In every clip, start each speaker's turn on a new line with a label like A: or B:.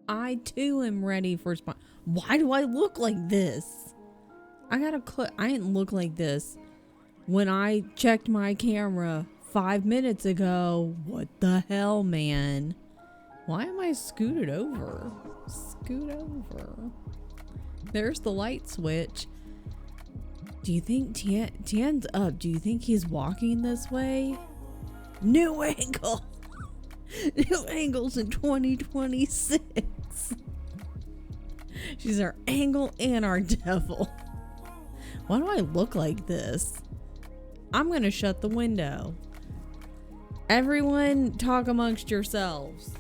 A: I too am ready for Why do I look like this? I didn't look like this when I checked my camera 5 minutes ago. What the hell, man? Why am I scooted over? Scoot over. There's the light switch. Do you think Tian's up? Do you think he's walking this way? New angle! New angles in 2026. She's our angle and our devil. Why do I look like this? I'm gonna shut the window. Everyone talk amongst yourselves.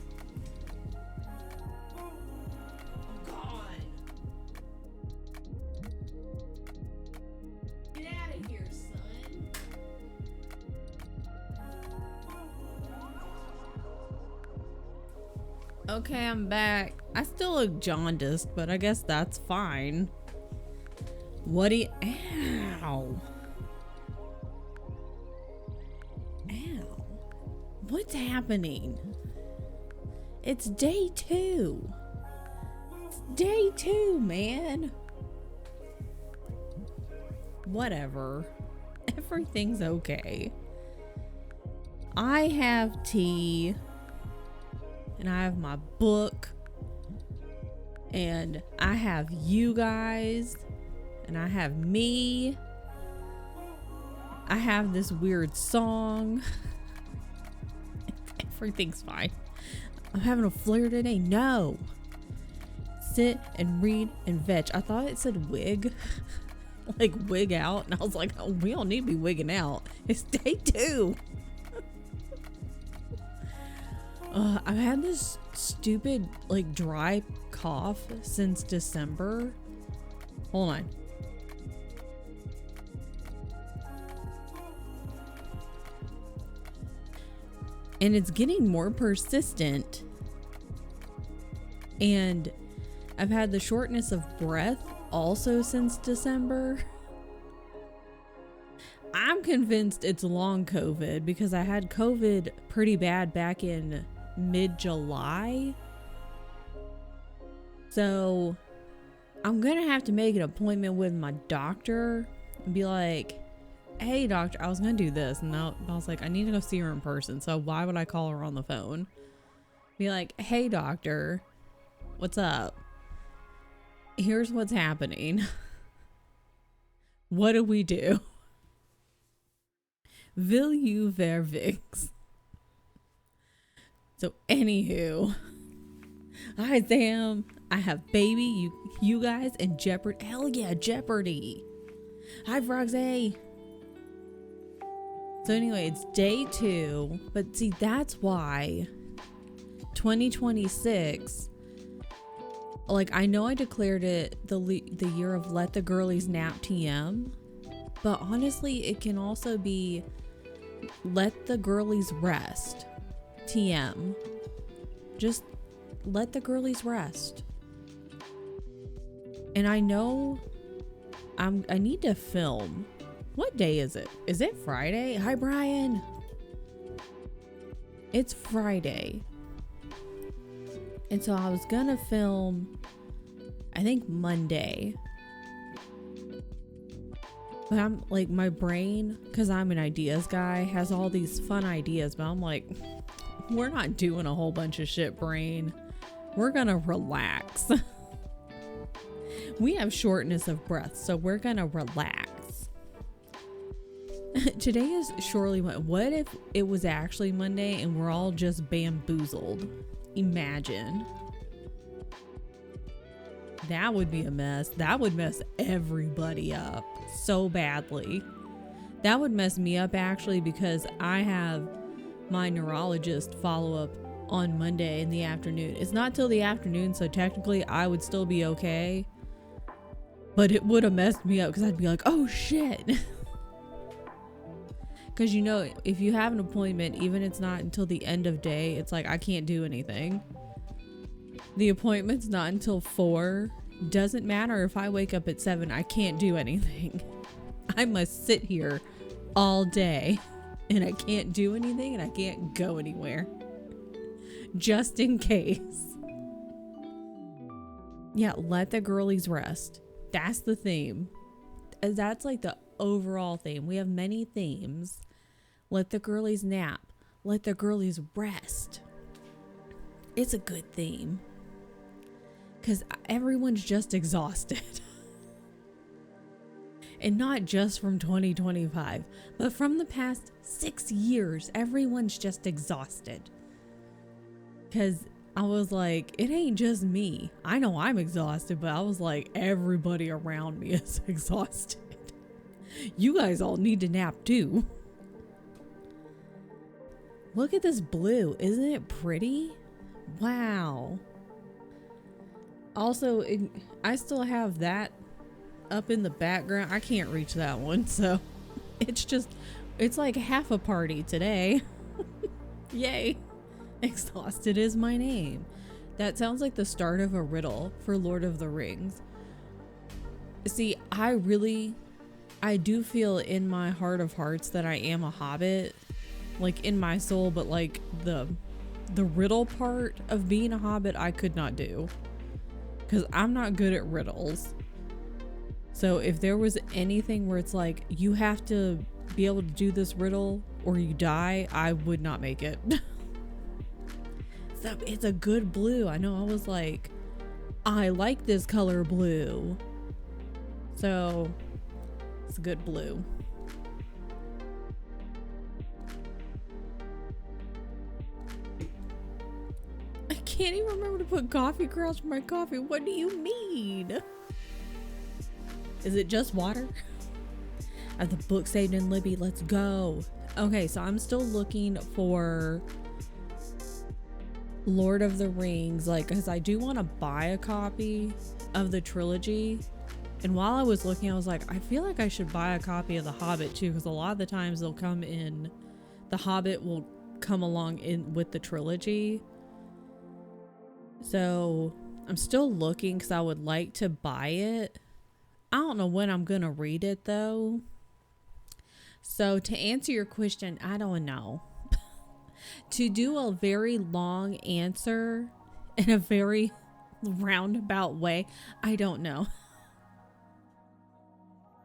A: Okay, I'm back. I still look jaundiced, but I guess that's fine. What do you... Ow. Ow. What's happening? It's day 2. It's day 2, man. Whatever. Everything's okay. I have tea. And I have my book, and I have you guys, and I have me. I have this weird song. Everything's fine. I'm having a flare today. No. Sit and read and veg. I thought it said wig. Like wig out. And I was like, oh, we don't need to be wigging out. It's day 2. I've had this stupid, like, dry cough since December. Hold on. And it's getting more persistent. And I've had the shortness of breath also since December. I'm convinced it's long COVID because I had COVID pretty bad back in mid-July. So I'm gonna have to make an appointment with my doctor and be like, hey doctor, I was gonna do this, and I was like, I need to go see her in person, so why would I call her on the phone? Be like, hey doctor, what's up? Here's what's happening. What do we do? Will you vervix? So anywho, hi Sam, I have baby, you guys, and Jeopardy. Hell yeah, Jeopardy. Hi Frogsy. So anyway, it's day 2, but see, that's why 2026, like, I know I declared it the year of Let the Girlies Nap TM, but honestly, it can also be Let the Girlies Rest TM. Just let the girlies rest. And I know I need to film. What day is it? Is it Friday? Hi Brian. It's Friday. And so I was gonna film, I think Monday. But I'm like, my brain, because I'm an ideas guy, has all these fun ideas, but I'm like, we're not doing a whole bunch of shit, brain. We're gonna relax. We have shortness of breath, so we're gonna relax. Today is surely what if it was actually Monday and we're all just bamboozled? Imagine. That would be a mess. That would mess everybody up so badly. That would mess me up actually, because I have my neurologist follow up on Monday in the afternoon. It's not till the afternoon, so technically I would still be okay, but it would have messed me up because I'd be like, oh shit. Because you know, if you have an appointment, even if it's not until the end of day, it's like I can't do anything. The appointment's not until 4. Doesn't matter if I wake up at 7, I can't do anything. I must sit here all day and I can't do anything and I can't go anywhere. Just in case. Yeah, let the girlies rest. That's the theme. That's like the overall theme. We have many themes. Let the girlies nap. Let the girlies rest. It's a good theme. Because everyone's just exhausted. And not just from 2025, but from the past 6 years, everyone's just exhausted. Because I was like, it ain't just me. I know I'm exhausted, but I was like, everybody around me is exhausted. You guys all need to nap too. Look at this blue. Isn't it pretty? Wow. Also, I still have that up in the background. I can't reach that one, so it's like half a party today. Yay. Exhausted is my name. That sounds like the start of a riddle for Lord of the Rings. See, I do feel in my heart of hearts that I am a hobbit, like in my soul, but like the riddle part of being a hobbit I could not do, because I'm not good at riddles. So if there was anything where it's like you have to be able to do this riddle or you die, I would not make it. So it's a good blue. I know, I was like, I like this color blue. So it's a good blue. I can't even remember to put coffee crowns for my coffee. What do you mean? Is it just water? I have the book saved in Libby. Let's go. Okay, so I'm still looking for Lord of the Rings, like, because I do want to buy a copy of the trilogy. And while I was looking, I was like, I feel like I should buy a copy of The Hobbit too, because a lot of the times they'll come in, The Hobbit will come along in with the trilogy. So I'm still looking because I would like to buy it. I don't know when I'm gonna read it though. So to answer your question, I don't know. To do a very long answer in a very roundabout way, I don't know.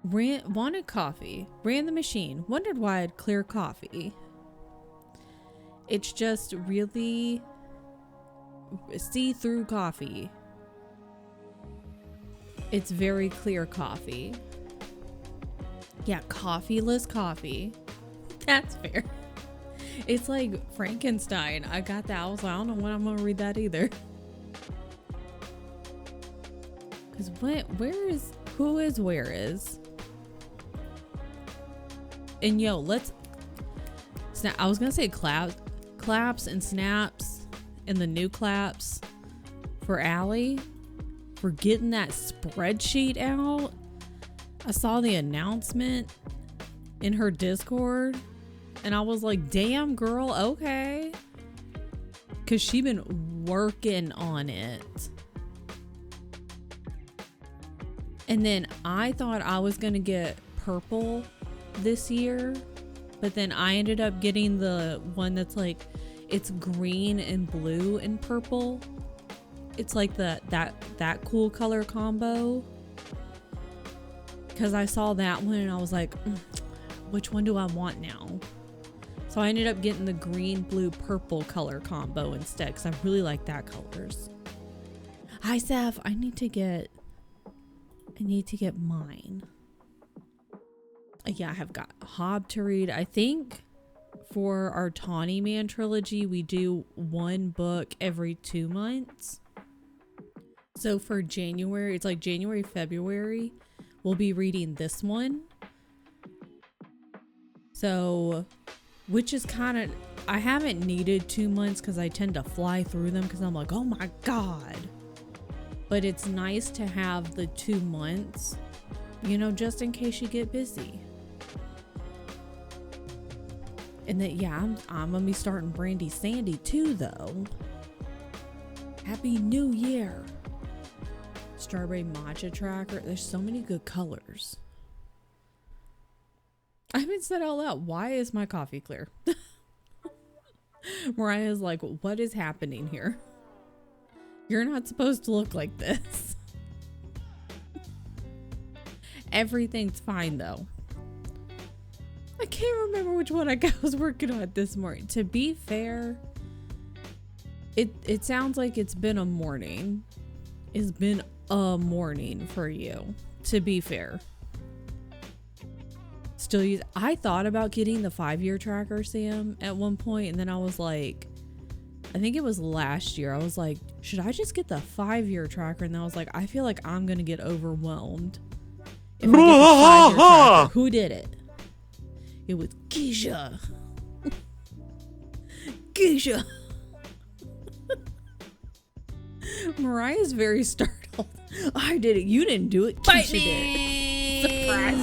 A: Wanted coffee, ran the machine, wondered why I had clear coffee. It's just really see-through coffee. It's very clear coffee. Yeah, coffeeless coffee. That's fair. It's like Frankenstein. I got that. I was like, I don't know when I'm gonna read that either. Because who is where is? And yo, let's snap. I was gonna say claps and snaps and the new claps for Allie for getting that spreadsheet out. I saw the announcement in her Discord and I was like, damn girl, okay. Cause she been working on it. And then I thought I was gonna get purple this year, but then I ended up getting the one that's like, it's green and blue and purple. It's like that cool color combo. Cause I saw that one and I was like, which one do I want now? So I ended up getting the green, blue, purple color combo instead, because I really like that colors. Hi, Seth. I need to get mine. Yeah, I have got Hob to read. I think for our Tawny Man trilogy, we do one book every 2 months. So for January, it's like January, February, we'll be reading this one. So, which is kind of, I haven't needed 2 months because I tend to fly through them because I'm like, oh my God. But it's nice to have the 2 months, you know, just in case you get busy. And then, yeah, I'm gonna be starting Brandy Sandy too, though. Happy New Year. Strawberry matcha tracker. There's so many good colors. I haven't said out loud, why is my coffee clear? Mariah's like, what is happening here? You're not supposed to look like this. Everything's fine though. I can't remember which one I was working on this morning. To be fair, it sounds like it's been a morning. It's been a morning for you, to be fair. Still use. I thought about getting the 5-year tracker, Sam, at one point, and then I was like, I think it was last year. I was like, should I just get the 5-year tracker? And then I was like, I feel like I'm gonna get overwhelmed if I get the 5-year tracker. Who did it? It was Keisha. Keisha. Mariah's very startled. I did it. You didn't do it. Keisha did it. Surprise,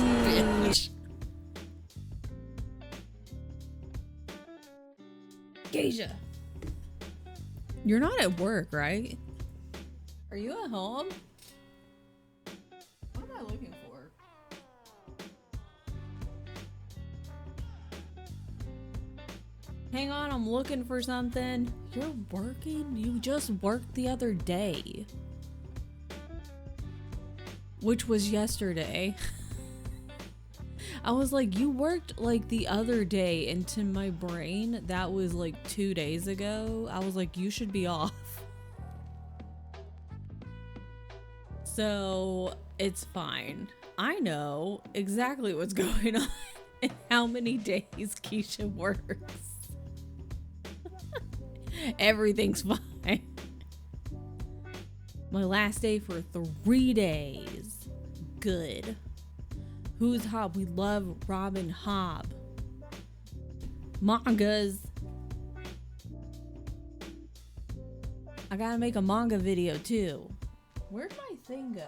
A: bitch. Keisha. You're not at work, right? Are you at home? What am I looking for? Hang on, I'm looking for something. You're working? You just worked the other day. Which was yesterday. I was like, you worked like the other day, and to my brain, that was like 2 days ago. I was like, you should be off. So it's fine. I know exactly what's going on and how many days Keisha works. Everything's fine. My last day for 3 days. Good. Who's Hob? We love Robin Hobb. Mangas. I gotta make a manga video too. Where'd my thing go?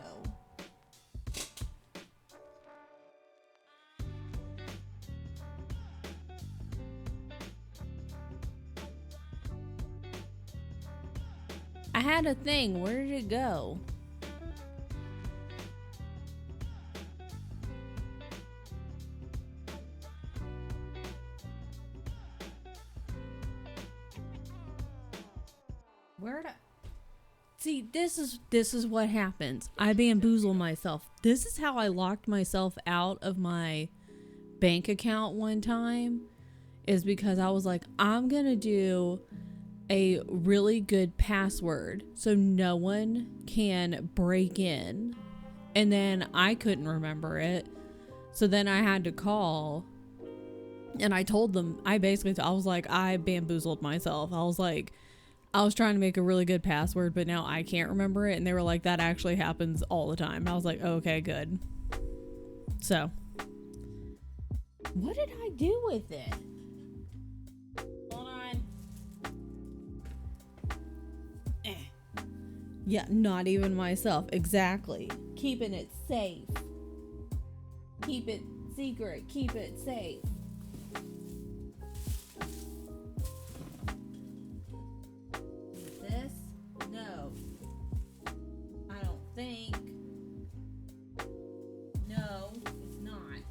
A: I had a thing. Where did it go? Where'd I... See, this is what happens. I bamboozle myself. This is how I locked myself out of my bank account one time, is because I was like, I'm gonna do a really good password so no one can break in. And then I couldn't remember it. So then I had to call, and I told them, I was like, I bamboozled myself. I was like, I was trying to make a really good password, but now I can't remember it. And they were like, that actually happens all the time. I was like, okay, good. So, what did I do with it? Hold on. Yeah, not even myself. Exactly. Keeping it safe. Keep it secret. Keep it safe. Think. No, it's not.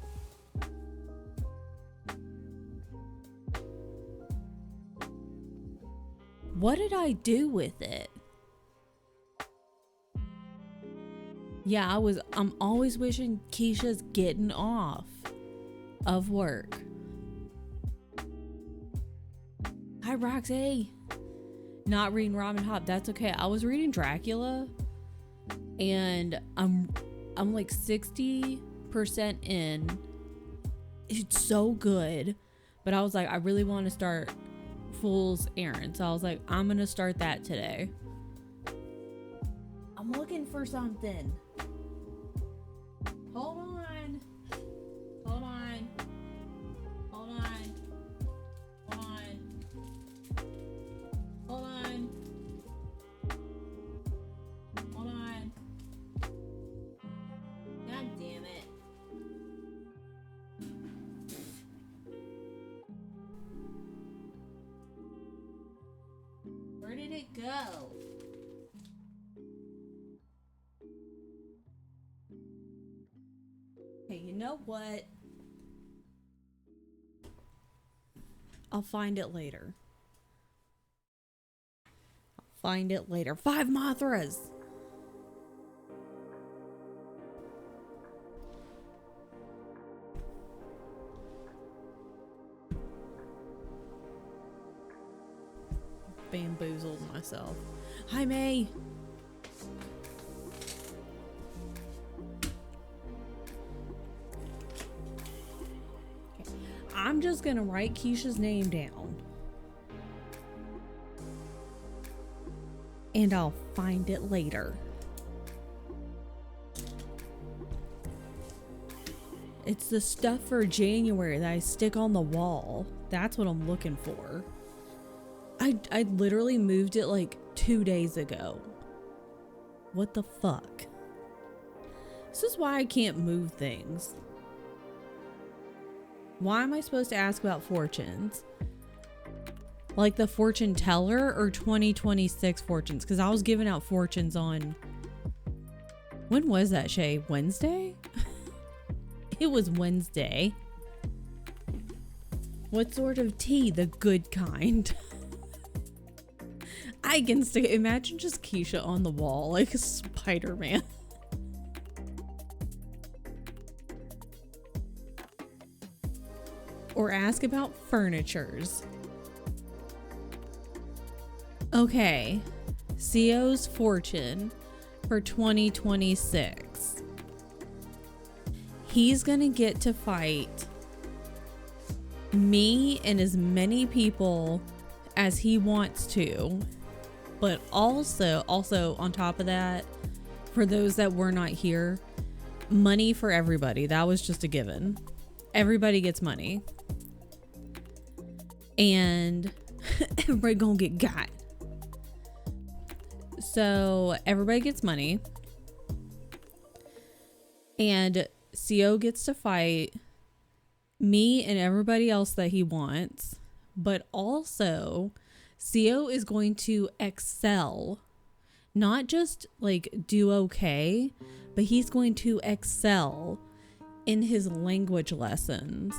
A: What did I do with it? Yeah, I'm always wishing Keisha's getting off of work. Hi, Roxy. Not reading Robin Hobb. That's okay. I was reading Dracula. And I'm like 60% in. It's so good. But I was like, I really want to start Fool's Errand. So I was like, I'm going to start that today. I'm looking for something. Hold on. Hold on. Hold on. Hold on. Hold on. Hold on. God damn it. Where did it go? Okay, you know what? I'll find it later. Find it later. 5 Mothras. bamboozled myself. Hi, May. Okay. I'm just gonna write Keisha's name down. And I'll find it later. It's the stuff for January that I stick on the wall. That's what I'm looking for. I literally moved it like 2 days ago. What the fuck? This is why I can't move things. Why am I supposed to ask about fortunes? Like the fortune teller or 2026 fortunes? Because I was giving out fortunes on... When was that, Shay? Wednesday? It was Wednesday. What sort of tea? The good kind. I can imagine just Keisha on the wall like Spider-Man. Or ask about furnitures. Okay. CO's fortune for 2026. He's gonna get to fight me and as many people as he wants to, but also on top of that, for those that were not here, money for everybody. That was just a given. Everybody gets money, and everybody gonna get got. So everybody gets money, and CO gets to fight me and everybody else that he wants, but also CO is going to excel, not just like do okay, but he's going to excel in his language lessons,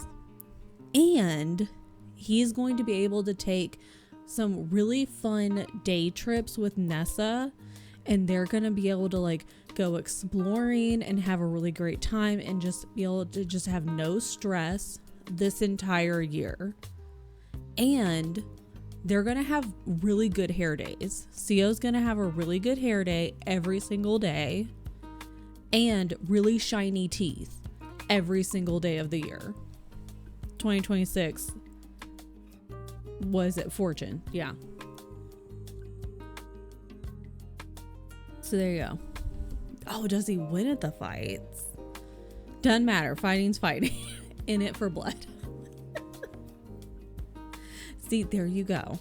A: and he's going to be able to take some really fun day trips with Nessa, and they're going to be able to like go exploring and have a really great time and just be able to just have no stress this entire year. And they're going to have really good hair days. CO's going to have a really good hair day every single day and really shiny teeth every single day of the year. 2026 was it fortune? Yeah. So there you go. Oh, does he win at the fights? Doesn't matter. Fighting's fighting. In it for blood. See, there you go.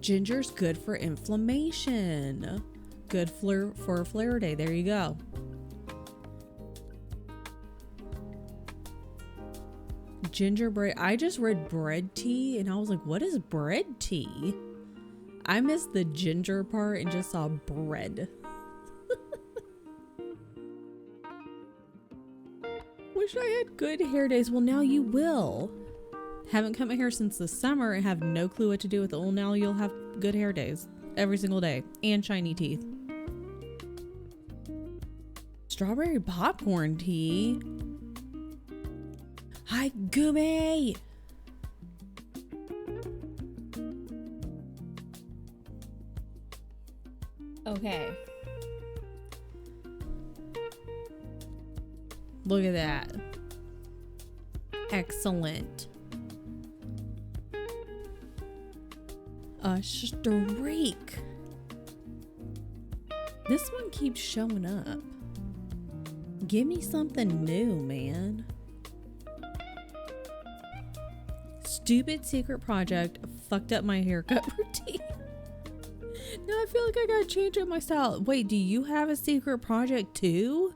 A: Ginger's good for inflammation. Good for a flare day. There you go. Gingerbread. I just read bread tea and I was like, what is bread tea? I missed the ginger part and just saw bread. Wish I had good hair days. Well, now you will. Haven't cut my hair since the summer and have no clue what to do with it. Well, now you'll have good hair days every single day and shiny teeth. Strawberry popcorn tea. Hi, Gumi. Okay. Look at that. Excellent. A streak. This one keeps showing up. Give me something new, man. Stupid secret project fucked up my haircut routine. Now I feel like I gotta change up my style. Wait, do you have a secret project too?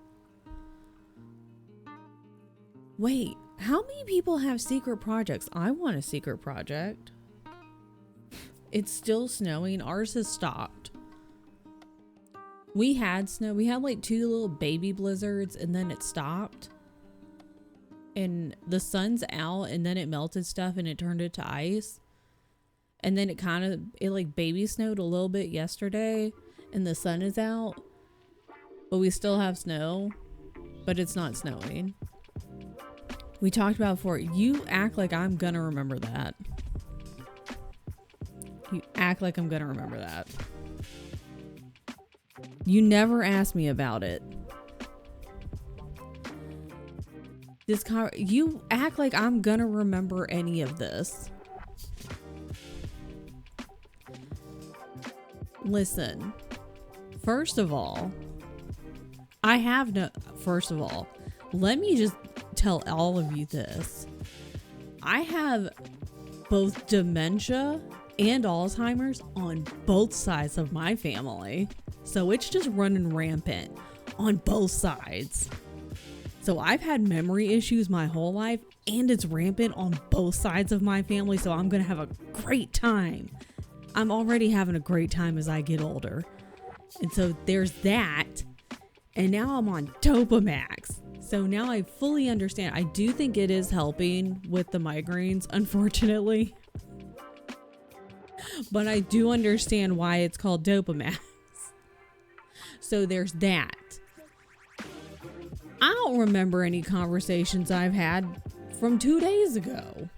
A: Wait, how many people have secret projects? I want a secret project. It's still snowing. Ours has stopped. We had snow. We had like 2 little baby blizzards and then it stopped. And the sun's out and then it melted stuff and it turned it to ice. And then it like baby snowed a little bit yesterday and the sun is out. But we still have snow, but it's not snowing. We talked about before. You act like I'm gonna remember that. You act like I'm gonna remember that. You never asked me about it. You act like I'm gonna remember any of this. Listen, first of all, let me just tell all of you this. I have both dementia and Alzheimer's on both sides of my family. So it's just running rampant on both sides. So I've had memory issues my whole life, and it's rampant on both sides of my family. So I'm going to have a great time. I'm already having a great time as I get older. And so there's that. And now I'm on Topamax. So now I fully understand. I do think it is helping with the migraines, unfortunately. But I do understand why it's called Dopamax. So there's that. I don't remember any conversations I've had from 2 days ago.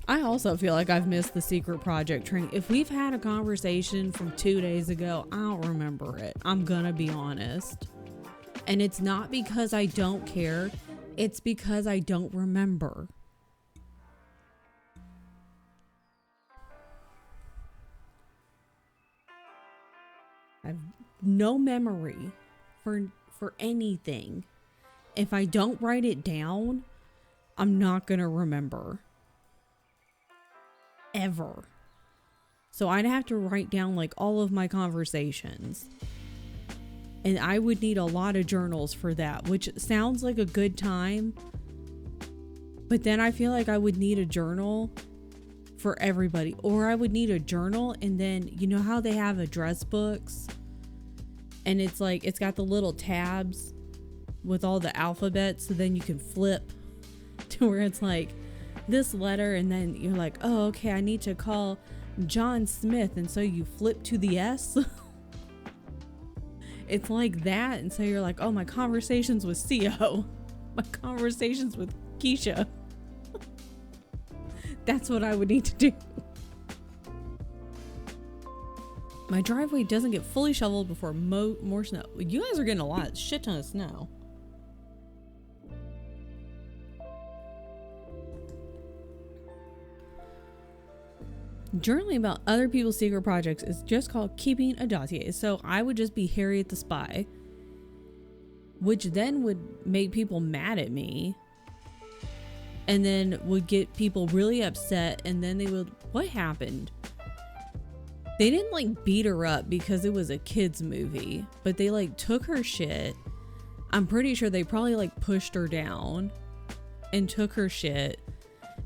A: I also feel like I've missed the secret project training. If we've had a conversation from 2 days ago, I don't remember it. I'm gonna be honest. And it's not because I don't care. It's because I don't remember. I have no memory for anything. If I don't write it down, I'm not gonna remember. Ever. So I'd have to write down like all of my conversations. And I would need a lot of journals for that, which sounds like a good time. But then I feel like I would need a journal for everybody. Or I would need a journal, and then you know how they have address books? And it's like, it's got the little tabs with all the alphabets, so then you can flip to where it's like this letter, and then you're like, oh, okay, I need to call John Smith, and so you flip to the S. It's like that, and so you're like, oh, my conversations with CO, my conversations with Keisha. That's what I would need to do. My driveway doesn't get fully shoveled before more snow. You guys are getting a lot, shit ton of snow. Journaling about other people's secret projects is just called keeping a dossier. So I would just be Harriet the Spy, which then would make people mad at me, and then would get people really upset, and then they would, what happened? They didn't like beat her up because it was a kid's movie, but they like took her shit. I'm pretty sure they probably like pushed her down and took her shit.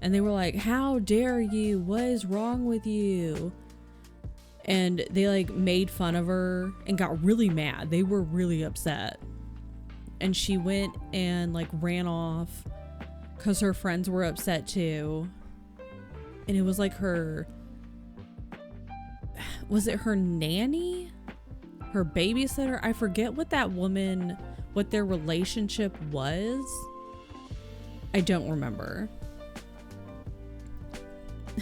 A: And they were like, how dare you? What is wrong with you? And they like made fun of her and got really mad. They were really upset. And she went and like ran off because her friends were upset too. And it was like was it her nanny? Her babysitter? I forget what their relationship was. I don't remember.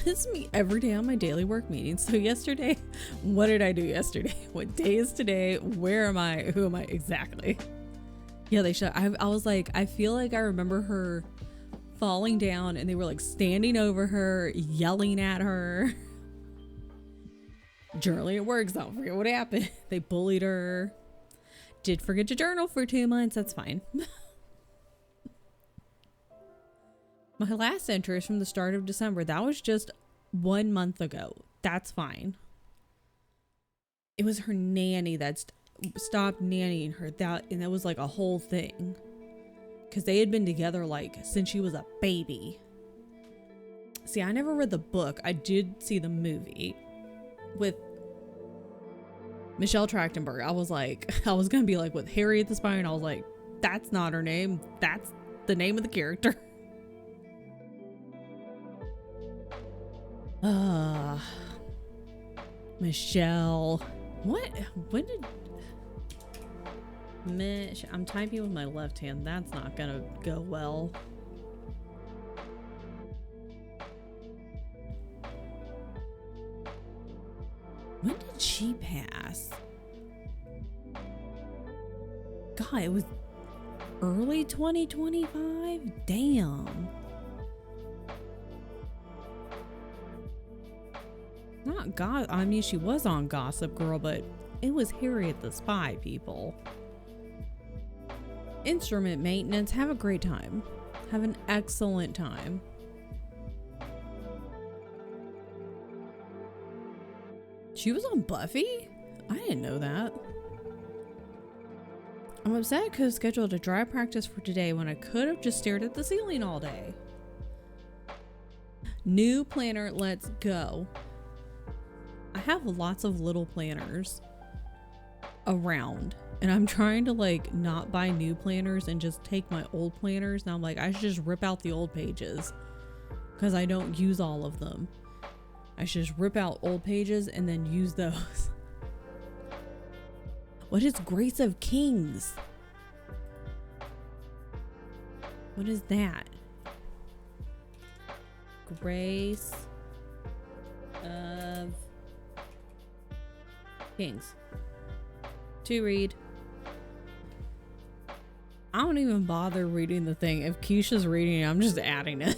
A: This is me every day on my daily work meeting. So yesterday, what did I do yesterday? What day is today? Where am I? Who am I? Exactly. Yeah, they should. I was like, I feel like I remember her falling down, and they were like standing over her, yelling at her. Journaling at work, so I don't forget what happened. They bullied her. Did forget to journal for 2 months. That's fine. My last entry is from the start of December. That was just 1 month ago. That's fine. It was her nanny that stopped nannying her. And that was like a whole thing. Because they had been together like since she was a baby. See, I never read the book. I did see the movie with Michelle Trachtenberg. I was going to be like with Harriet the Spy, and I was like, that's not her name. That's the name of the character. Michelle. What? When did... I'm typing with my left hand. That's not gonna go well. she pass? God, it was early 2025? Damn. Not God. I mean, she was on Gossip Girl, but it was Harriet the Spy, people. Instrument maintenance. Have a great time. Have an excellent time. She was on Buffy? I didn't know that. I'm upset I could have scheduled a dry practice for today when I could have just stared at the ceiling all day. New planner, let's go. I have lots of little planners around, and I'm trying to like not buy new planners and just take my old planners. Now I'm like, I should just rip out the old pages because I don't use all of them. I should just rip out old pages and then use those. What is Grace of Kings? What is that? Grace of Kings. To read. I don't even bother reading the thing. If Keisha's reading it, I'm just adding it.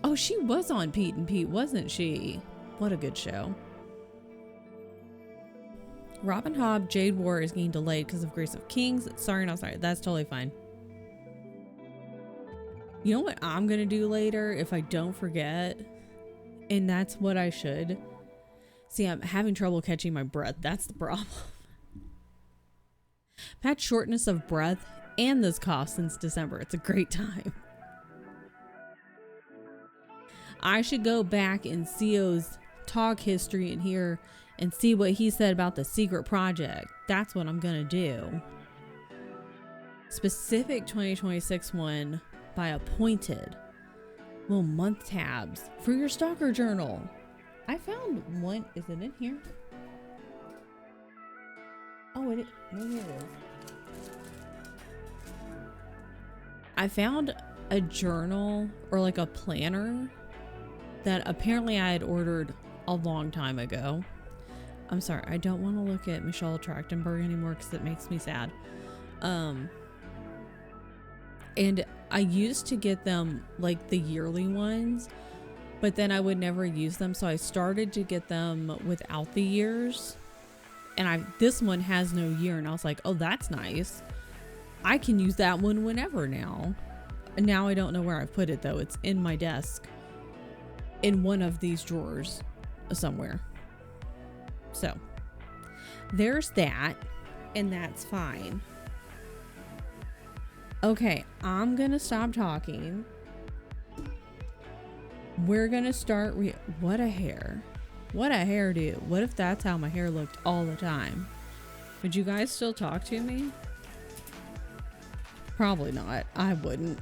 A: Oh, she was on Pete and Pete, wasn't she? What a good show. Robin Hobb, Jade War is getting delayed because of Grace of Kings. Sorry, not sorry. That's totally fine. You know what I'm going to do later if I don't forget? And that's what I should. See, I'm having trouble catching my breath. That's the problem. I've had shortness of breath and this cough since December. It's a great time. I should go back in CO's talk history in here and see what he said about the secret project. That's what I'm gonna do. Specific 2026 one by appointed. Little month tabs for your stalker journal. I found one. Is it in here? Oh, maybe it is. I found a journal or like a planner that apparently I had ordered a long time ago. I'm sorry, I don't want to look at Michelle Trachtenberg anymore because it makes me sad. And I used to get them like the yearly ones, but then I would never use them, so I started to get them without the years. And this one has no year, and I was like, oh, that's nice. I can use that one whenever now. And now I don't know where I've put it though. It's in my desk in one of these drawers somewhere. So there's that, and that's fine. Okay, I'm gonna stop talking. We're gonna start. What a hair. What a hairdo. What if that's how my hair looked all the time? Would you guys still talk to me? Probably not. I wouldn't.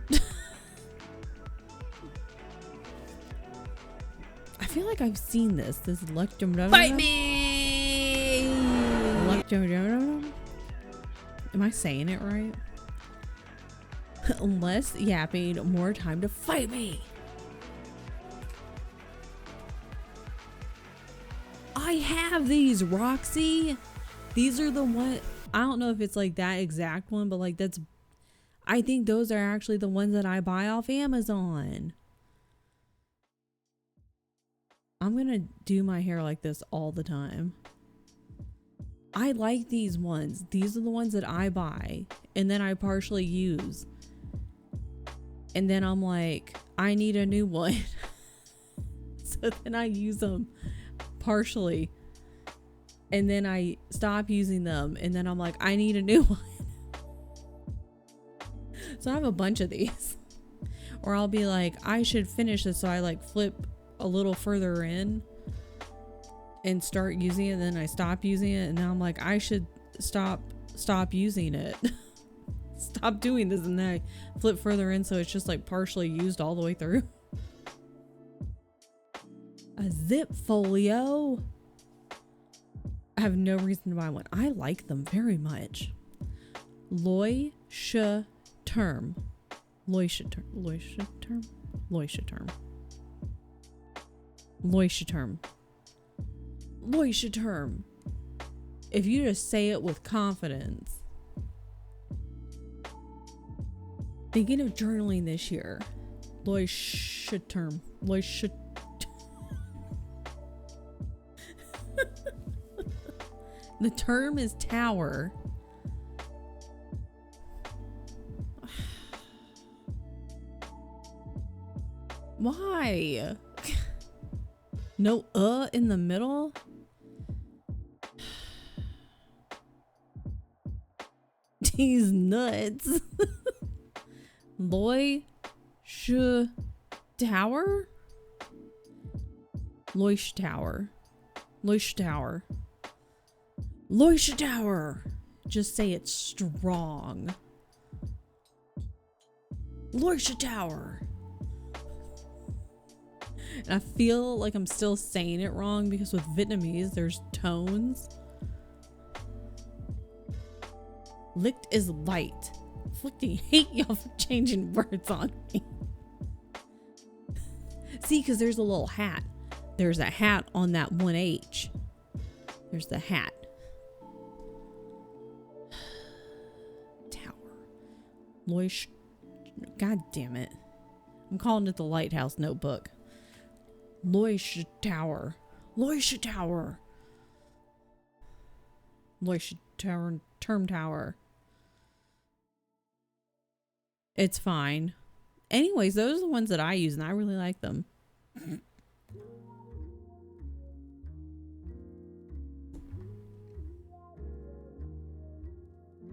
A: I feel like I've seen this. This Fight me! Am I saying it right? Less yapping, more time to fight me. I have these, Roxy. These are the one. I don't know if it's like that exact one, but like that's. I think those are actually the ones that I buy off Amazon. I'm gonna do my hair like this all the time. I like these ones. These are the ones that I buy and then I partially use. And then I'm like, I need a new one. So then I use them partially. And then I stop using them. And then I'm like, I need a new one. So I have a bunch of these. Or I'll be like, I should finish this. So I like flip a little further in and start using it. And then I stop using it. And now I'm like, I should stop using it. Stop doing this. And then I flip further in. So it's just like partially used all the way through. A zip folio. I have no reason to buy one. I like them very much. Loisha term. Leuchtturm. Leuchtturm. If you just say it with confidence. Thinking of journaling this year. Leuchtturm. Leuchtturm. The term is tower. Why? No in the middle? These nuts. Tower? Leuchttower. Leuchttower. Leuchttower. Just say it strong. Leuchttower. And I feel like I'm still saying it wrong because with Vietnamese, there's tones. Licht is light. Fucking hate y'all for changing words on me. See, because there's a little hat. There's a hat on that one H. There's the hat. Tower. Leucht. God damn it. I'm calling it the Lighthouse Notebook. Leuchttower. Leuchttower. Leuchttower. Term tower. It's fine. Anyways, those are the ones that I use and I really like them.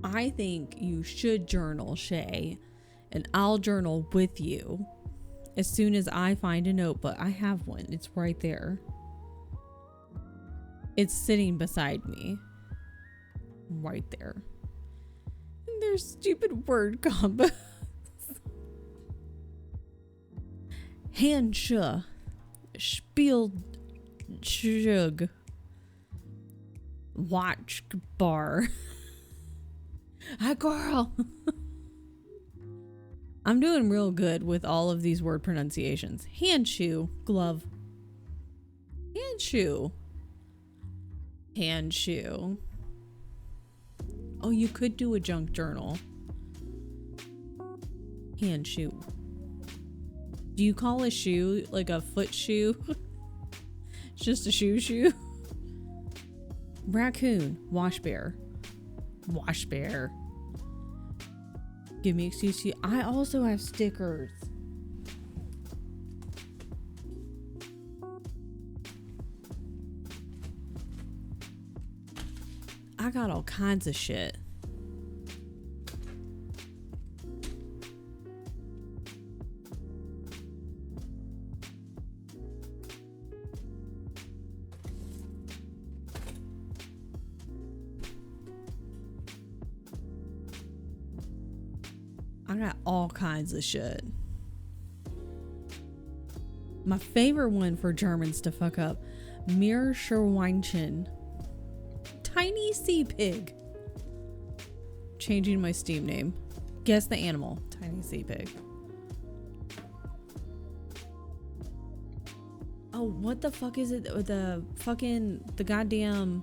A: I think you should journal, Shay, and I'll journal with you as soon as I find a notebook. I have one. It's right there. It's sitting beside me. Right there. And there's stupid word combos. Handschuh. Spielzug. Watch bar. Hi, girl. I'm doing real good with all of these word pronunciations. Handshoe. Glove. Handshoe. Handshoe. Oh, you could do a junk journal. Handshoe. Do you call a shoe like a foot shoe? It's just a shoe. Raccoon. Wash bear. Wash bear. Give me excuse to. I also have stickers. I got all kinds of shit. I got all kinds of shit. My favorite one for Germans to fuck up. Meerschweinchen. Tiny sea pig. Changing my Steam name. Guess the animal. Tiny sea pig. Oh, what the fuck is it? The fucking goddamn,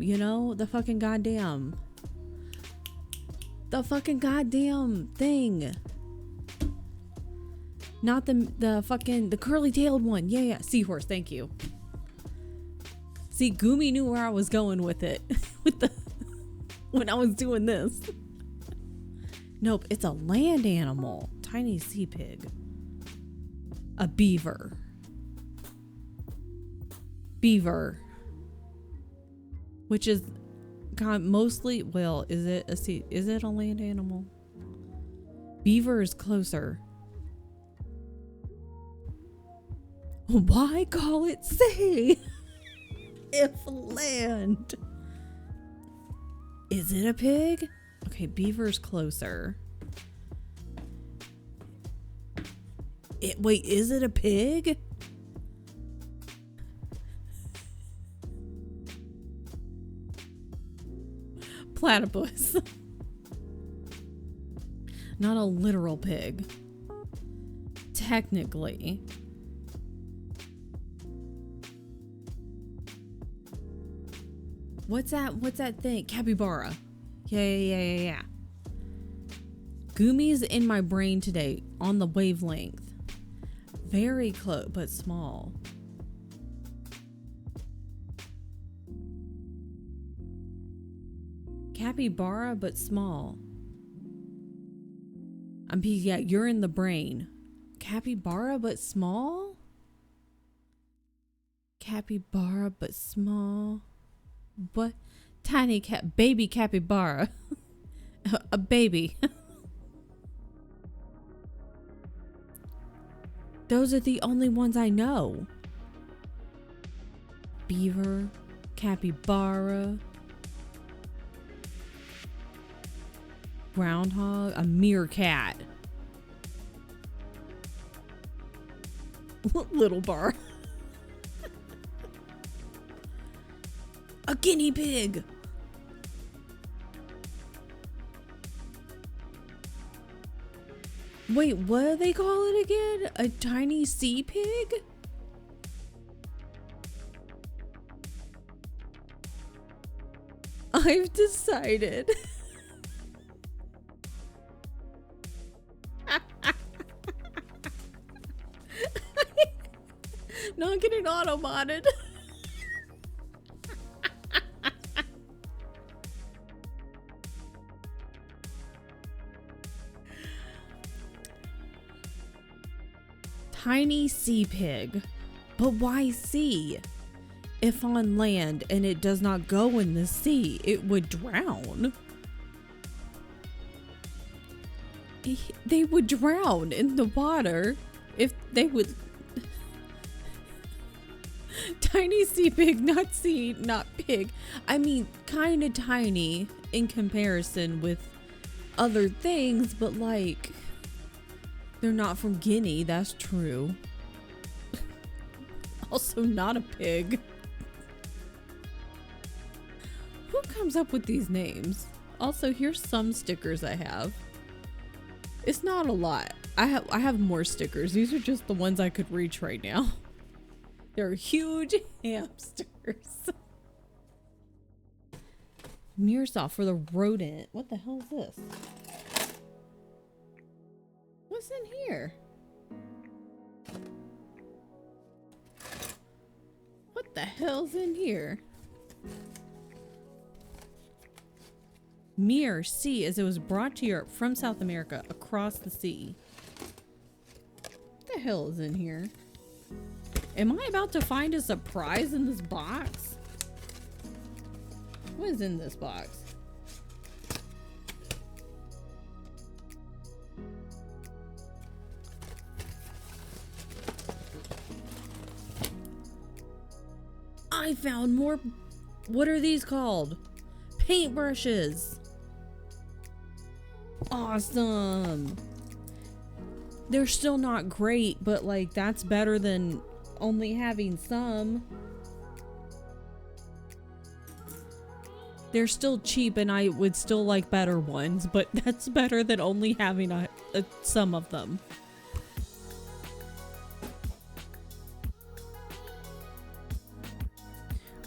A: you know? The fucking goddamn thing. Not the curly-tailed one. Yeah. Seahorse, thank you. See, Gumi knew where I was going with it. When I was doing this. Nope, it's a land animal. Tiny sea pig. A beaver. Beaver. Which is mostly, well, is it a land animal? Beaver is closer. Why call it sea? If land. Is it a pig? Okay, beaver's closer. Wait, is it a pig? Platypus. Not a literal pig. Technically. What's that thing? Capybara. Yeah. Gumi's in my brain today on the wavelength. Very close, but small. Capybara, but small. Yeah, you're in the brain. Capybara, but small? Capybara, but small. But tiny baby capybara. A baby. Those are the only ones I know. Beaver, capybara, groundhog, a meerkat. Little bar. A guinea pig. Wait, what do they call it again? A tiny sea pig? I've decided. Not getting auto-modded. Tiny sea pig. But why sea? If on land and it does not go in the sea, it would drown. They would drown in the water if they would. Tiny sea pig, not sea, not pig. I mean, kind of tiny in comparison with other things, but like, they're not from Guinea, that's true. Also not a pig. Who comes up with these names? Also, here's some stickers I have. It's not a lot. I have more stickers. These are just the ones I could reach right now. They're huge hamsters. Mirsaw for the rodent. What the hell is this? What's in here? What the hell's in here? Mere sea, as it was brought to Europe from South America across the sea. What the hell is in here? Am I about to find a surprise in this box? What is in this box? I found more. What are these called? Paintbrushes. Awesome. They're still not great, but like that's better than only having some. They're still cheap and I would still like better ones, but that's better than only having some of them.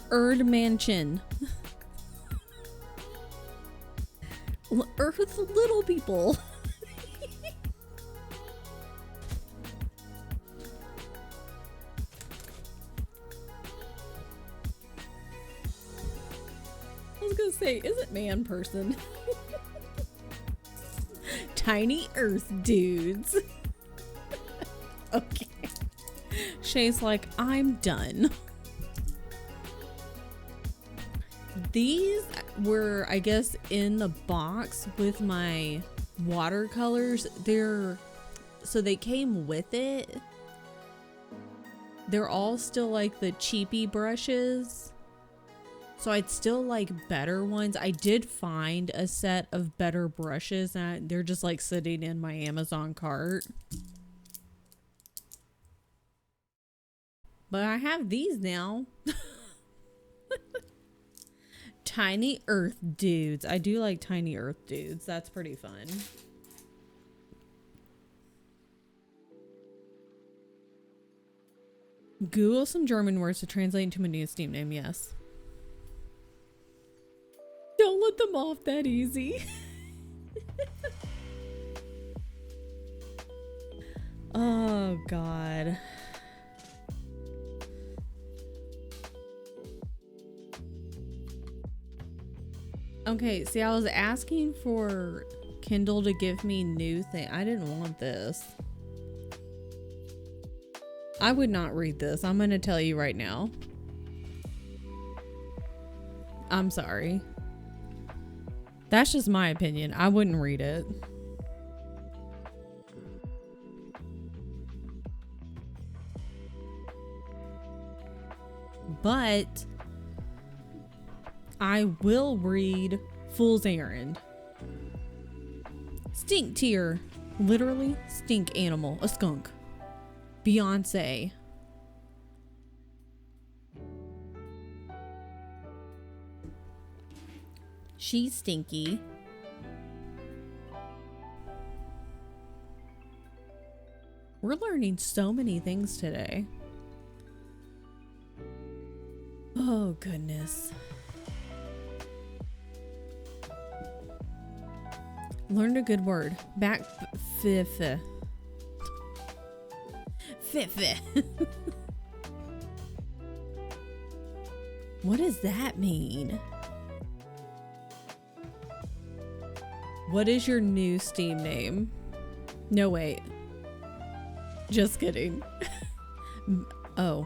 A: Erd Mansion. Earth little people. I was gonna say, is it man person? Tiny Earth dudes. Okay. Shay's like, I'm done. These were, I guess, in the box with my watercolors. So they came with it. They're all still like the cheapy brushes. So I'd still like better ones. I did find a set of better brushes and they're just like sitting in my Amazon cart. But I have these now. Tiny Earth dudes. I do like Tiny Earth dudes. That's pretty fun. Google some German words to translate into my new Steam name. Yes. I'm off that easy. Oh, God. Okay, see, I was asking for Kindle to give me new thing. I didn't want this. I would not read this. I'm going to tell you right now. I'm sorry. That's just my opinion. I wouldn't read it. But I will read Fool's Errand. Stink tier. Literally stink animal. A skunk. Beyonce. She's stinky. We're learning so many things today. Oh, goodness. Learned a good word. Back fifth. What does that mean? What is your new Steam name? No, wait. Just kidding. Oh.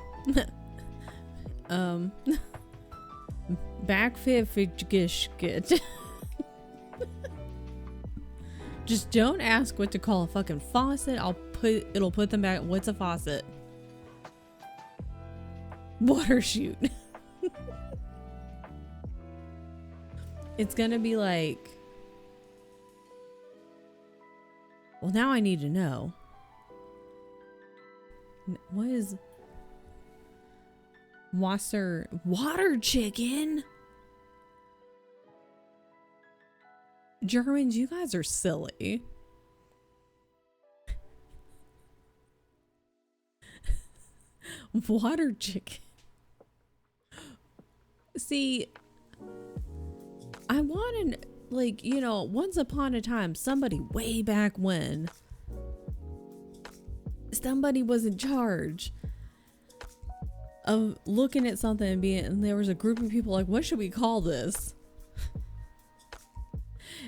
A: Back fifth. Just don't ask what to call a fucking faucet. It'll put them back. What's a faucet? Water chute. It's gonna be like, well, now I need to know. What is water chicken? Germans, you guys are silly. Water chicken. See, I wanted, like, you know, once upon a time, somebody way back when, somebody was in charge of looking at something and there was a group of people like, what should we call this?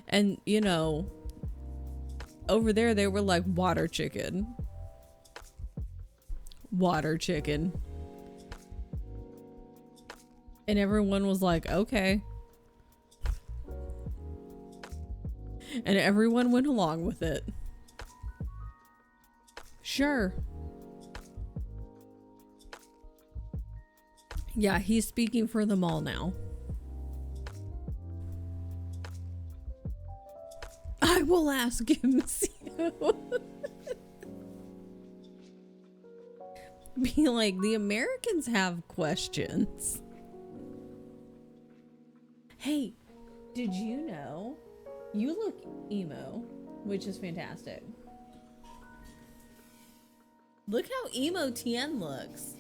A: And, you know, over there, they were like, water chicken. Water chicken. And everyone was like, okay. And everyone went along with it. Sure. Yeah, he's speaking for them all now. I will ask him. Be like, the Americans have questions. Hey, did you know you look emo, which is fantastic. Look how emo Tien looks.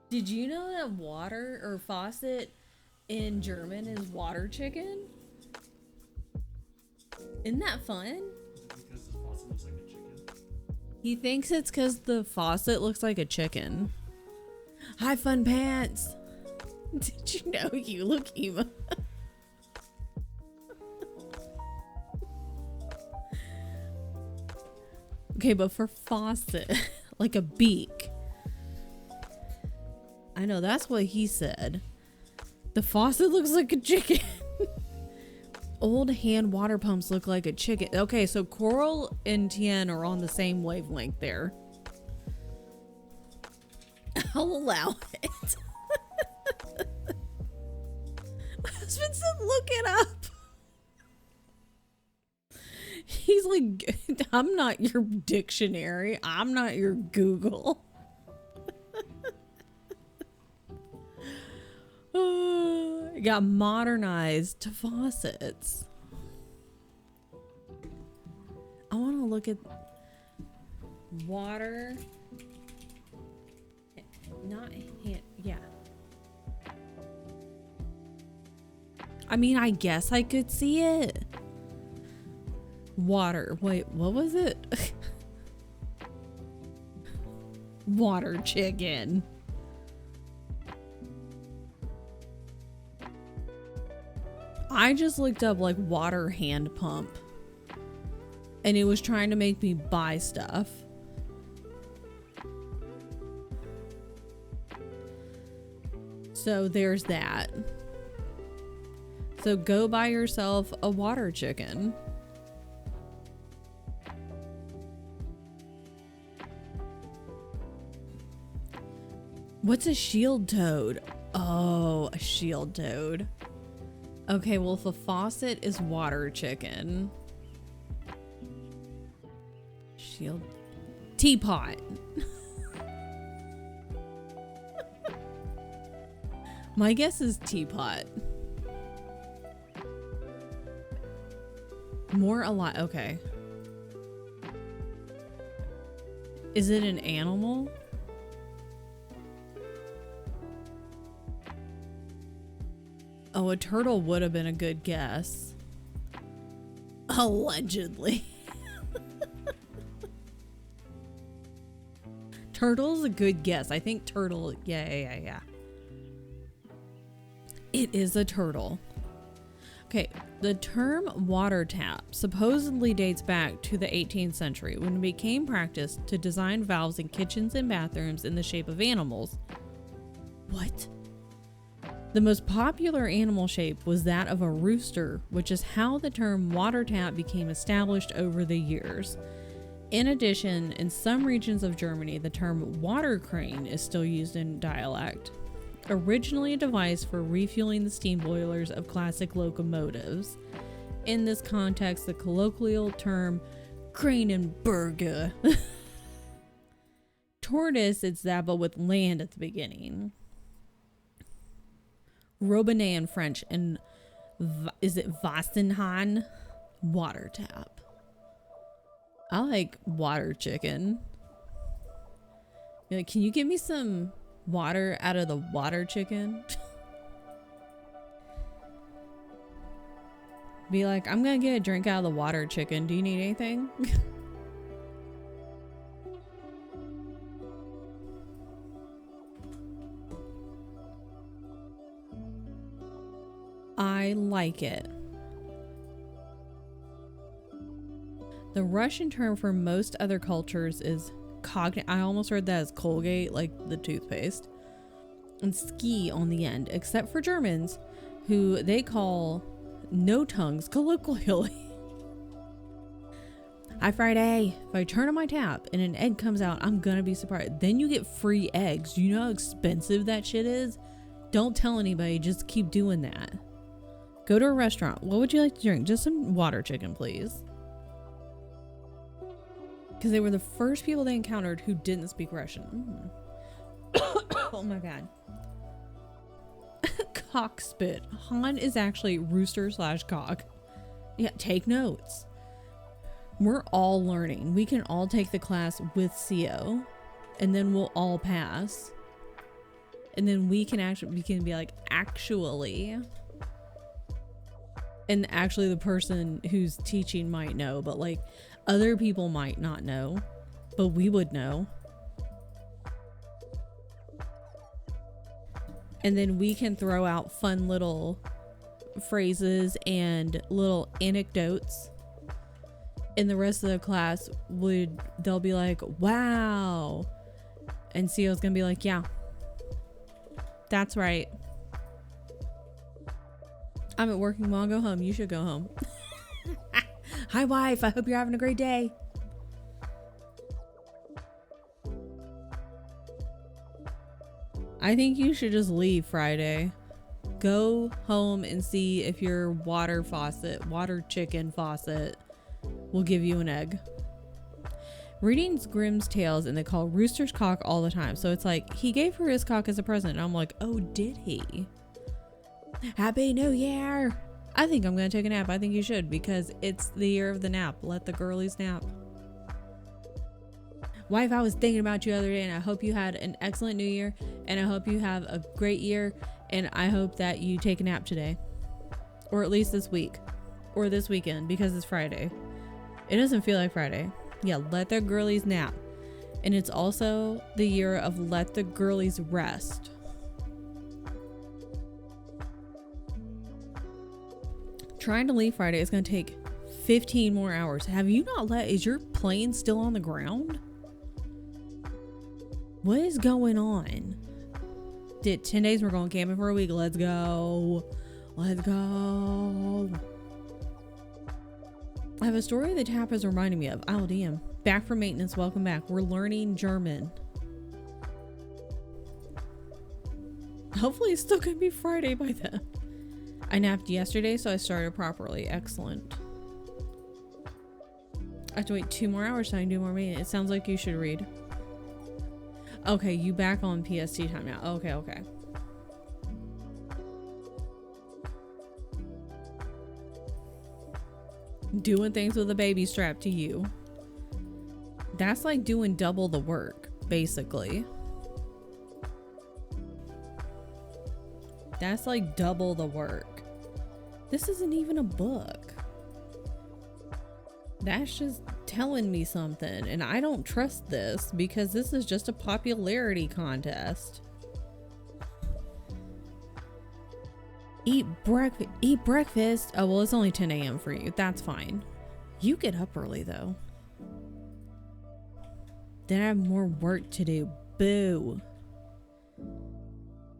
A: Did you know that water or faucet in German is water chicken? Isn't that fun?
B: Because the faucet looks like a chicken.
A: He thinks it's because the faucet looks like a chicken. Hi, fun pants. Did you know you look emo? Okay, but for faucet, like a beak. I know, that's what he said. The faucet looks like a chicken. Old hand water pumps look like a chicken. Okay, so Coral and Tien are on the same wavelength there. I'll allow it. My husband said, look it up. He's like, I'm not your dictionary. I'm not your Google. It got modernized to faucets. I want to look at water. Not hand. Yeah. I mean, I guess I could see it. Water. Wait, what was it? Water chicken. I just looked up like water hand pump. And it was trying to make me buy stuff. So there's that. So go buy yourself a water chicken. What's a shield toad? Oh, a shield toad. Okay, well, if a faucet is water chicken. Shield. Teapot. My guess is teapot. More alive. Okay. Is it an animal? Oh, a turtle would have been a good guess. Allegedly. Turtle's a good guess. I think turtle. Yeah. It is a turtle. Okay, the term water tap supposedly dates back to the 18th century when it became practiced to design valves in kitchens and bathrooms in the shape of animals. What? The most popular animal shape was that of a rooster, which is how the term water tap became established over the years. In addition, in some regions of Germany, the term water crane is still used in dialect. Originally a device for refueling the steam boilers of classic locomotives. In this context, the colloquial term Kranenburger. Tortoise, it's that, but with land at the beginning. Robinet in French, and is it Wassenhahn? Water tap. I like water chicken. Like, can you give me some water out of the water chicken? Be like, I'm gonna get a drink out of the water chicken. Do you need anything? I like it. The Russian term for most other cultures is I almost read that as Colgate, like the toothpaste, and ski on the end, except for Germans, who they call no tongues colloquially. Hi Friday. If I turn on my tap and an egg comes out, I'm gonna be surprised. Then you get free eggs. Do you know how expensive that shit is? Don't tell anybody, just keep doing that. Go to a restaurant. What would you like to drink? Just some water chicken, please. Because they were the first people they encountered who didn't speak Russian. Oh my god. Cockspit. Han is actually rooster / cock. Yeah, take notes. We're all learning. We can all take the class with CO, and then we'll all pass. And then we can be like, actually. And actually the person who's teaching might know, but like other people might not know, but we would know. And then we can throw out fun little phrases and little anecdotes. And the rest of the class they'll be like, wow. And CO's gonna be like, yeah, that's right. I'm at work and want to go home. You should go home. Hi, wife. I hope you're having a great day. I think you should just leave Friday. Go home and see if your water chicken faucet will give you an egg. Reading Grimm's tales, and they call roosters cock all the time. So it's like, he gave her his cock as a present. And I'm like, oh, did he? Happy New Year. I think I'm gonna take a nap. I think you should, because it's the year of the nap. Let the girlies nap. Wife, I was thinking about you the other day, and I hope you had an excellent new year, and I hope you have a great year, and I hope that you take a nap today. Or at least this week. Or this weekend, because it's Friday. It doesn't feel like Friday. Yeah, let the girlies nap. And it's also the year of let the girlies rest. Trying to leave Friday is going to take 15 more hours. Have you not is your plane still on the ground? What is going on? Did 10 days we're going camping for a week. Let's go. Let's go. I have a story the tap is reminding me of. Oh, damn. Back from maintenance. Welcome back. We're learning German. Hopefully it's still going to be Friday by then. I napped yesterday, so I started properly. Excellent. I have to wait 2 more hours so I can do more maintenance. It sounds like you should read. Okay, you back on PST time now. Okay, okay. Doing things with a baby strapped to you. That's like doing double the work, basically. That's like double the work. This isn't even a book. That's just telling me something, and I don't trust this because this is just a popularity contest. Eat breakfast. Oh, well, it's only 10 a.m. for you. That's fine. You get up early though. Then I have more work to do. Boo.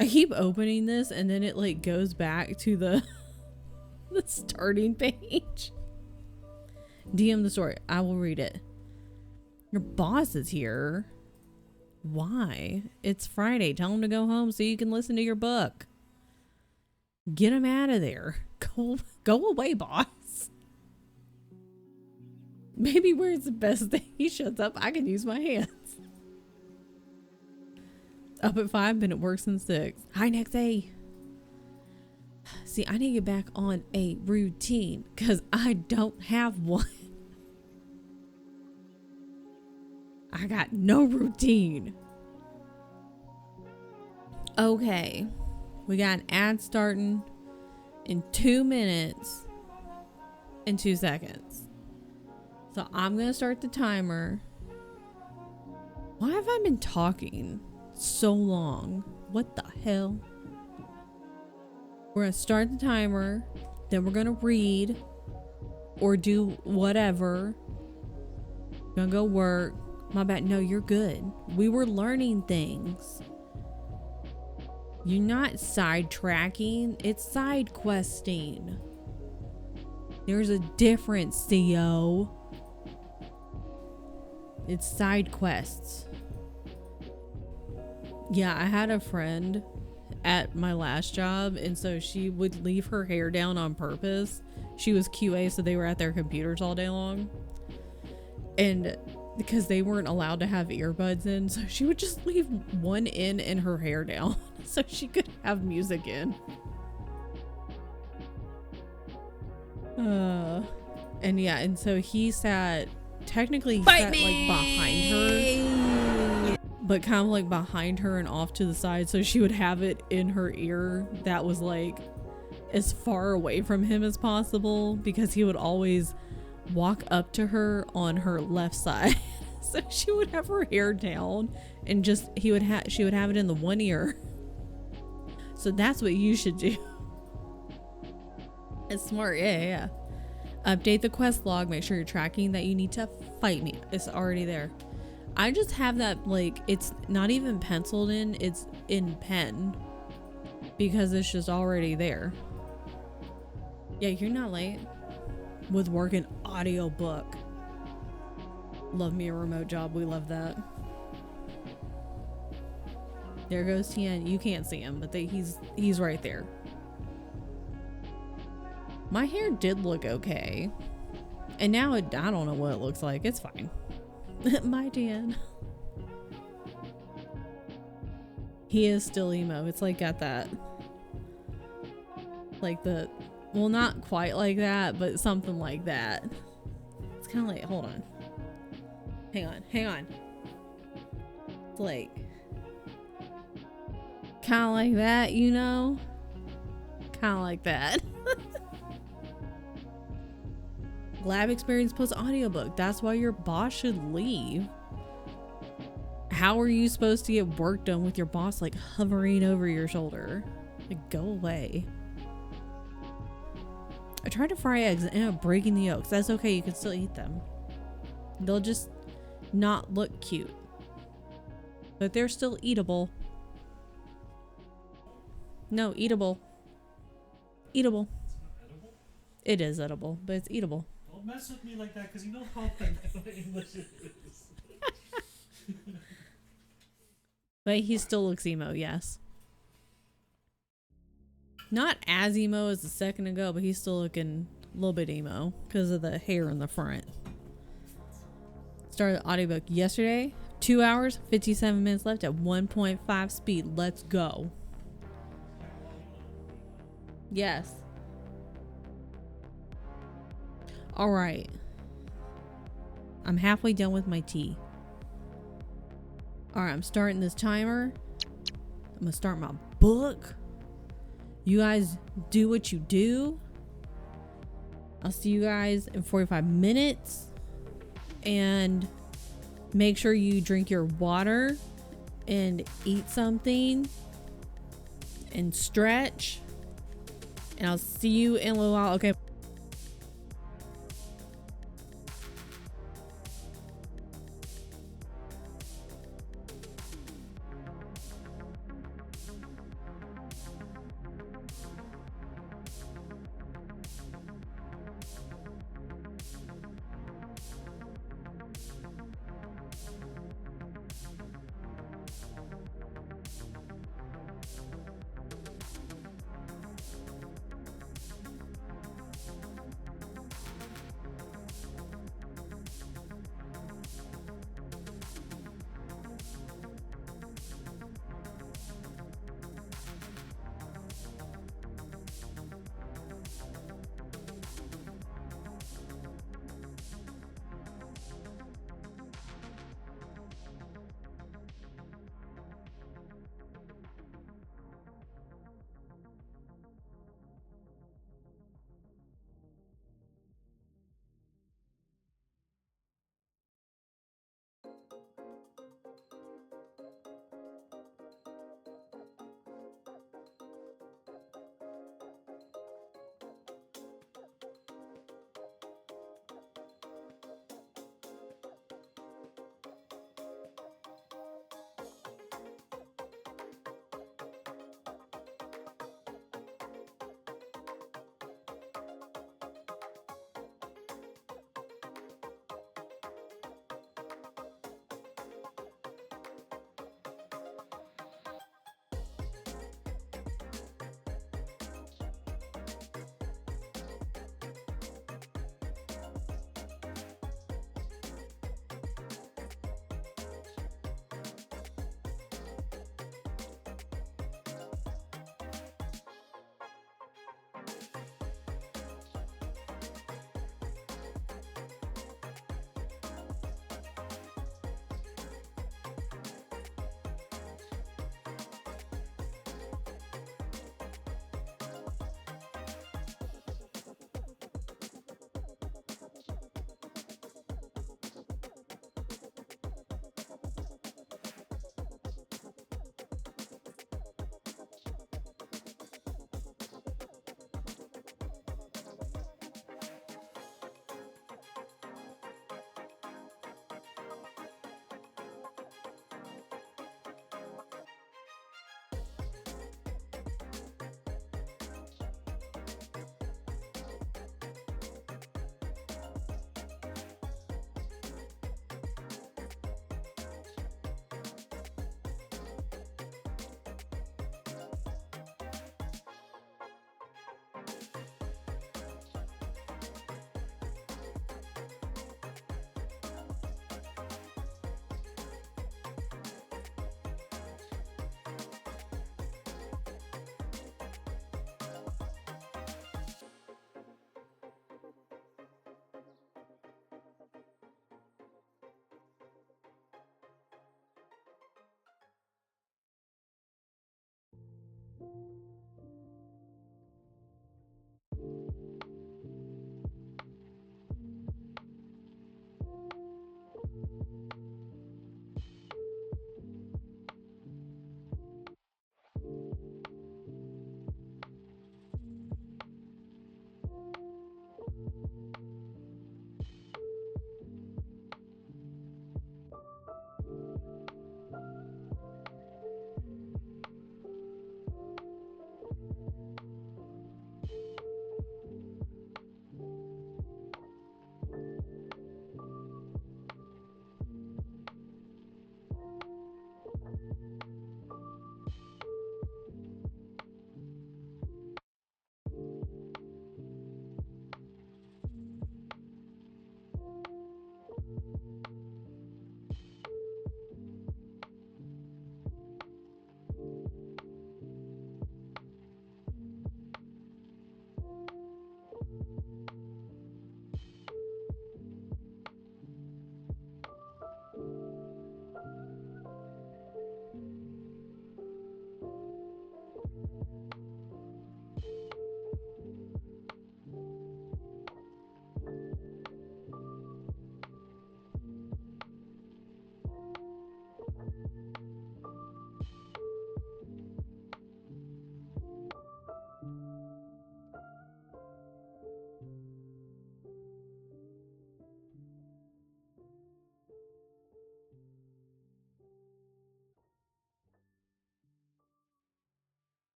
A: I keep opening this and then it like goes back to the the starting page. DM the story. I will read it. Your boss is here. Why? It's Friday. Tell him to go home so you can listen to your book. Get him out of there. Go away, boss. Maybe where's the best thing? He shuts up. I can use my hands. Up at 5, been at work since 6. Hi, next day. See, I need to get back on a routine because I don't have one. I got no routine. Okay. We got an ad starting in 2 minutes and 2 seconds. So I'm going to start the timer. Why have I been talking so long? What the hell? We're going to start the timer. Then we're going to read or do whatever. Gonna go work. My bad. No, you're good. We were learning things. You're not sidetracking. It's side questing. There's a difference, CO. It's side quests. Yeah, I had a friend at my last job, and so she would leave her hair down on purpose. She was QA, so they were at their computers all day long. And because they weren't allowed to have earbuds in, so she would just leave one in her hair down so she could have music in. And yeah, and so he sat, technically he sat like behind her, but kind of like behind her and off to the side, so she would have it in her ear that was like as far away from him as possible, because he would always walk up to her on her left side. So she would have her hair down and just she would have it in the one ear. So that's what you should do. It's smart. Yeah. Update the quest log. Make sure you're tracking that you need to fight me. It's already there. I just have that, like, it's not even penciled in, it's in pen because it's just already there. Yeah, you're not late with working audiobook. Love me a remote job. We love that. There goes Tien. You can't see him, but he's right there. My hair did look okay, and now I don't know what it looks like. It's fine. My Tien. He is still emo. It's like got that, like the, well, not quite like that, but something like that. It's kind of like, hold on. Hang on. It's like kind of like that, you know? Kind of like that. Lab experience plus audiobook. That's why your boss should leave. How are you supposed to get work done with your boss like hovering over your shoulder? Like, go away. I tried to fry eggs and ended up breaking the yolks. That's okay, you can still eat them. They'll just not look cute. But they're still eatable. No, eatable. Eatable.
B: It's not edible?
A: It is edible, but it's eatable.
B: Don't mess with me like that, because you know how English it is.
A: But he still looks emo, yes. Not as emo as a second ago, but he's still looking a little bit emo because of the hair in the front. Started the audiobook yesterday. 2 hours, 57 minutes left at 1.5 speed. Let's go. Yes. All right. I'm halfway done with my tea. All right, I'm starting this timer. I'm gonna start my book. You guys do what you do. I'll see you guys in 45 minutes. And make sure you drink your water and eat something and stretch. And I'll see you in a little while. Okay.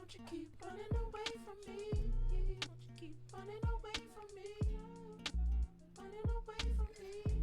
C: Don't you keep running away from me? Don't you keep running away from me? Running away from me.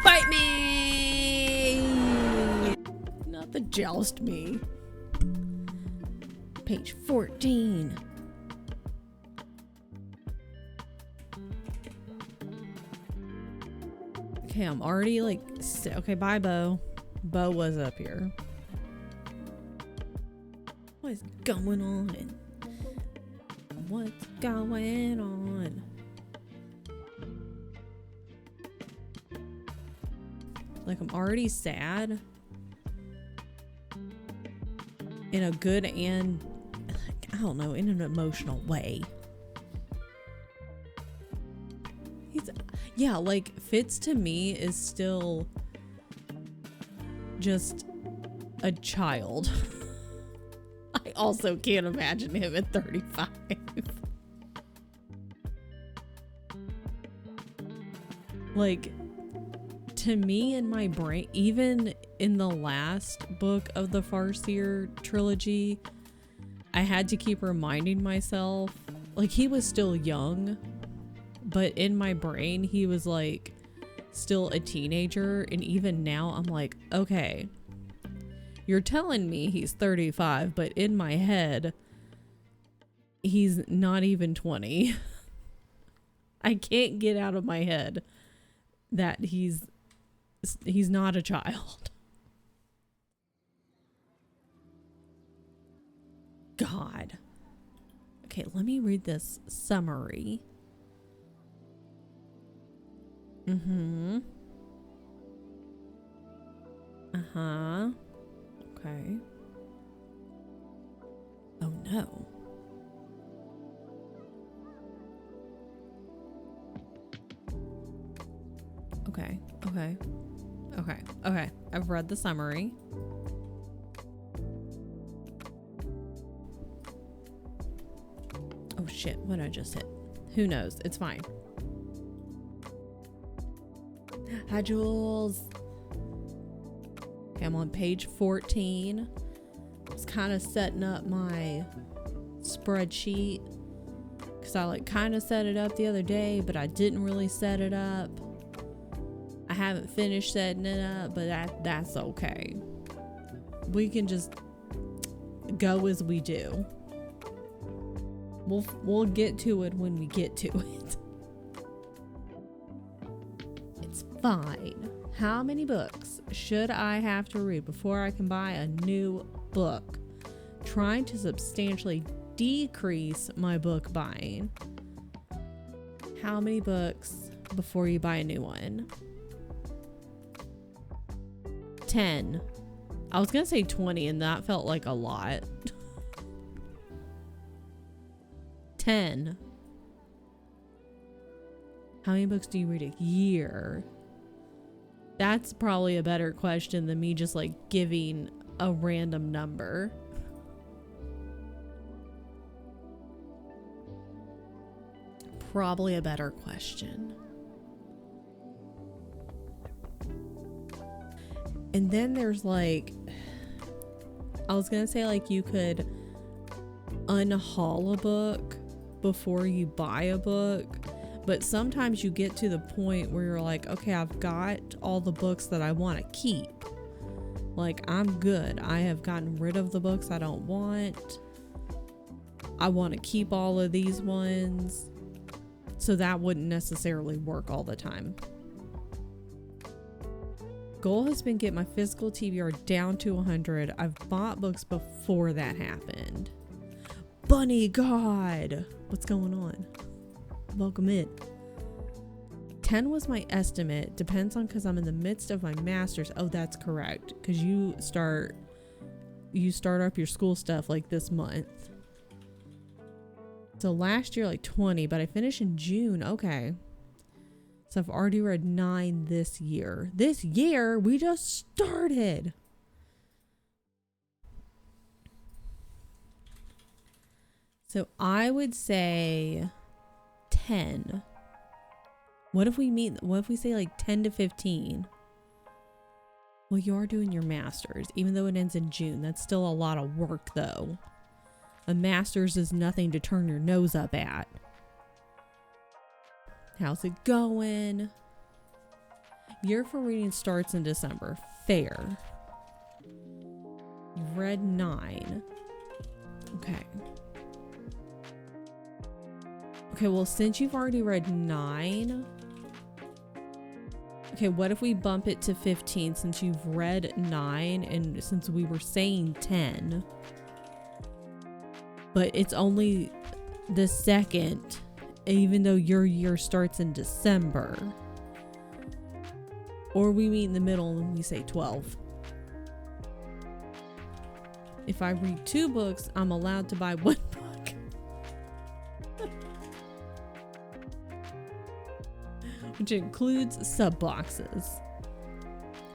A: Bite me! Not the joust me. Page 14. Okay, I'm already like, okay, bye, Bo. Bo was up here. What is going on? What's going on? Like, I'm already sad. In a good and, like, I don't know, in an emotional way. Yeah, like, Fitz to me is still just a child. I also can't imagine him at 35. Like, to me in my brain, even in the last book of the Farseer trilogy, I had to keep reminding myself, like, he was still young, but in my brain, he was like still a teenager. And even now, I'm like, okay, you're telling me he's 35, but in my head, he's not even 20. I can't get out of my head that he's not a child. God. Okay, let me read this summary. Mm-hmm. Uh-huh. Okay. Oh no. Okay. I've read the summary. Oh shit, what did I just hit? Who knows? It's fine. Hi, Jules. Okay, I'm on page 14. I was kind of setting up my spreadsheet because I like kind of set it up the other day, but I didn't really set it up. I haven't finished setting it up, but that's okay. We can just go as we do. We'll get to it when we get to it. It's fine. How many books should I have to read before I can buy a new book? Trying to substantially decrease my book buying. How many books before you buy a new one? 10. I was gonna say 20 and that felt like a lot. 10. How many books do you read a year? That's probably a better question than me just like giving a random number. Probably a better question. And then there's like, I was gonna say like you could unhaul a book before you buy a book, but sometimes you get to the point where you're like, okay, I've got all the books that I want to keep. Like, I'm good. I have gotten rid of the books I don't want. I want to keep all of these ones. So that wouldn't necessarily work all the time. Goal has been get my physical TBR down to 100. I've bought books before that happened. Bunny God, what's going on? Welcome in. 10 was my estimate. Depends on because I'm in the midst of my master's. Oh, that's correct. Because you start up your school stuff like this month. So last year like 20, but I finished in June. Okay. So I've already read 9 this year. This year we just started. So I would say 10. What if we say like 10 to 15? Well, you are doing your master's, even though it ends in June. That's still a lot of work though. A master's is nothing to turn your nose up at. How's it going? Year for reading starts in December. Fair. You've read 9. Okay. Okay, well, since you've already read 9... Okay, what if we bump it to 15 since you've read 9 and since we were saying 10? But it's only the 2nd, even though your year starts in December. Or we meet in the middle and we say 12. If I read 2 books, I'm allowed to buy 1 book. Which includes sub boxes.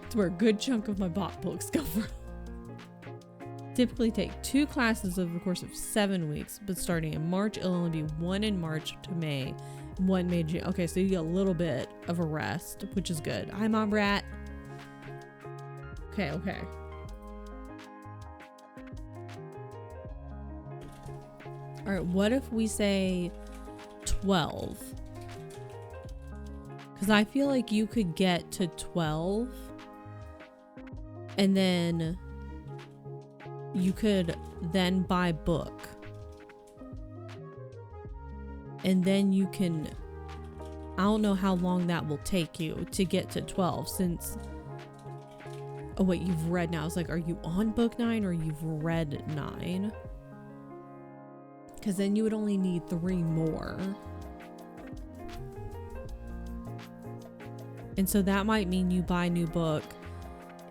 A: It's where a good chunk of my bought books come from. Typically take 2 classes over the course of 7 weeks, but starting in March, it'll only be 1 in March to May, 1 May to June. Okay, so you get a little bit of a rest, which is good. Hi, Mom Rat. Okay. All right, what if we say 12? Because I feel like you could get to 12 and then you could then buy book. And then you can, I don't know how long that will take you to get to 12 since, oh wait, you've read now. I was like, are you on book 9 or you've read 9? Because then you would only need 3 more. And so that might mean you buy a new book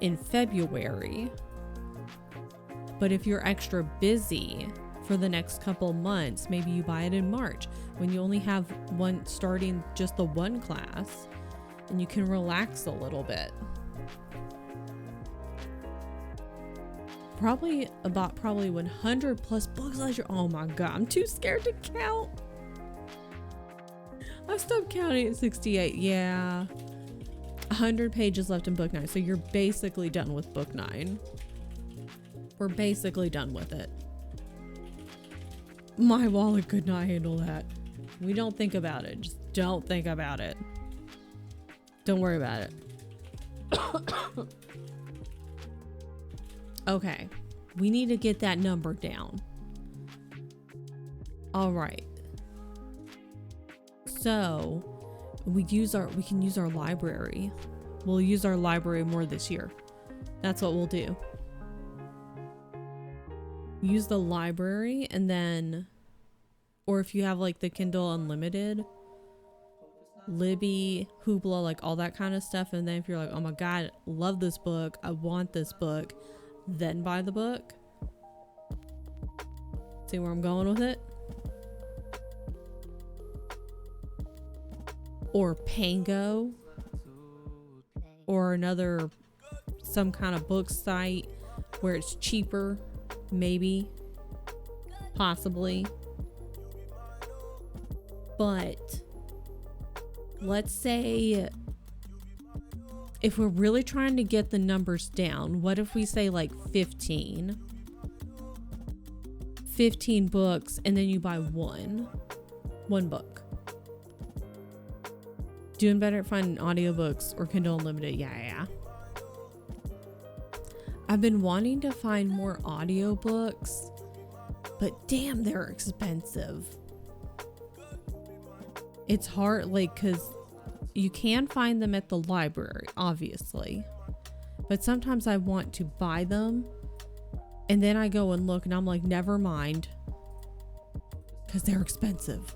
A: in February. But if you're extra busy for the next couple months, maybe you buy it in March when you only have one starting just the 1 class and you can relax a little bit. Probably 100 plus books last year. Oh my God, I'm too scared to count. I stopped counting at 68. Yeah. 100 pages left in book 9. So you're basically done with book 9. We're basically done with it. My wallet could not handle that. We don't think about it. Just don't think about it. Don't worry about it. Okay. We need to get that number down. All right. So we can use our library. We'll use our library more this year. That's what we'll do. Use the library and then, or if you have like the Kindle Unlimited, Libby, Hoopla, like all that kind of stuff. And then if you're like, oh my God, love this book, I want this book, then buy the book. See where I'm going with it? Or Pango, or some kind of book site where it's cheaper, maybe, possibly. But let's say if we're really trying to get the numbers down, what if we say like 15 books and then you buy one book? Doing better at finding audiobooks or Kindle Unlimited. Yeah. I've been wanting to find more audiobooks, but damn, they're expensive. It's hard, like, because you can find them at the library, obviously. But sometimes I want to buy them, and then I go and look, and I'm like, never mind. Because they're expensive.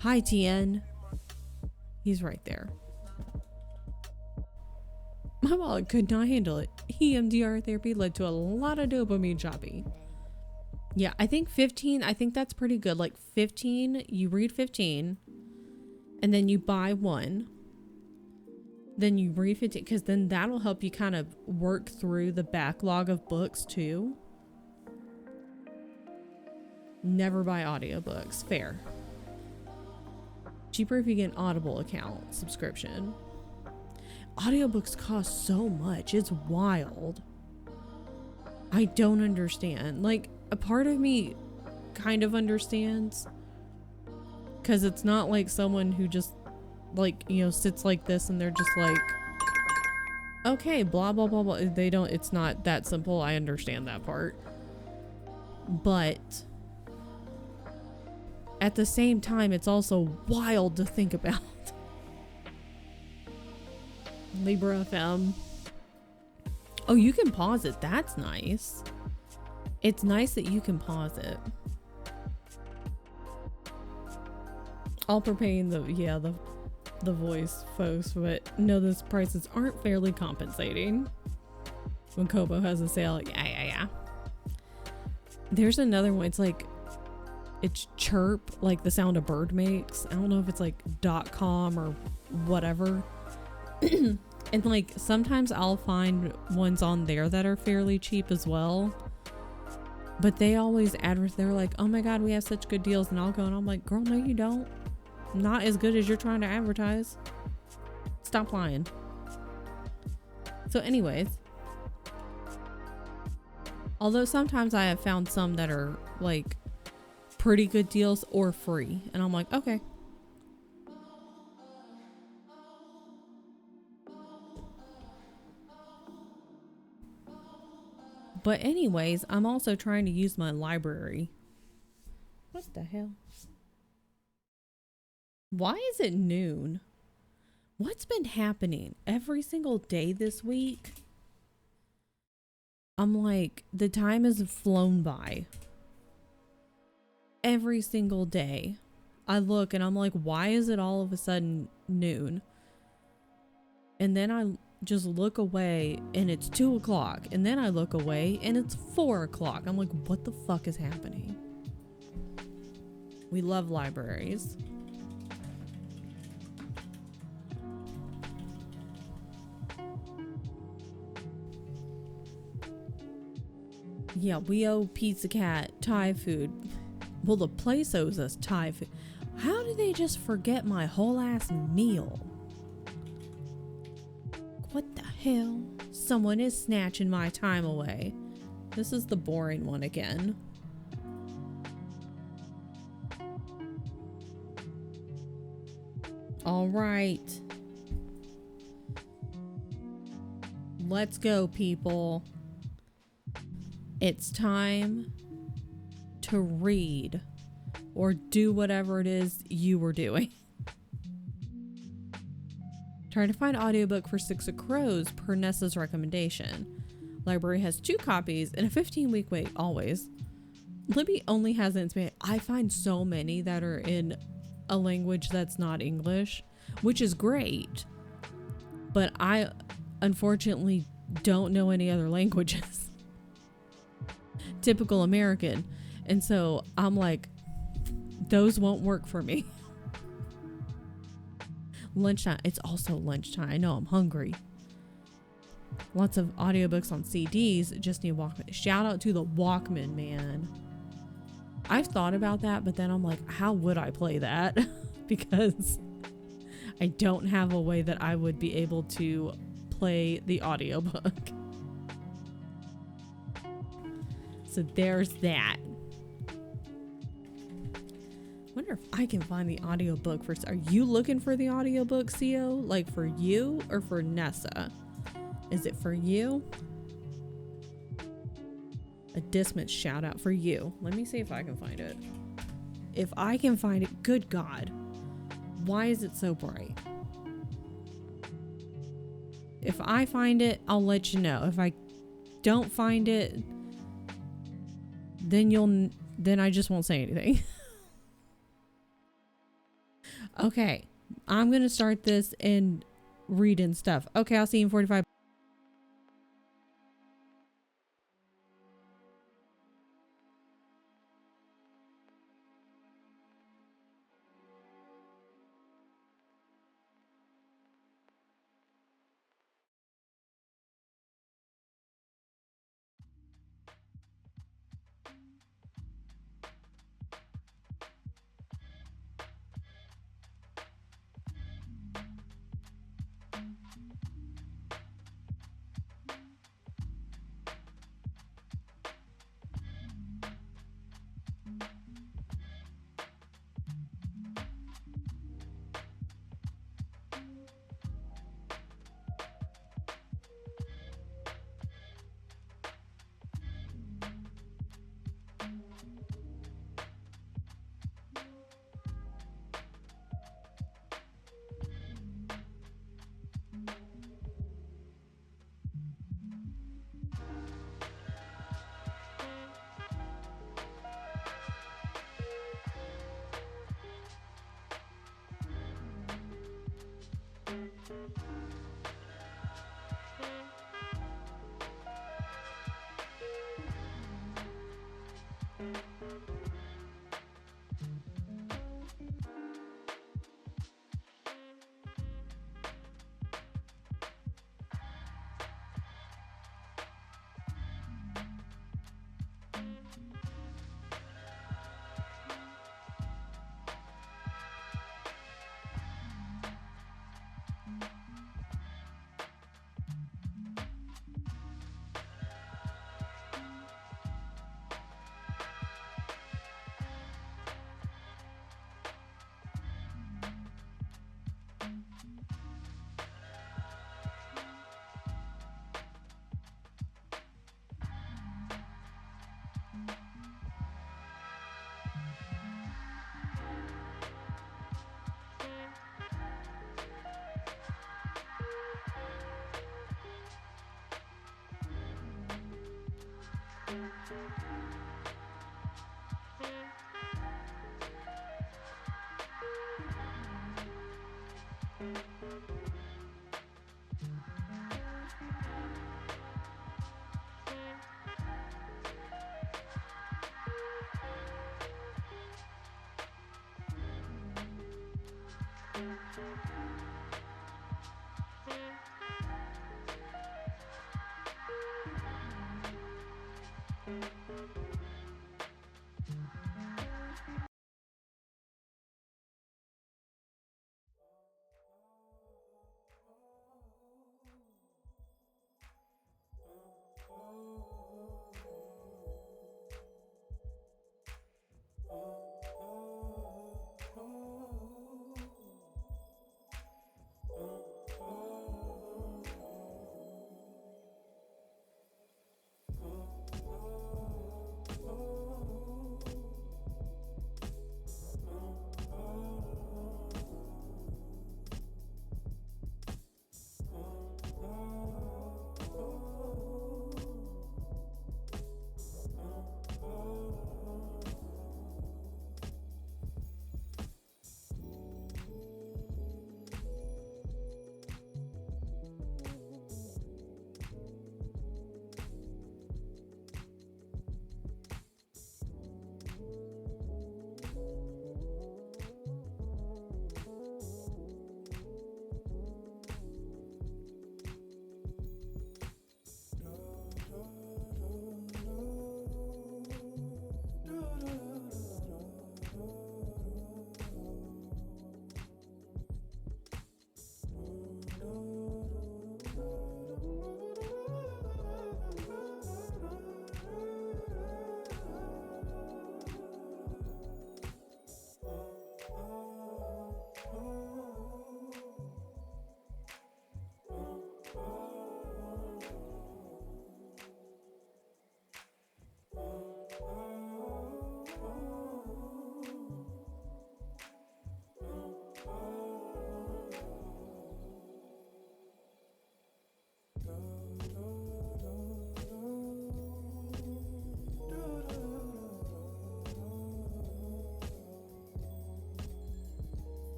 A: Hi, TN. He's right there. My wallet could not handle it. EMDR therapy led to a lot of dopamine shopping. Yeah, I think 15, I think that's pretty good. Like 15, you read 15, and then you buy one. Then you read 15, because then that'll help you kind of work through the backlog of books too. Never buy audiobooks. Fair. Cheaper if you get an Audible account subscription. Audiobooks cost so much. It's wild. I don't understand. Like, a part of me kind of understands, because it's not like someone who just like, you know, sits like this and they're just like, okay, blah, blah, blah, blah. They don't, it's not that simple. I understand that part. But at the same time, it's also wild to think about. Libra FM. Oh, you can pause it. That's nice. It's nice that you can pause it. I'll prepare the voice, folks, but no, those prices aren't fairly compensating. When Kobo has a sale, yeah. There's another one. It's like, it's chirp, like the sound a bird makes. I don't know if it's like .com or whatever. And like sometimes I'll find ones on there that are fairly cheap as well. But they always they're like, oh my god, we have such good deals. And I'll go and I'm like, girl, no you don't. Not as good as you're trying to advertise. Stop lying. So anyways, although sometimes I have found some that are like pretty good deals or free. And I'm like, okay. But anyways, I'm also trying to use my library. What the hell? Why is it noon? What's been happening every single day this week? I'm like, the time has flown by. Every single day. I look and I'm like, why is it all of a sudden noon? And then I just look away and it's 2 o'clock. And then I look away and it's 4 o'clock. I'm like, what the fuck is happening? We love libraries. Yeah, we owe Pizza Cat Thai food. Well, the place owes us Thai food. How did they just forget my whole ass meal? What the hell? Someone is snatching my time away. This is the boring one again. All right. Let's go, people. It's time to read or do whatever it is you were doing. Trying to find audiobook for Six of Crows per Nessa's recommendation. Library has 2 copies and a 15-week wait, always. Libby only has it in Spanish. I find so many that are in a language that's not English, which is great. But I unfortunately don't know any other languages. Typical American. And so I'm like, those won't work for me. Lunchtime. It's also lunchtime. I know I'm hungry. Lots of audiobooks on CDs. Just need Walkman. Shout out to the Walkman, man. I've thought about that, but then I'm like, how would I play that? Because I don't have a way that I would be able to play the audiobook. So there's that. Wonder if I can find the audiobook for. Are you looking for the audiobook, CO? Like for you or for Nessa? Is it for you? A Dismit shout out for you. Let me see if I can find it. If I can find it, good God. Why is it so bright? If I find it, I'll let you know. If I don't find it, then I just won't say anything. Okay, I'm gonna start this and read and stuff. Okay, I'll see you in 45.
C: Thank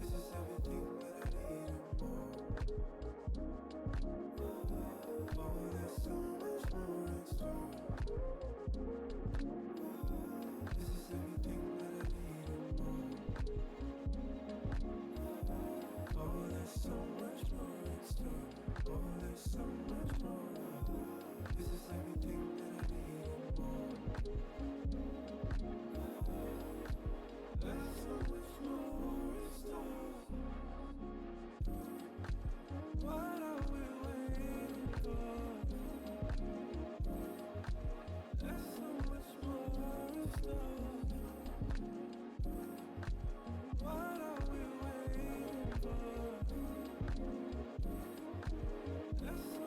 C: This is everything that I need and more. Oh, there's so much more in store. This is everything that I need and more. Oh, there's so much more in store. Oh, there's so much more. This is everything that I need and more. There's so much more in store. What are we waiting for? There's so much more in store. What are we waiting for? There's so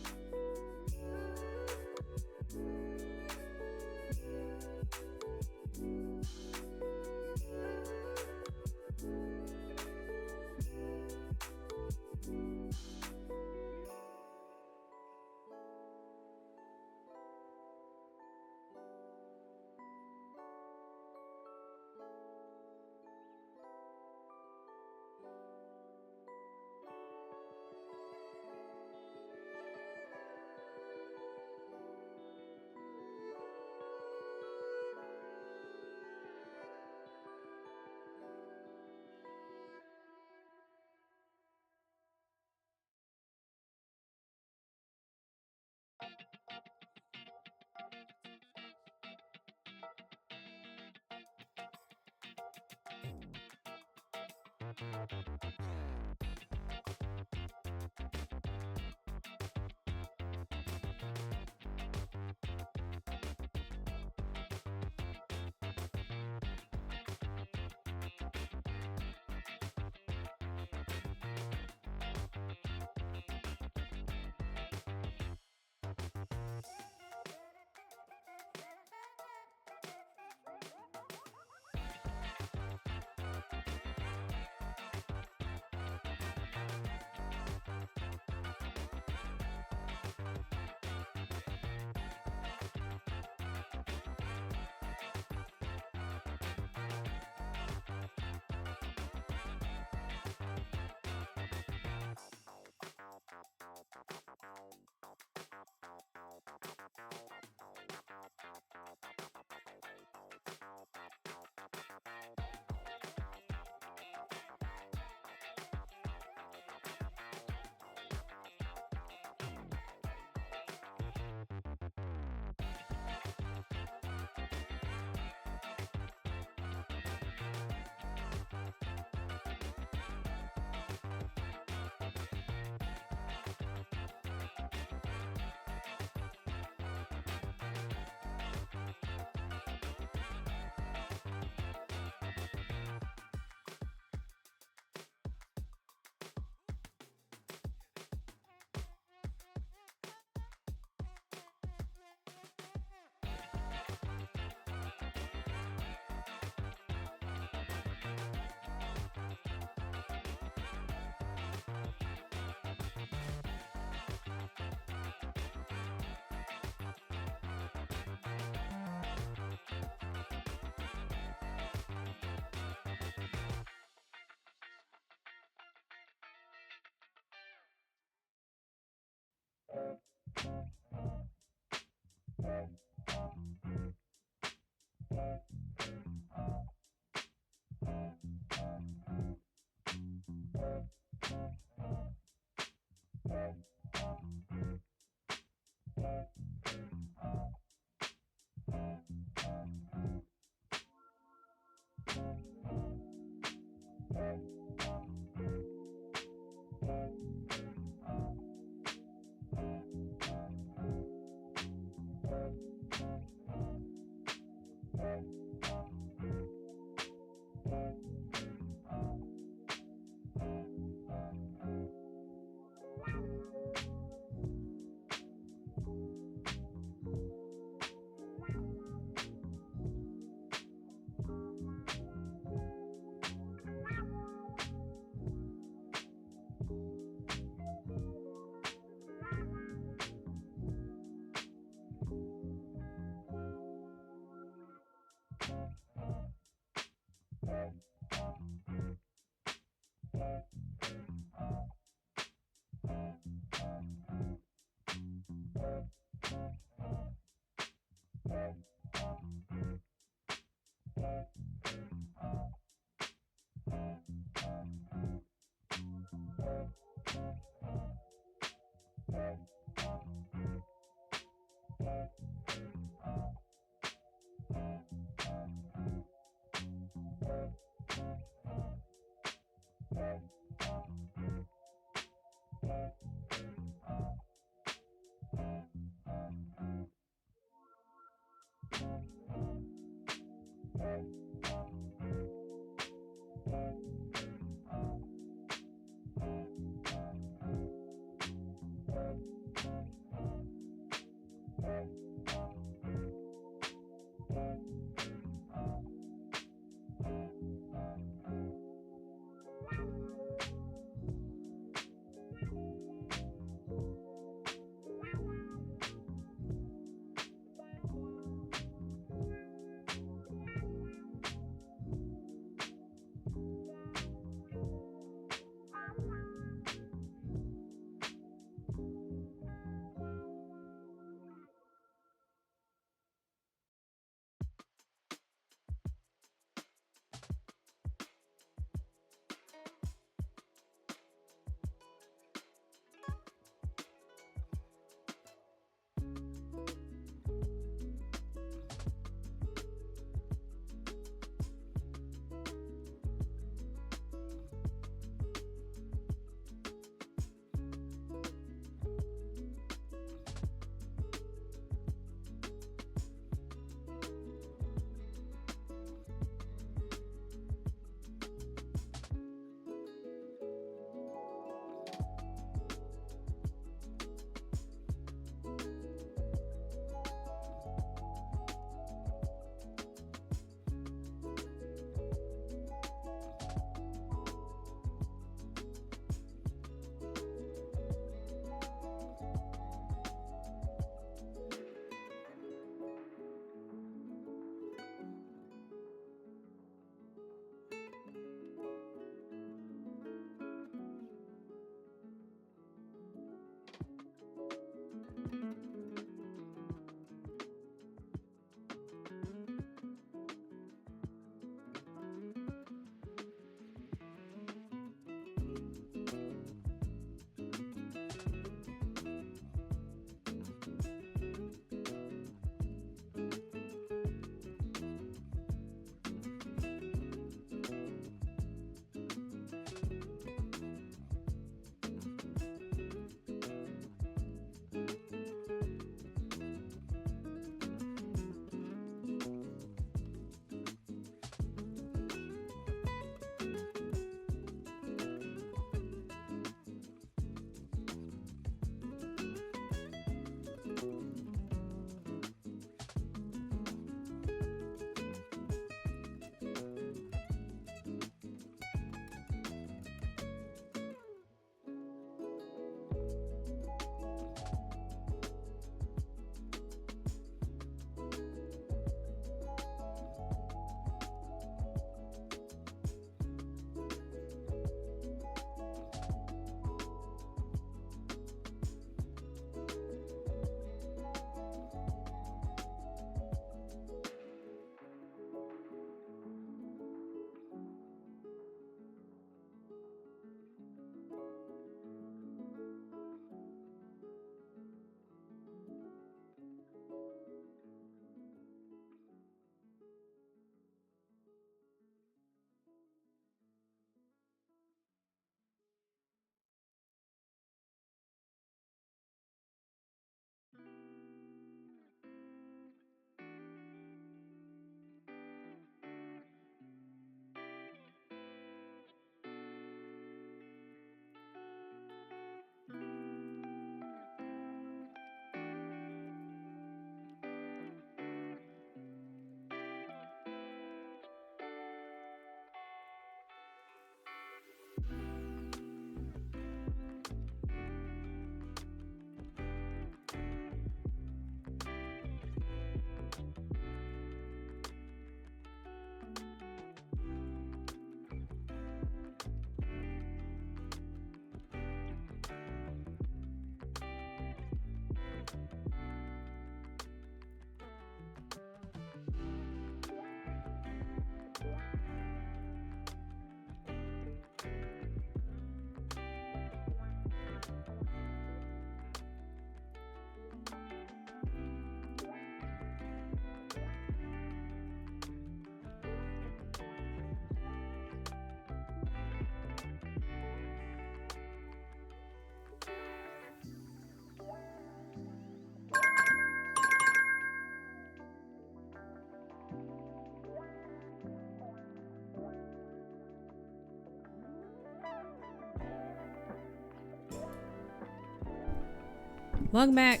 A: Welcome back.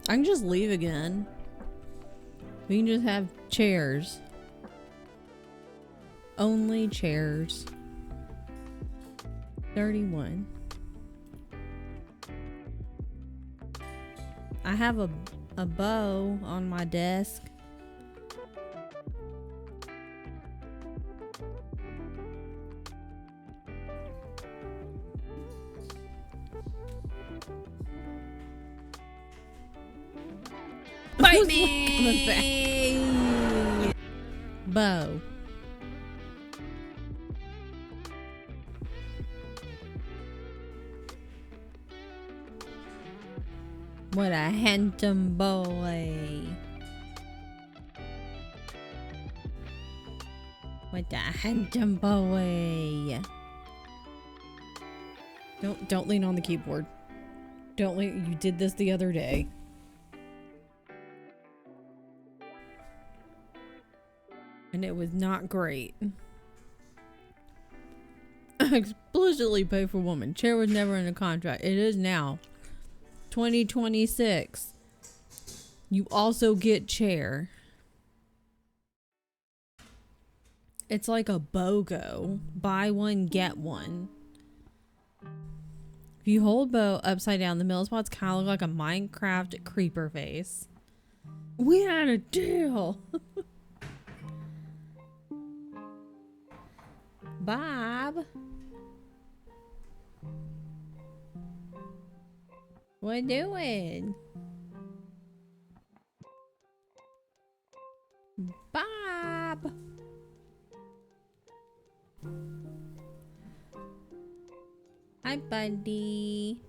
A: I can just leave again. We can just have chairs. Only chairs. 31. I have a bow on my desk. Bite me! Bow. What a handsome boy. What a handsome boy. Don't lean on the keyboard. Don't lean. You did this the other day. And it was not great. Explicitly pay for woman. Chair was never in a contract. It is now. 2026. You also get chair. It's like a BOGO. Buy one, get one. If you hold bow upside down, the middle spots kind of look like a Minecraft creeper face. We had a deal. Bob. What doing? Bob. Hi, buddy.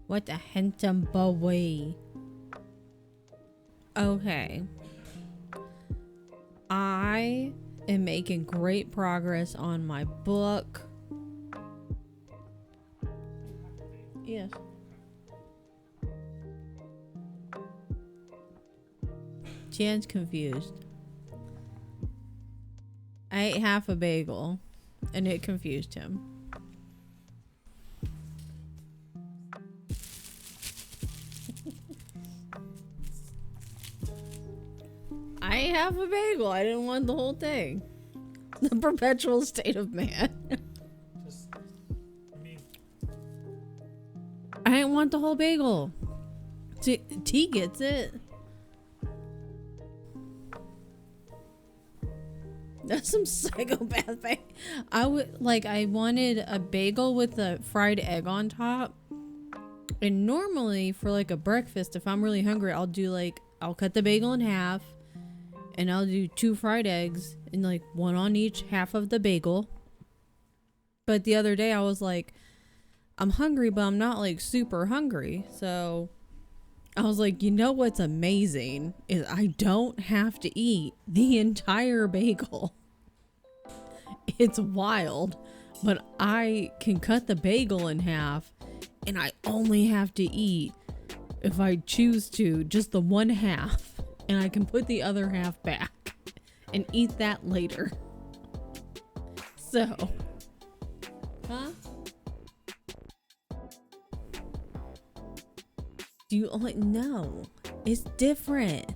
A: What a handsome boy. Okay. I am making great progress on my book. Yes. Jan's confused. I ate half a bagel and it confused him. I ate half a bagel. I didn't want the whole thing. The perpetual state of man.
B: Just, I mean,
A: I didn't want the whole bagel. T gets it. That's some psychopath thing. I wanted a bagel with a fried egg on top. And normally for like a breakfast, if I'm really hungry, I'll cut the bagel in half and I'll do 2 fried eggs and like 1 on each half of the bagel. But the other day I was like, I'm hungry, but I'm not like super hungry. So I was like, you know what's amazing is I don't have to eat the entire bagel. It's wild, but I can cut the bagel in half and I only have to eat, if I choose to, just the 1 half, and I can put the other half back and eat that later. So, huh? Do you only, no, it's different.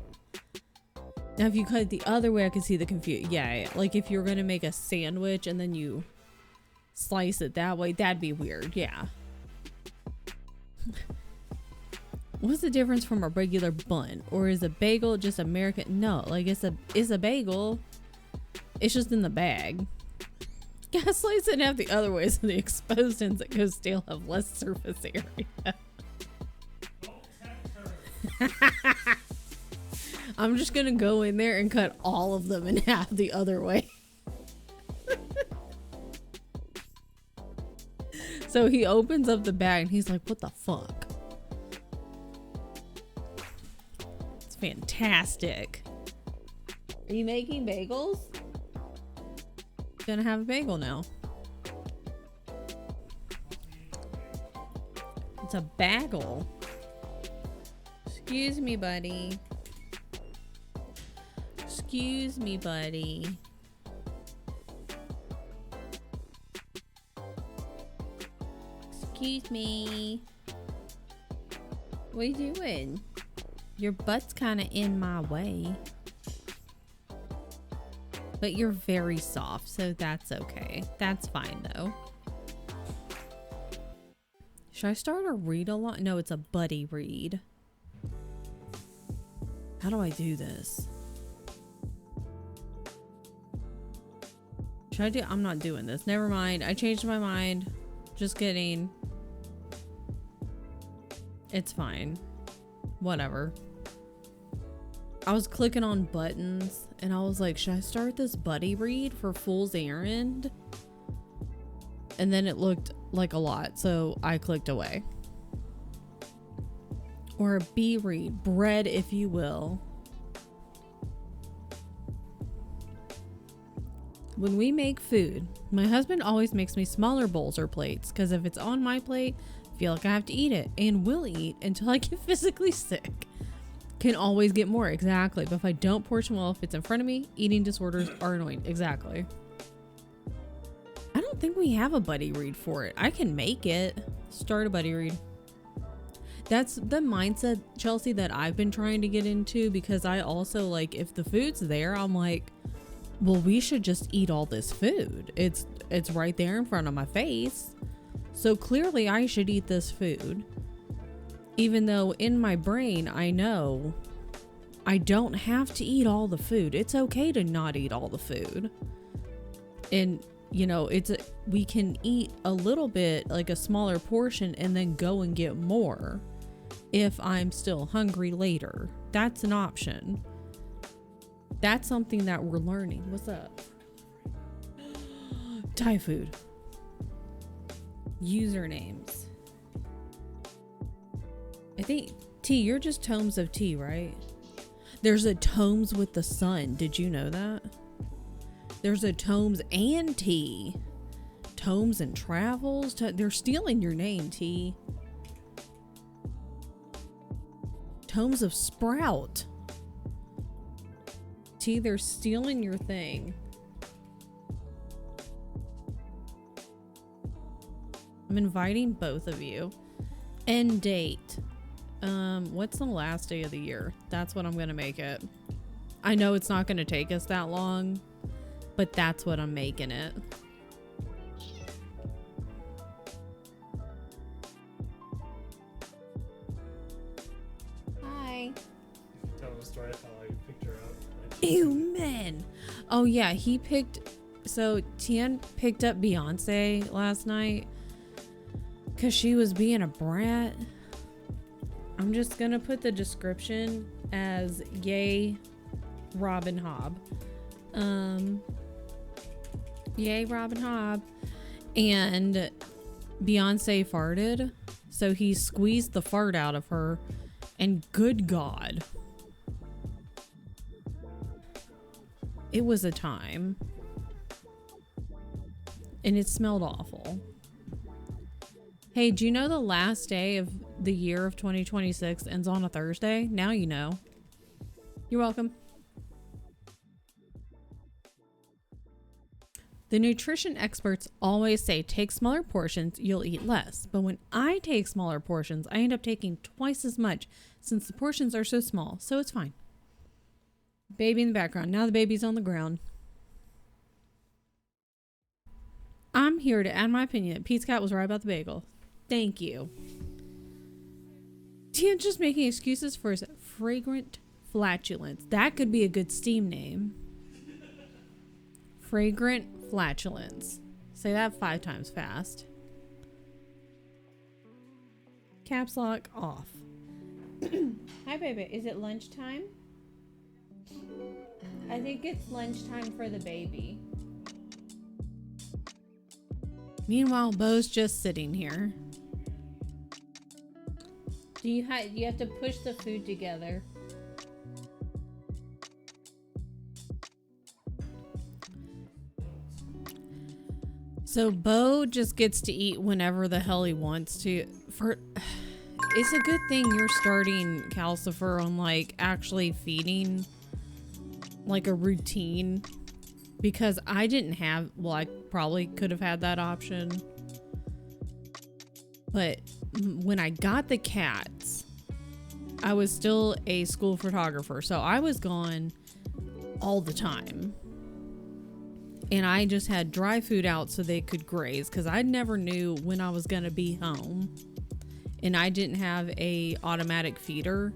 A: Now, if you cut it the other way, I can see the confusion. Yeah, like if you're gonna make a sandwich and then you slice it that way, that'd be weird. Yeah. What's the difference from a regular bun? Or is a bagel just American? No, like it's a bagel. It's just in the bag. Gotta slice it out the other way so the exposed ends that go stale have less surface area. I'm just gonna go in there and cut all of them in half the other way. So he opens up the bag and he's like, what the fuck? It's fantastic. Are you making bagels? Gonna have a bagel now. It's a bagel. Excuse me, buddy. Excuse me, buddy. Excuse me. What are you doing? Your butt's kind of in my way. But you're very soft, so that's okay. That's fine, though. Should I start a read-along? No, it's a buddy read. How do I do this? Should I do? I'm not doing this. Never mind. I changed my mind. Just kidding. It's fine. Whatever. I was clicking on buttons and I was like, should I start this buddy read for Fool's Errand? And then it looked like a lot, so I clicked away. Or a B read, bread if you will. When we make food, my husband always makes me smaller bowls or plates because if it's on my plate, I feel like I have to eat it and will eat until I get physically sick. Can always get more, exactly. But if I don't portion well, if it's in front of me, eating disorders are annoying. Exactly. I don't think we have a buddy read for it. I can make it. Start a buddy read. That's the mindset, Chelsea, that I've been trying to get into because I also like, if the food's there, I'm like, well, we should just eat all this food. It's right there in front of my face. So clearly I should eat this food. Even though in my brain, I know I don't have to eat all the food. It's okay to not eat all the food. And, you know, we can eat a little bit, like a smaller portion, and then go and get more if I'm still hungry later. That's an option. That's something that we're learning. What's up? Thai food. Usernames. I think, T, you're just Tomes of Tea, right? There's a Tomes with the Sun. Did you know that? There's a Tomes and Tea. Tomes and Travels. They're stealing your name, T. Tomes of Sprout. T, they're stealing your thing. I'm inviting both of you. End date. What's the last day of the year? That's what I'm gonna make it. I know it's not gonna take us that long, but that's what I'm making it. Hi.
B: Tell the story of how I picked her up.
A: Ew, man. Oh yeah, so Tien picked up Beyonce last night because she was being a brat. I'm just gonna put the description as yay Robin Hobb. Yay Robin Hobb. And Beyonce farted, so he squeezed the fart out of her, and good God, it was a time. And it smelled awful. Hey, do you know the last day of the year of 2026 ends on a Thursday? Now you know. You're welcome. The nutrition experts always say take smaller portions, you'll eat less. But when I take smaller portions, I end up taking twice as much since the portions are so small. So it's fine. Baby in the background. Now the baby's on the ground. I'm here to add my opinion that Pete's cat was right about the bagel. Thank you. Tian's just making excuses for his fragrant flatulence. That could be a good Steam name. Fragrant flatulence. Say that 5 times fast. Caps lock off. Hi, baby. Is it lunchtime? I think it's lunchtime for the baby. Meanwhile, Bo's just sitting here. Do you have to push the food together? So Bo just gets to eat whenever the hell he wants to. It's a good thing you're starting Calcifer on like actually feeding like a routine, because I didn't have, well, I probably could have had that option. But when I got the cats, I was still a school photographer, so I was gone all the time. And I just had dry food out so they could graze, because I never knew when I was going to be home. And I didn't have a automatic feeder,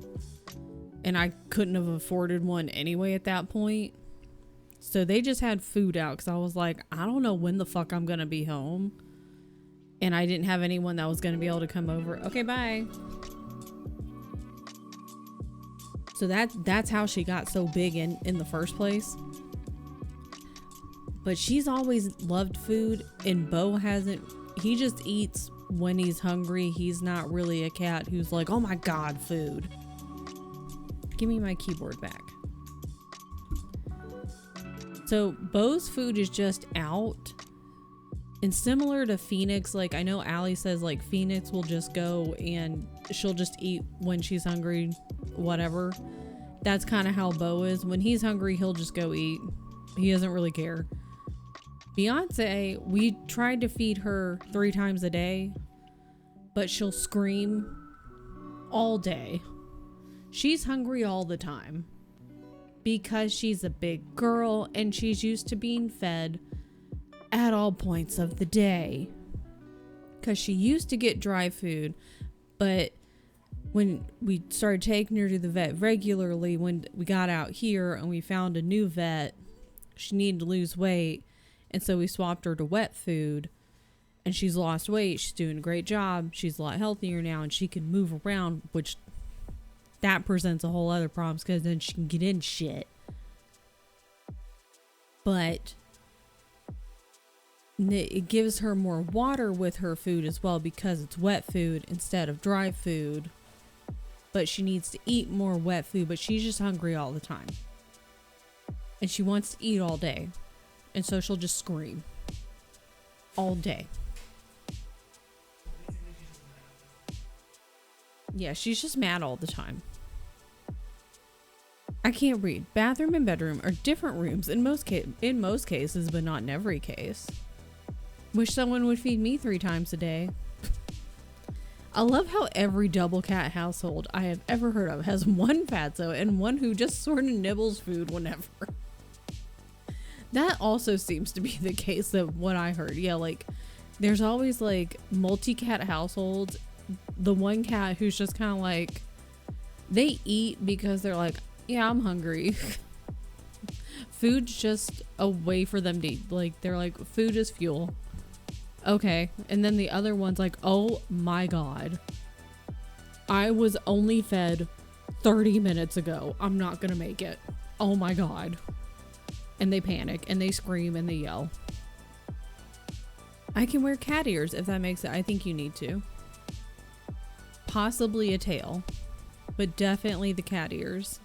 A: and I couldn't have afforded one anyway at that point. So they just had food out, because I was like, I don't know when the fuck I'm going to be home. And I didn't have anyone that was going to be able to come over. Okay, bye. So that's how she got so big in the first place. But she's always loved food, and Bo hasn't. He just eats when he's hungry. He's not really a cat who's like, oh my God, food. Give me my keyboard back. So Bo's food is just out. And similar to Phoenix, like I know Allie says like Phoenix will just go and she'll just eat when she's hungry, whatever. That's kind of how Bo is. When he's hungry, he'll just go eat. He doesn't really care. Beyonce, we tried to feed her 3 times a day, but she'll scream all day. She's hungry all the time because she's a big girl and she's used to being fed at all points of the day, because she used to get dry food, but when we started taking her to the vet regularly, when we got out here and we found a new vet, she needed to lose weight, and so we swapped her to wet food, and she's lost weight. She's doing a great job. She's a lot healthier now, and she can move around, which that presents a whole other problem, because then she can get in shit. But it gives her more water with her food as well, because it's wet food instead of dry food. But she needs to eat more wet food, but she's just hungry all the time. And she wants to eat all day. And so she'll just scream all day. Yeah, she's just mad all the time. I can't read. Bathroom and bedroom are different rooms in most cases, but not in every case. Wish someone would feed me 3 times a day. I love how every double cat household I have ever heard of has one fatso and one who just sort of nibbles food whenever. That also seems to be the case of what I heard. Yeah, like there's always like multi-cat households. The one cat who's just kind of like, they eat because they're like, yeah, I'm hungry. Food's just a way for them to eat. Like they're like, food is fuel. Okay. And then the other one's like, oh my God, I was only fed 30 minutes ago. I'm not gonna make it. Oh my God. And they panic and they scream and they yell. I can wear cat ears if that makes it. I think you need to. Possibly a tail, but definitely the cat ears.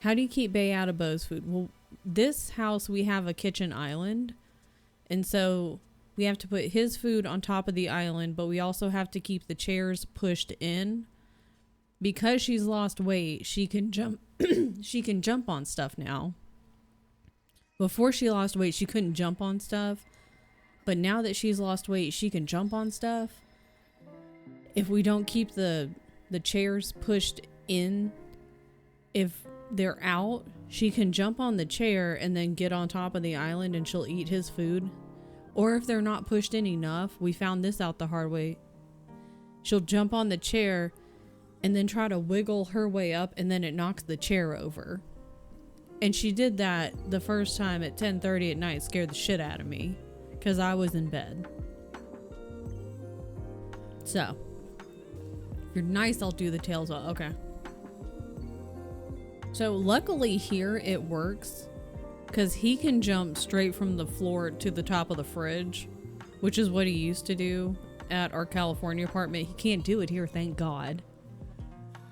A: How do you keep Bay out of Bo's food? Well, this house, we have a kitchen island. And so we have to put his food on top of the island, but we also have to keep the chairs pushed in. Because she's lost weight, she can jump she can jump on stuff now. Before she lost weight, she couldn't jump on stuff. But now that she's lost weight, she can jump on stuff. If we don't keep the chairs pushed in, if they're out, she can jump on the chair and then get on top of the island and she'll eat his food. Or if they're not pushed in enough, we found this out the hard way, she'll jump on the chair and then try to wiggle her way up, and then it knocks the chair over. And she did that the first time at 10:30 at night, scared the shit out of me because I was in bed. So if you're nice, I'll do the tails well. Okay. So luckily here it works, because he can jump straight from the floor to the top of the fridge, which is what he used to do at our California apartment. He can't do it here, thank God.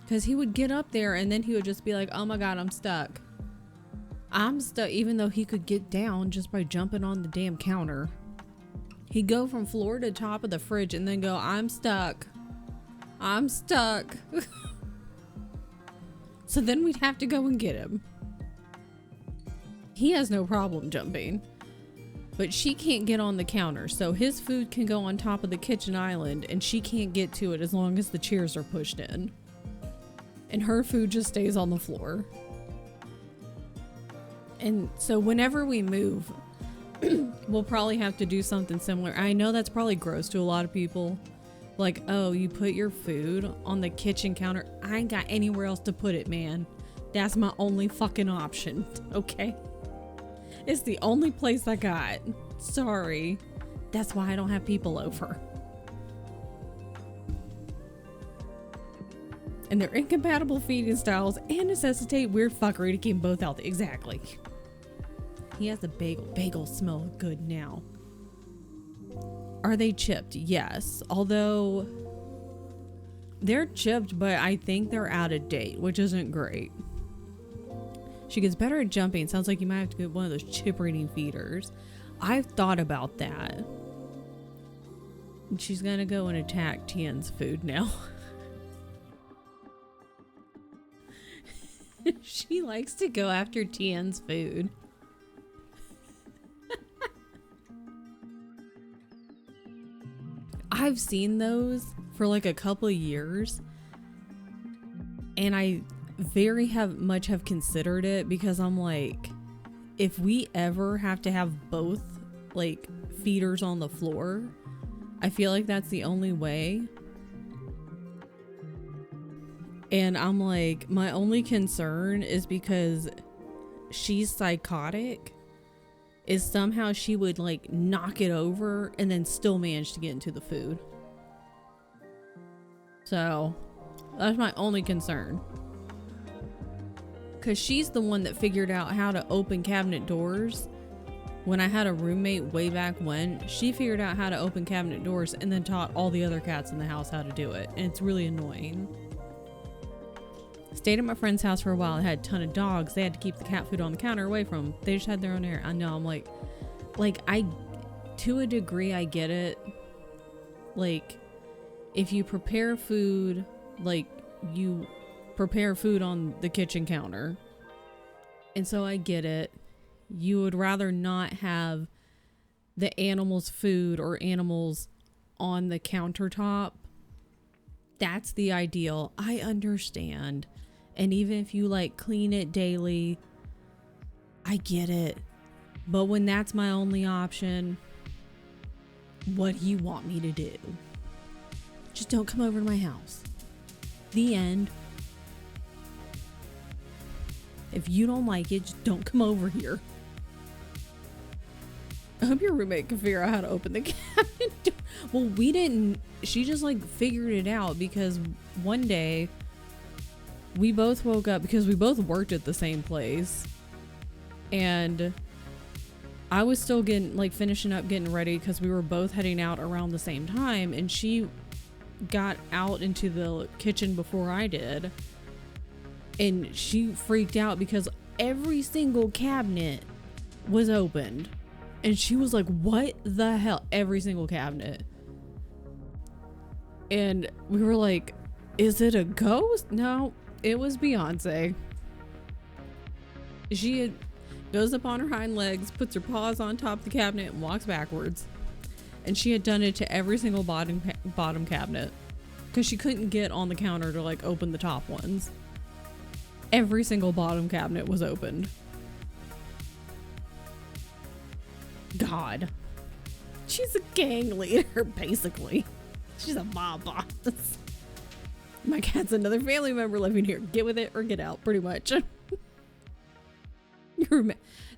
A: Because he would get up there and then he would just be like, oh my God, I'm stuck. I'm stuck, even though he could get down just by jumping on the damn counter. He'd go from floor to top of the fridge and then go, I'm stuck. I'm stuck. So then we'd have to go and get him. He has no problem jumping. but she can't get on the counter. So his food can go on top of the kitchen island and she can't get to it as long as the chairs are pushed in. And her food just stays on the floor. And so whenever we move, we'll probably have to do something similar. I know that's probably gross to a lot of people. Like, oh, you put your food on the kitchen counter. I ain't got anywhere else to put it, man. That's my only fucking option, okay? It's the only place I got. Sorry. That's why I don't have people over. And they're incompatible feeding styles and necessitate weird fuckery to keep them both healthy. Exactly. He has a bagel. Bagels smell good now. Are they chipped? Yes. Although they're chipped, but I think they're out of date, which isn't great. She gets better at jumping. Sounds like you might have to get one of those chip reading feeders. I've thought about that. And she's gonna go and attack Tian's food now. She likes to go after Tian's food. I've seen those for like a couple of years, and I very much have considered it because I'm like, if we ever have to have both like feeders on the floor, I feel like that's the only way. And I'm like, my only concern is because she's psychotic, is somehow she would like knock it over and then still manage to get into the food. So that's my only concern. Because she's the one that figured out how to open cabinet doors. When I had a roommate way back when, she figured out how to open cabinet doors and then taught all the other cats in the house how to do it. And it's really annoying. Stayed at my friend's house for a while. I had a ton of dogs. They had to keep the cat food on the counter away from them. They just had their own area. I know. I'm like I, to a degree, I get it. Like, if you prepare food, like you prepare food on the kitchen counter. And so I get it. You would rather not have the animal's food or animals on the countertop. That's the ideal. I understand. And even if you like clean it daily, I get it. But when that's my only option, what do you want me to do? Just don't come over to my house. The end. If you don't like it, just don't come over here. I hope your roommate can figure out how to open the cabinet door. Well, we didn't. She just like figured it out because one day we both woke up because we both worked at the same place. And I was still finishing up getting ready because we were both heading out around the same time. And she got out into the kitchen before I did. And she freaked out because every single cabinet was opened. And she was like, what the hell? Every single cabinet. And we were like, is it a ghost? No, it was Beyonce. She goes up on her hind legs, puts her paws on top of the cabinet, and walks backwards. And she had done it to every single bottom cabinet. Because she couldn't get on the counter to like open the top ones. Every single bottom cabinet was opened. God. She's a gang leader, basically. She's a mob boss. My cat's another family member living here. Get with it or get out, pretty much.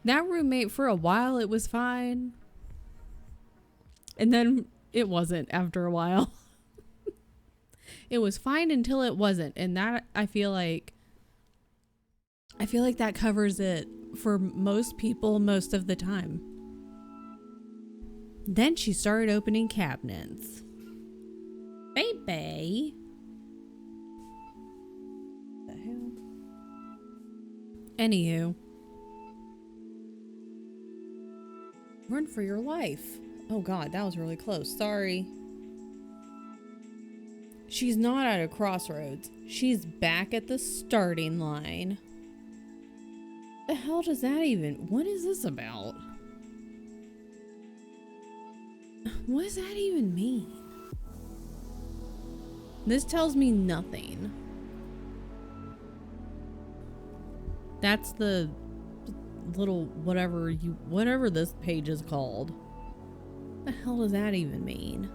A: That roommate, for a while, it was fine. And then it wasn't after a while. It was fine until it wasn't. And that, I feel like that covers it for most people most of the time. Then she started opening cabinets. Baby. What the hell? Anywho. Run for your life. Oh god, that was really close. Sorry. She's not at a crossroads. She's back at the starting line. The hell does that even... What is this about? What does that even mean? This tells me nothing. That's the little whatever this page is called. What the hell does that even mean?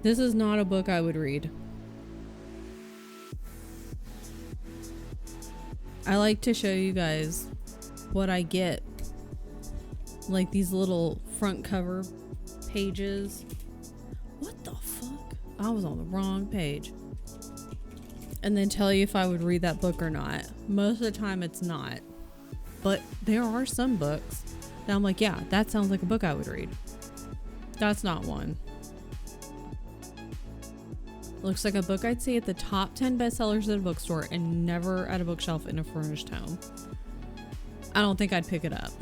A: This is not a book I would read. I like to show you guys what I get. Like these little front cover pages. What the fuck? I was on the wrong page. And then tell you if I would read that book or not. Most of the time it's not. But there are some books that I'm like, yeah, that sounds like a book I would read. That's not one. Looks like a book I'd see at the top 10 bestsellers at a bookstore and never at a bookshelf in a furnished home. I don't think I'd pick it up.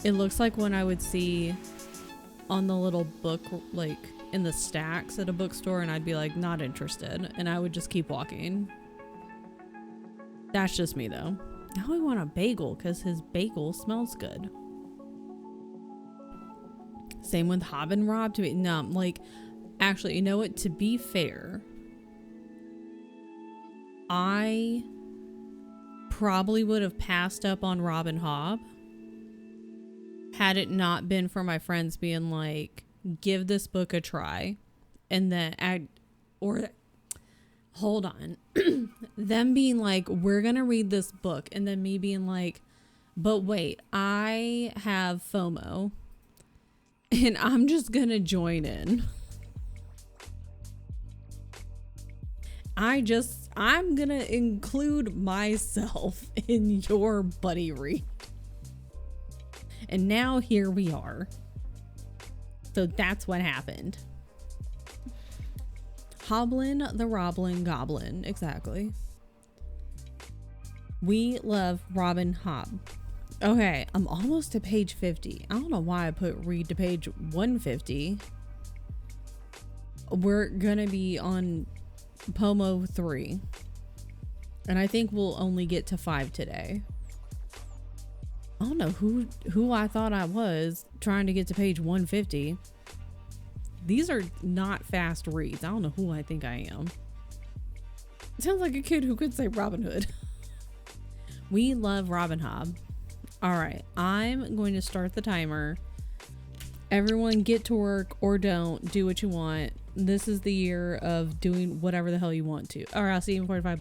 A: It looks like one I would see on the little book, like in the stacks at a bookstore, and I'd be like, not interested, and I would just keep walking. That's just me though. Now I want a bagel because his bagel smells good. Same with Hob and Rob. To be no, like, actually, you know what? To be fair, I probably would have passed up on Rob and Hob had it not been for my friends being like, give this book a try. And then hold on. Them being like, we're going to read this book. And then me being like, but wait, I have FOMO and I'm just going to join in. I'm going to include myself in your buddy read. And now here we are. So that's what happened. Hoblin the Roblin Goblin. Exactly. We love Robin Hobb. Okay, I'm almost to page 50. I don't know why I put read to page 150. We're gonna be on Pomo 3. And I think we'll only get to 5 today. I don't know who I thought I was trying to get to page 150. These are not fast reads. I don't know who I think I am. Sounds like a kid who could say Robin Hood. We love Robin Hobb. All right, I'm going to start the timer. Everyone get to work or don't. Do what you want. This is the year of doing whatever the hell you want to. All right, I'll see you in 45.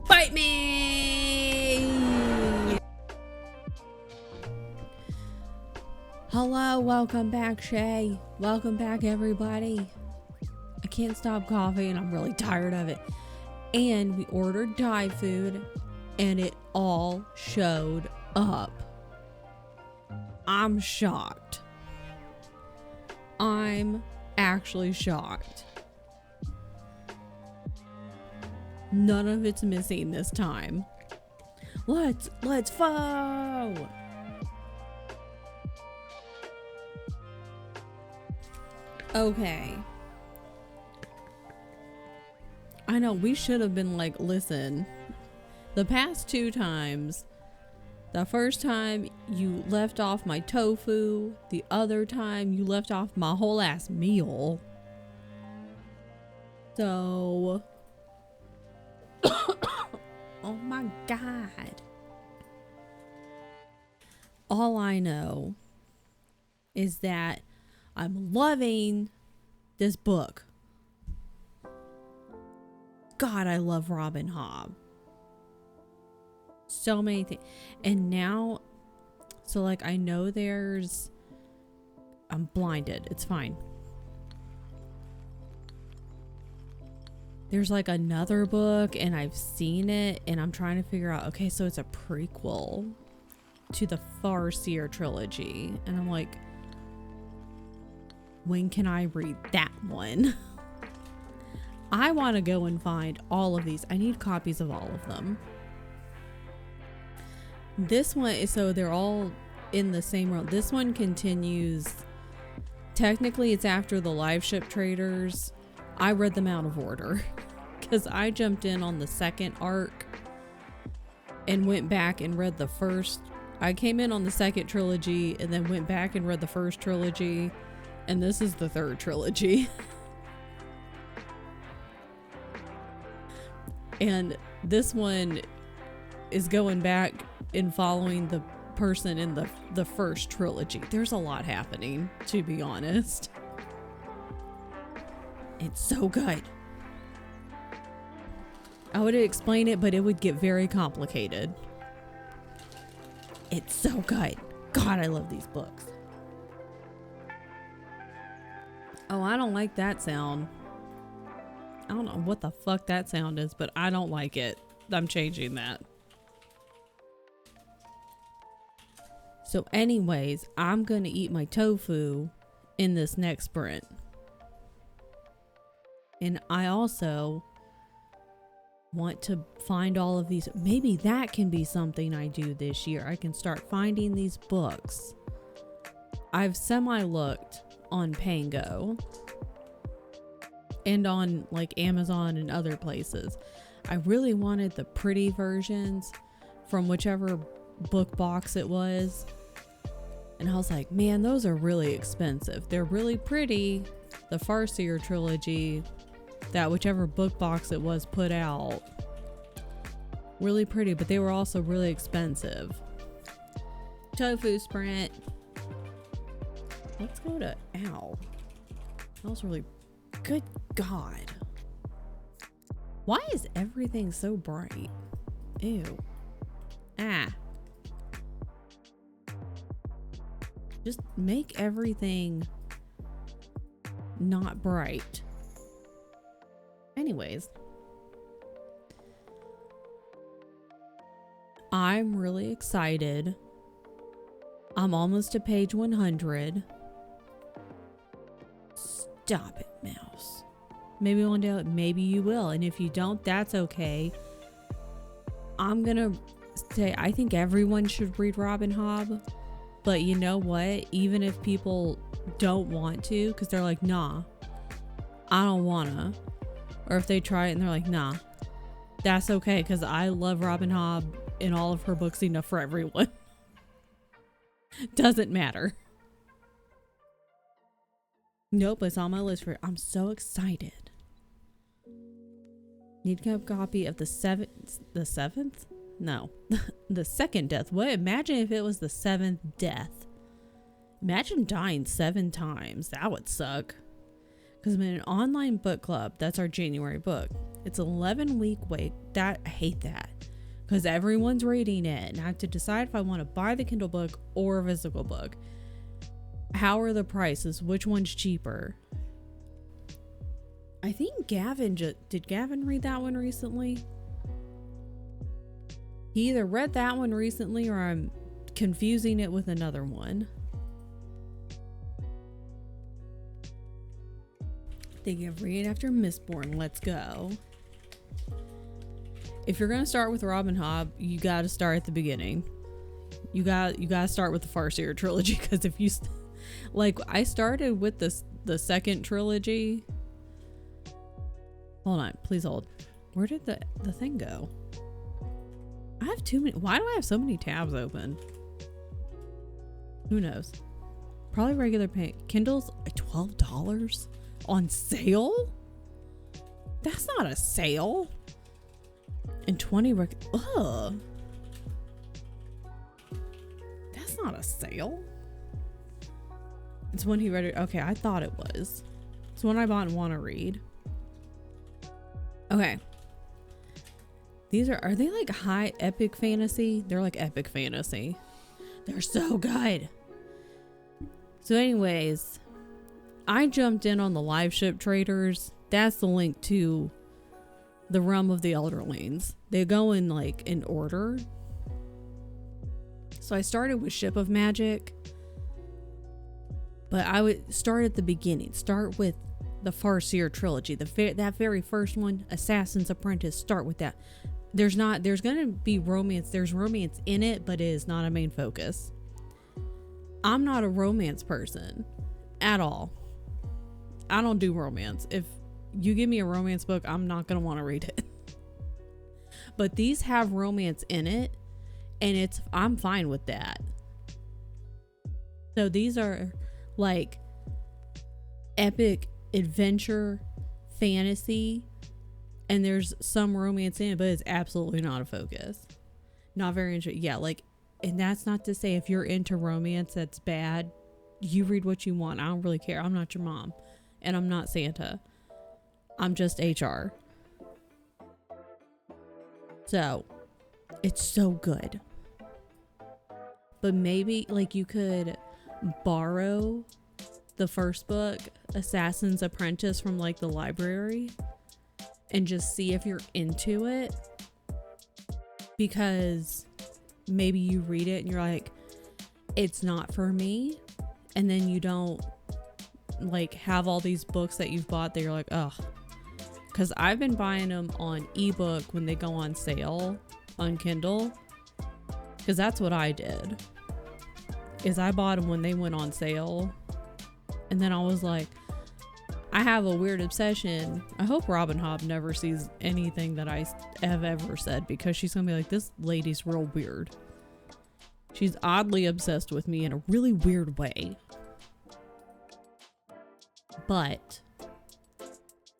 A: Bite me! Hello, welcome back, Shay. Welcome back, everybody. I can't stop coughing and I'm really tired of it. And we ordered Thai food and it all showed up. I'm shocked. I'm actually shocked. None of it's missing this time. Let's pho! Okay. I know, we should have been like, listen, the past 2 times, the first time you left off my tofu, the other time you left off my whole ass meal. So, oh my God. All I know is that I'm loving this book. God, I love Robin Hobb. So many things. And now, so like I know I'm blinded. It's fine. There's like another book and I've seen it and I'm trying to figure out, okay, so it's a prequel to the Farseer trilogy. And I'm like, when can I read that one? I want to go and find all of these. I need copies of all of them. This one is, so they're all in the same world. This one continues. Technically, it's after the live ship traders. I read them out of order because I jumped in on the second arc and went back and read the first. I came in on the second trilogy and then went back and read the first trilogy, and this is the third trilogy. And this one is going back and following the person in the first trilogy. There's a lot happening, to be honest. It's so good. I would explain it, but it would get very complicated. It's so good. God, I love these books. Oh, I don't like that sound. I don't know what the fuck that sound is, but I don't like it. I'm changing that. So anyways, I'm gonna eat my tofu in this next sprint. And I also want to find all of these. Maybe that can be something I do this year. I can start finding these books. I've semi-looked on Pango and on like Amazon and other places. I really wanted the pretty versions from whichever book box it was. And I was like, man, those are really expensive. They're really pretty. The Farseer trilogy, that whichever book box it was put out, really pretty, but they were also really expensive. Tofu sprint. Let's go to, ow. That was really, good God. Why is everything so bright? Ew. Ah. Just make everything not bright. Anyways. I'm really excited. I'm almost to page 100. Stop it, mouse. Maybe one day, maybe you will. And if you don't, that's okay. I'm gonna say, I think everyone should read Robin Hobb. But you know what? Even if people don't want to, because they're like, nah, I don't wanna. Or if they try it and they're like, nah, that's okay, because I love Robin Hobb and all of her books enough for everyone. Doesn't matter. Nope, it's on my list for, I'm so excited. Need to have a copy of the seventh? No, the second death. What? Imagine if it was the seventh death. Imagine dying 7 times. That would suck. Because I'm in an online book club. That's our January book. It's 11-week wait. I hate that. Because everyone's reading it. And I have to decide if I want to buy the Kindle book or a physical book. How are the prices? Which one's cheaper? I think Gavin did Gavin read that one recently? He either read that one recently or I'm confusing it with another one. Thinking of reading after Mistborn. Let's go. If you're gonna start with Robin Hobb, you gotta start at the beginning. You gotta start with the Farseer trilogy, because if you like, I started with the second trilogy. Hold on, please hold. Where did the thing go? I have too many. Why do I have so many tabs open? Who knows? Probably regular pay. Kindle's $12 on sale? That's not a sale. And 20 ugh. That's not a sale. It's when he read it. Okay, I thought it was. It's one I bought and want to read. Okay. These are they like high epic fantasy? They're like epic fantasy. They're so good. So anyways, I jumped in on the live ship traders. That's the link to the Realm of the Elderlings. They go in like in order. So I started with Ship of Magic. But I would start at the beginning. Start with the Farseer trilogy. That very first one, Assassin's Apprentice. Start with that. There's going to be romance. There's romance in it, but it is not a main focus. I'm not a romance person at all. I don't do romance. If you give me a romance book, I'm not going to want to read it. But these have romance in it, and I'm fine with that. So these are like epic adventure fantasy, and there's some romance in it, but it's absolutely not a focus. Not very interesting. Yeah, like, and that's not to say if you're into romance that's bad. You read what you want. I don't really care. I'm not your mom, and I'm not Santa. I'm just HR. So it's so good. But maybe like you could borrow the first book, Assassin's Apprentice, from like the library and just see if you're into it, because maybe you read it and you're like, it's not for me, and then you don't like have all these books that you've bought that you're like, ugh. Because I've been buying them on ebook when they go on sale on Kindle, because that's what I did, is I bought them when they went on sale. And then I was like, I have a weird obsession. I hope Robin Hobb never sees anything that I have ever said, because she's gonna be like, this lady's real weird. She's oddly obsessed with me in a really weird way. But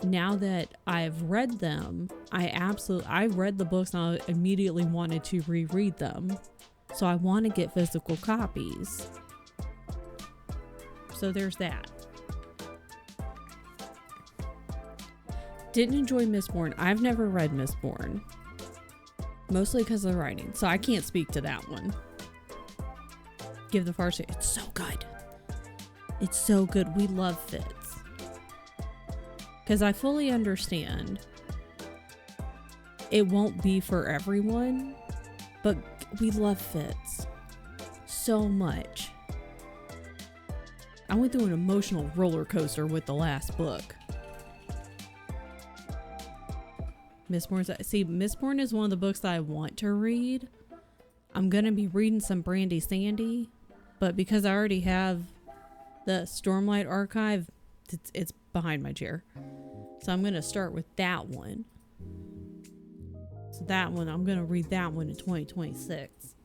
A: now that I've read them, I read the books and I immediately wanted to reread them. So I want to get physical copies. So there's that. Didn't enjoy Mistborn. I've never read Mistborn. Mostly because of the writing. So I can't speak to that one. Give the farce. It's so good. It's so good. We love Fitz. Because I fully understand it won't be for everyone, but we love Fitz so much. I went through an emotional roller coaster with the last book. Mistborn is one of the books that I want to read. I'm going to be reading some Brandy Sandy, but because I already have the Stormlight Archive, it's behind my chair. So I'm going to start with that one. So that one, I'm going to read that one in 2026.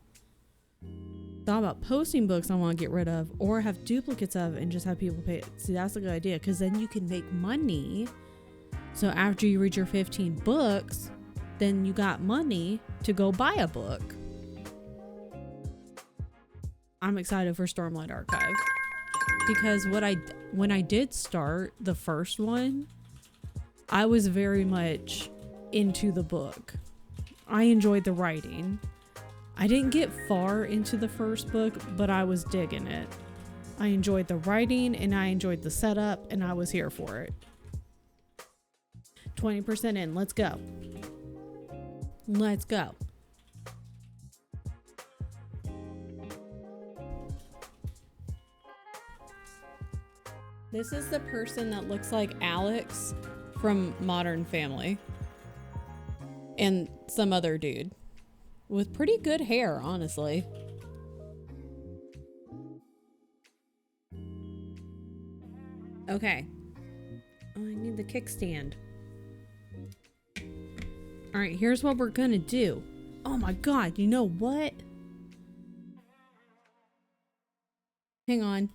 A: Thought about posting books I want to get rid of or have duplicates of and just have people pay. See, that's a good idea, because then you can make money. So after you read your 15 books, then you got money to go buy a book. I'm excited for Stormlight Archive, because when I did start the first one, I was very much into the book. I enjoyed the writing. I didn't get far into the first book, but I was digging it. I enjoyed the writing and I enjoyed the setup, and I was here for it. 20% in. Let's go. Let's go. This is the person that looks like Alex from Modern Family. And some other dude with pretty good hair, honestly. Okay. Oh, I need the kickstand. All right, here's what we're gonna do. Oh my God, you know what? Hang on.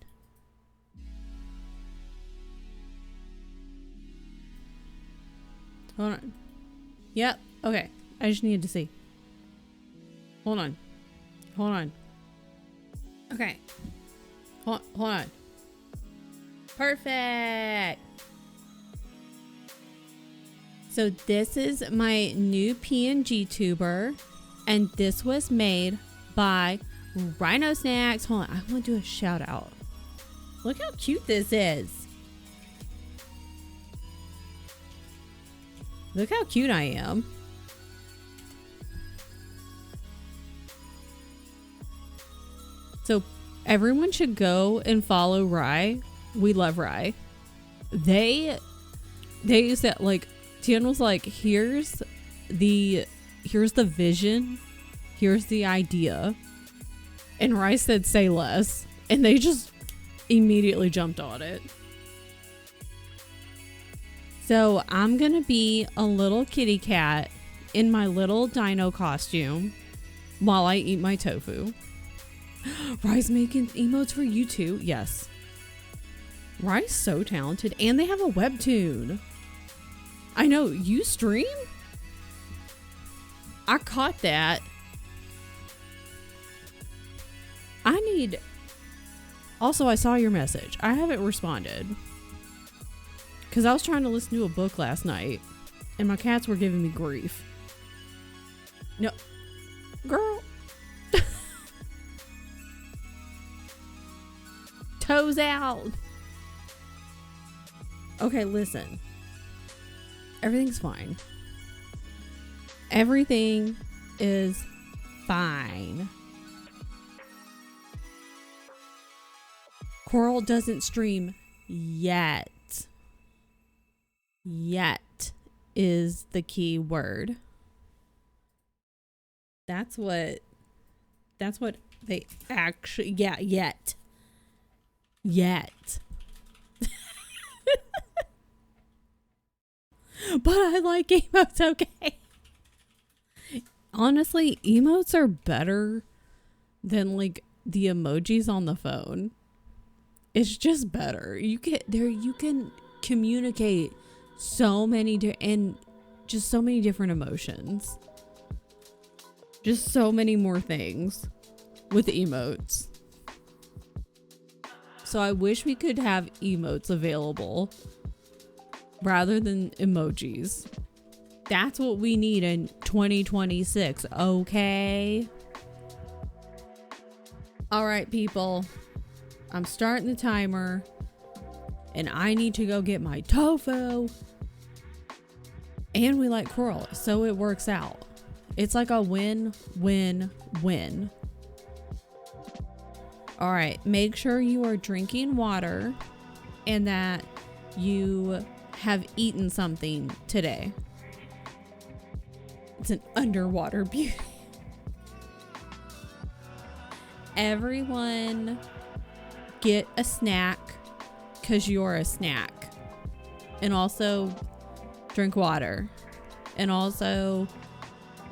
A: Hold on. Yep. Okay. I just needed to see. Hold on. Hold on. Okay. Hold on. Perfect. So this is my new PNG tuber, and this was made by Rhino Snacks. Hold on. I want to do a shout out. Look how cute this is. Look how cute I am. So Everyone should go and follow Rye. We love Rye. They said, like, Tian was like, here's the vision, here's the idea, and Rye said, say less, and they just immediately jumped on it. So I'm gonna be a little kitty cat in my little dino costume while I eat my tofu. Rye's making emotes for you too. Yes. Rye's so talented, and they have a webtoon. I know, you stream? I caught that. Also, I saw your message. I haven't responded. Because I was trying to listen to a book last night, and my cats were giving me grief. No. Girl. Toes out. Okay, listen. Everything's fine. Everything is fine. Coral doesn't stream yet. Yet is the key word. That's what they actually, yeah, yet. But I like emotes, okay? Honestly, emotes are better than like the emojis on the phone. It's just better. You can communicate so many and just so many different emotions. Just so many more things with emotes. So I wish we could have emotes available rather than emojis. That's what we need in 2026, okay? All right, people. I'm starting the timer, and I need to go get my tofu. And we like coral, so it works out. It's like a win-win-win. All right, make sure you are drinking water and that you have eaten something today. It's an underwater beauty. Everyone get a snack because you're a snack. And also drink water. And also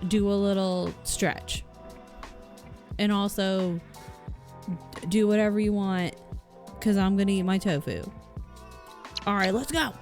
A: do a little stretch. And also do whatever you want because I'm going to eat my tofu. All right, let's go.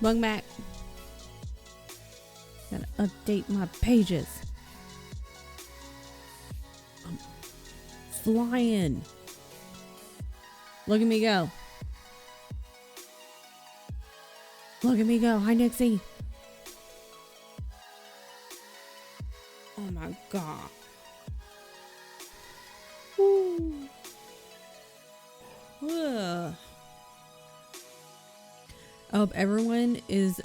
A: Welcome back. Gotta update my pages. I'm flying. Look at me go. Look at me go. Hi, Nixie. Oh my god. Woo. Ugh. I hope everyone is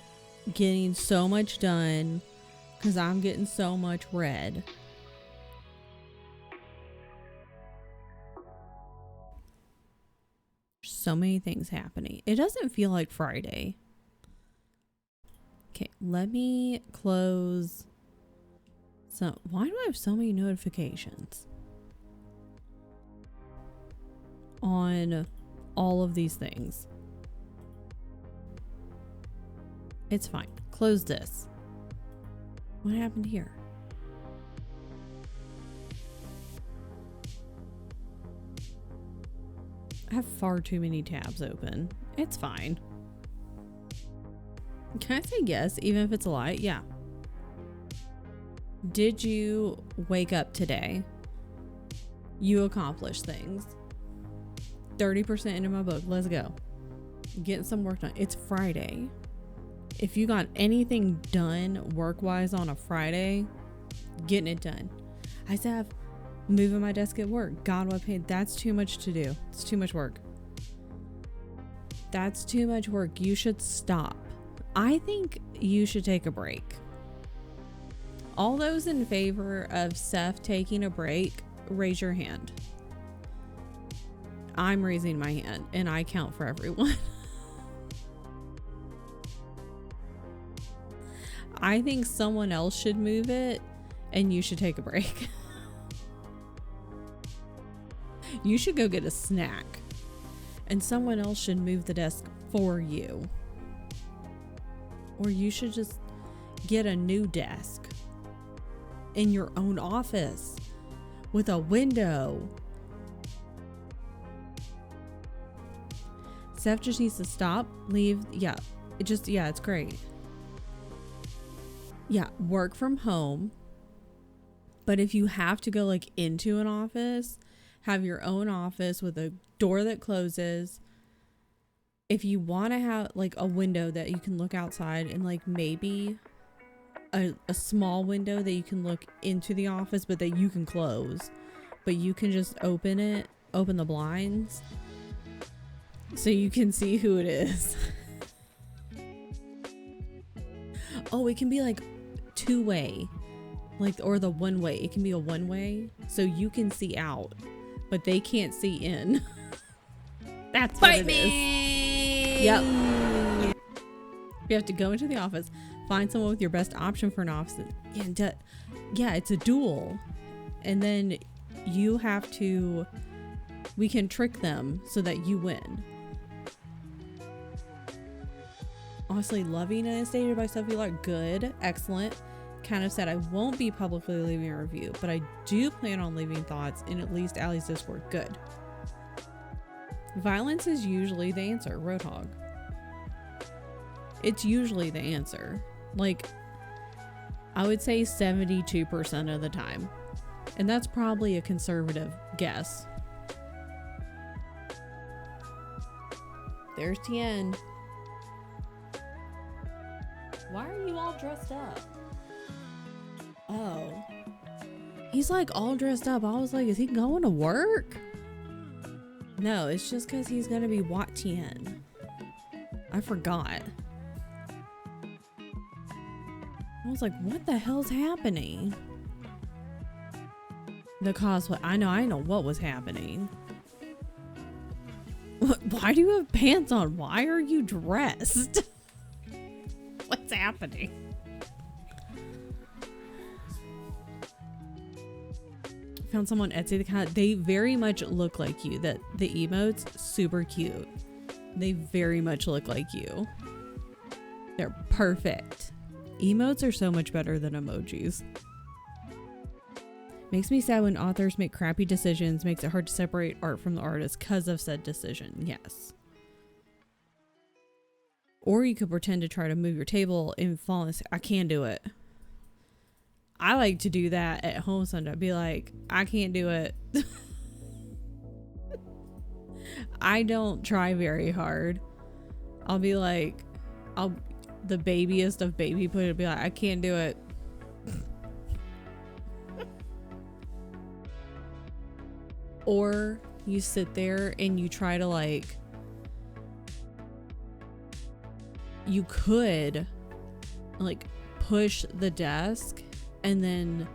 A: getting so much done because I'm getting so much red. So many things happening. It doesn't feel like Friday. Okay, let me close. So, why do I have so many notifications on all of these things? It's fine. Close this. What happened here? I have far too many tabs open. It's fine. Can I say yes, even if it's a lie? Yeah. Did you wake up today? You accomplished things. 30% into my book. Let's go. Getting some work done. It's Friday. If you got anything done work-wise on a Friday, getting it done. I still have moving my desk at work. God, what pain. That's too much to do. It's too much work. That's too much work. You should stop. I think you should take a break. All those in favor of Seth taking a break, raise your hand. I'm raising my hand, and I count for everyone. I think someone else should move it, and you should take a break. You should go get a snack, and someone else should move the desk for you. Or you should just get a new desk in your own office with a window. Steph just needs to stop, leave. Yeah, it's great. Yeah, work from home. But if you have to go like into an office, have your own office with a door that closes. If you want to have like a window that you can look outside and like maybe a small window that you can look into the office, but that you can close, but you can just open the blinds so you can see who it is. Oh, it can be like two-way, like, or the one-way. It can be a one-way so you can see out, but they can't see in. That's what it is. Yep. You have to go into the office, find someone with your best option for an office. Yeah, it's a duel. And then we can trick them so that you win. Honestly, loving it, stated by Sophie Lark. Good, excellent. Kind of said I won't be publicly leaving a review, but I do plan on leaving thoughts in at least Allie's Discord. Good. Violence is usually the answer, Roadhog. It's usually the answer. Like, I would say 72% of the time. And that's probably a conservative guess. There's Tien. Why are you all dressed up? Oh. He's like all dressed up. I was like, is he going to work? No, it's just because he's going to be Tien. I forgot. I was like, what the hell's happening? The cosplay. I know what was happening. Why do you have pants on? Why are you dressed? What's happening? Found someone on Etsy that they very much look like you. That the emotes, super cute. They very much look like you. They're perfect. Emotes are so much better than emojis. Makes me sad when authors make crappy decisions. Makes it hard to separate art from the artist because of said decision. Yes. Or you could pretend to try to move your table and fall in. I can't do it. I like to do that at home sometimes. Be like, I can't do it. I don't try very hard. I'll be like, the babiest of baby put it, be like, I can't do it. Or you sit there and you try to like, you could like push the desk and then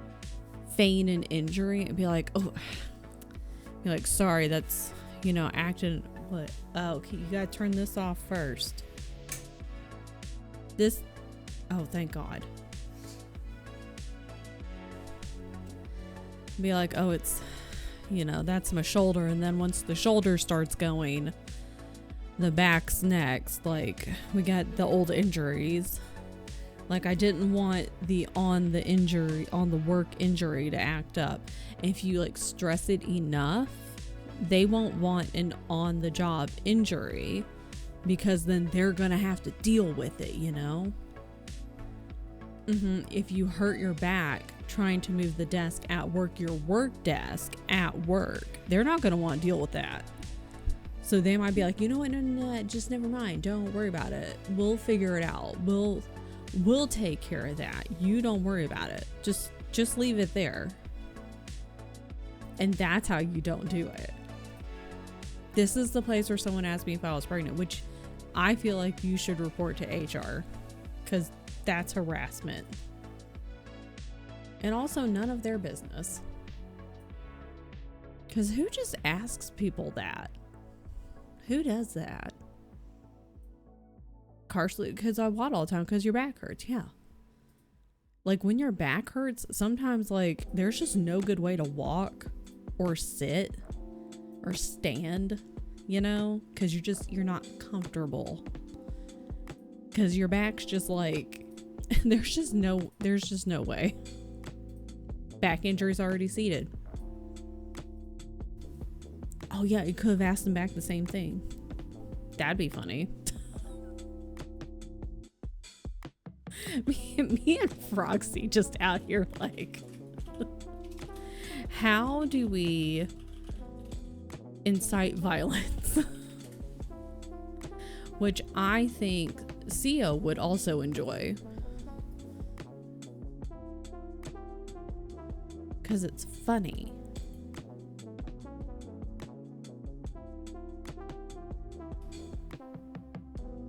A: feign an injury and be like, oh, you're like, sorry, that's, you know, acting, but, oh, okay, you gotta turn this off first. This, oh, thank God. Be like, oh, it's, you know, that's my shoulder. And then once the shoulder starts going, the back's next. Like, we got the old injuries. Like, I didn't want the on the work injury to act up. If you like stress it enough, they won't want an on the job injury, because then they're gonna have to deal with it, you know? If you hurt your back trying to move the desk at work, your work desk at work, they're not gonna want to deal with that. So they might be like, you know what, no, just never mind. Don't worry about it. We'll figure it out. We'll take care of that. You don't worry about it. Just leave it there. And that's how you don't do it. This is the place where someone asked me if I was pregnant, which I feel like you should report to HR, because that's harassment. And also none of their business. Because who just asks people that? Who does that? Because I WOD all the time because your back hurts. Yeah. Like when your back hurts, sometimes like there's just no good way to walk or sit or stand, you know, because you're not comfortable. Because your back's just like, there's just no way. Back injury's already seated. Oh yeah, you could have asked them back the same thing. That'd be funny. me and Froxy just out here like, how do we incite violence? Which I think Sia would also enjoy. Because it's funny.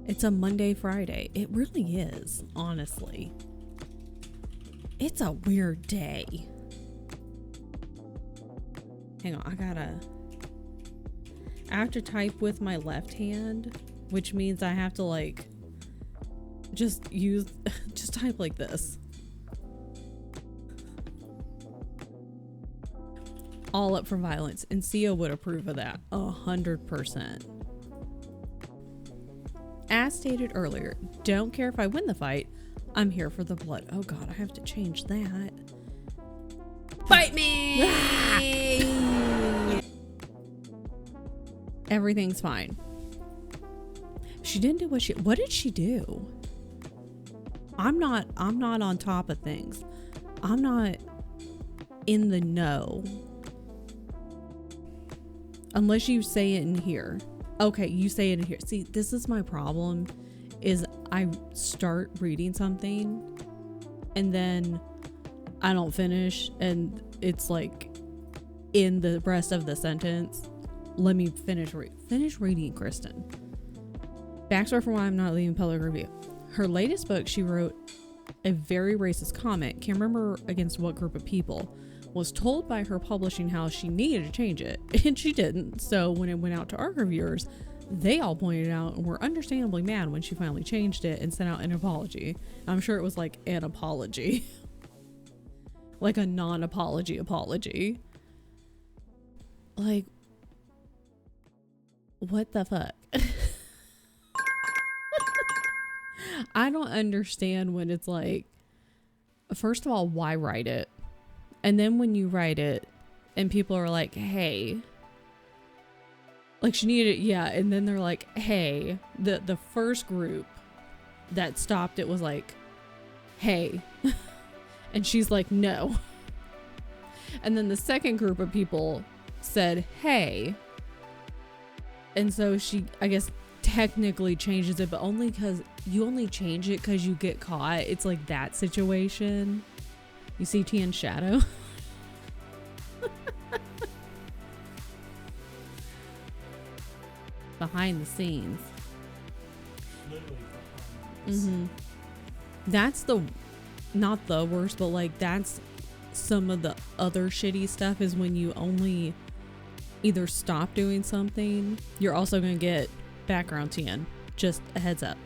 A: It's a Monday, Friday. It really is, honestly. It's a weird day. Hang on, I have to type with my left hand, which means I have to like just type like this. All up for violence, and Sia would approve of that 100%. As stated earlier, don't care if I win the fight. I'm here for the blood. Oh God, I have to change that. Bite me! Everything's fine. She didn't do what did she do? I'm not on top of things. I'm not in the know. Unless you say it in here. Okay, you say it in here. See, this is my problem, is I start reading something and then I don't finish, and it's like in the rest of the sentence. Let me finish reading, Kristen. Backstory for why I'm not leaving public review. Her latest book, she wrote a very racist comment, can't remember against what group of people, was told by her publishing house she needed to change it, and she didn't. So when it went out to our reviewers, they all pointed out and were understandably mad when she finally changed it and sent out an apology. I'm sure it was like an apology. Like a non-apology apology. Like, what the fuck? I don't understand when it's like, first of all, why write it? And then when you write it and people are like, hey, like she needed it, yeah. And then they're like, hey, the first group that stopped it was like, hey. And she's like, no. And then the second group of people said, hey. And so she, I guess, technically changes it, but only because you only change it because you get caught. It's like that situation. You see Tian's shadow? Behind the scenes.
B: Literally behind the scenes.
A: That's the, not the worst, but like that's some of the other shitty stuff is when you only either stop doing something. You're also going to get background TN. Just a heads up.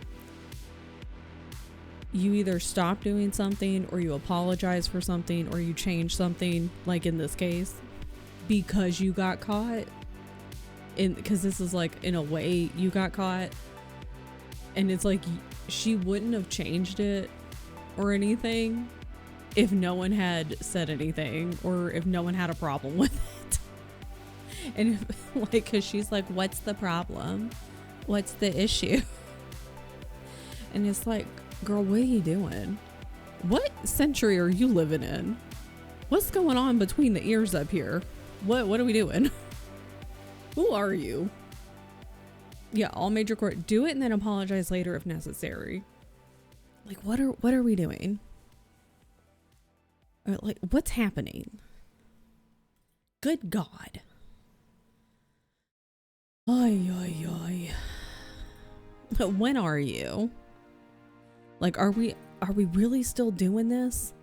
A: You either stop doing something or you apologize for something or you change something, like in this case, because you got caught. Because this is like, in a way, you got caught. And it's like, she wouldn't have changed it or anything if no one had said anything or if no one had a problem with it. And if, like, because she's like, what's the problem? What's the issue? And it's like, girl, what are you doing? What century are you living in? What's going on between the ears up here? What are we doing? Who are you? Yeah, all major court, do it and then apologize later if necessary. Like, what are we doing? Or like, what's happening? Good God. Ay, ay, ay. When are you? Like, are we really still doing this?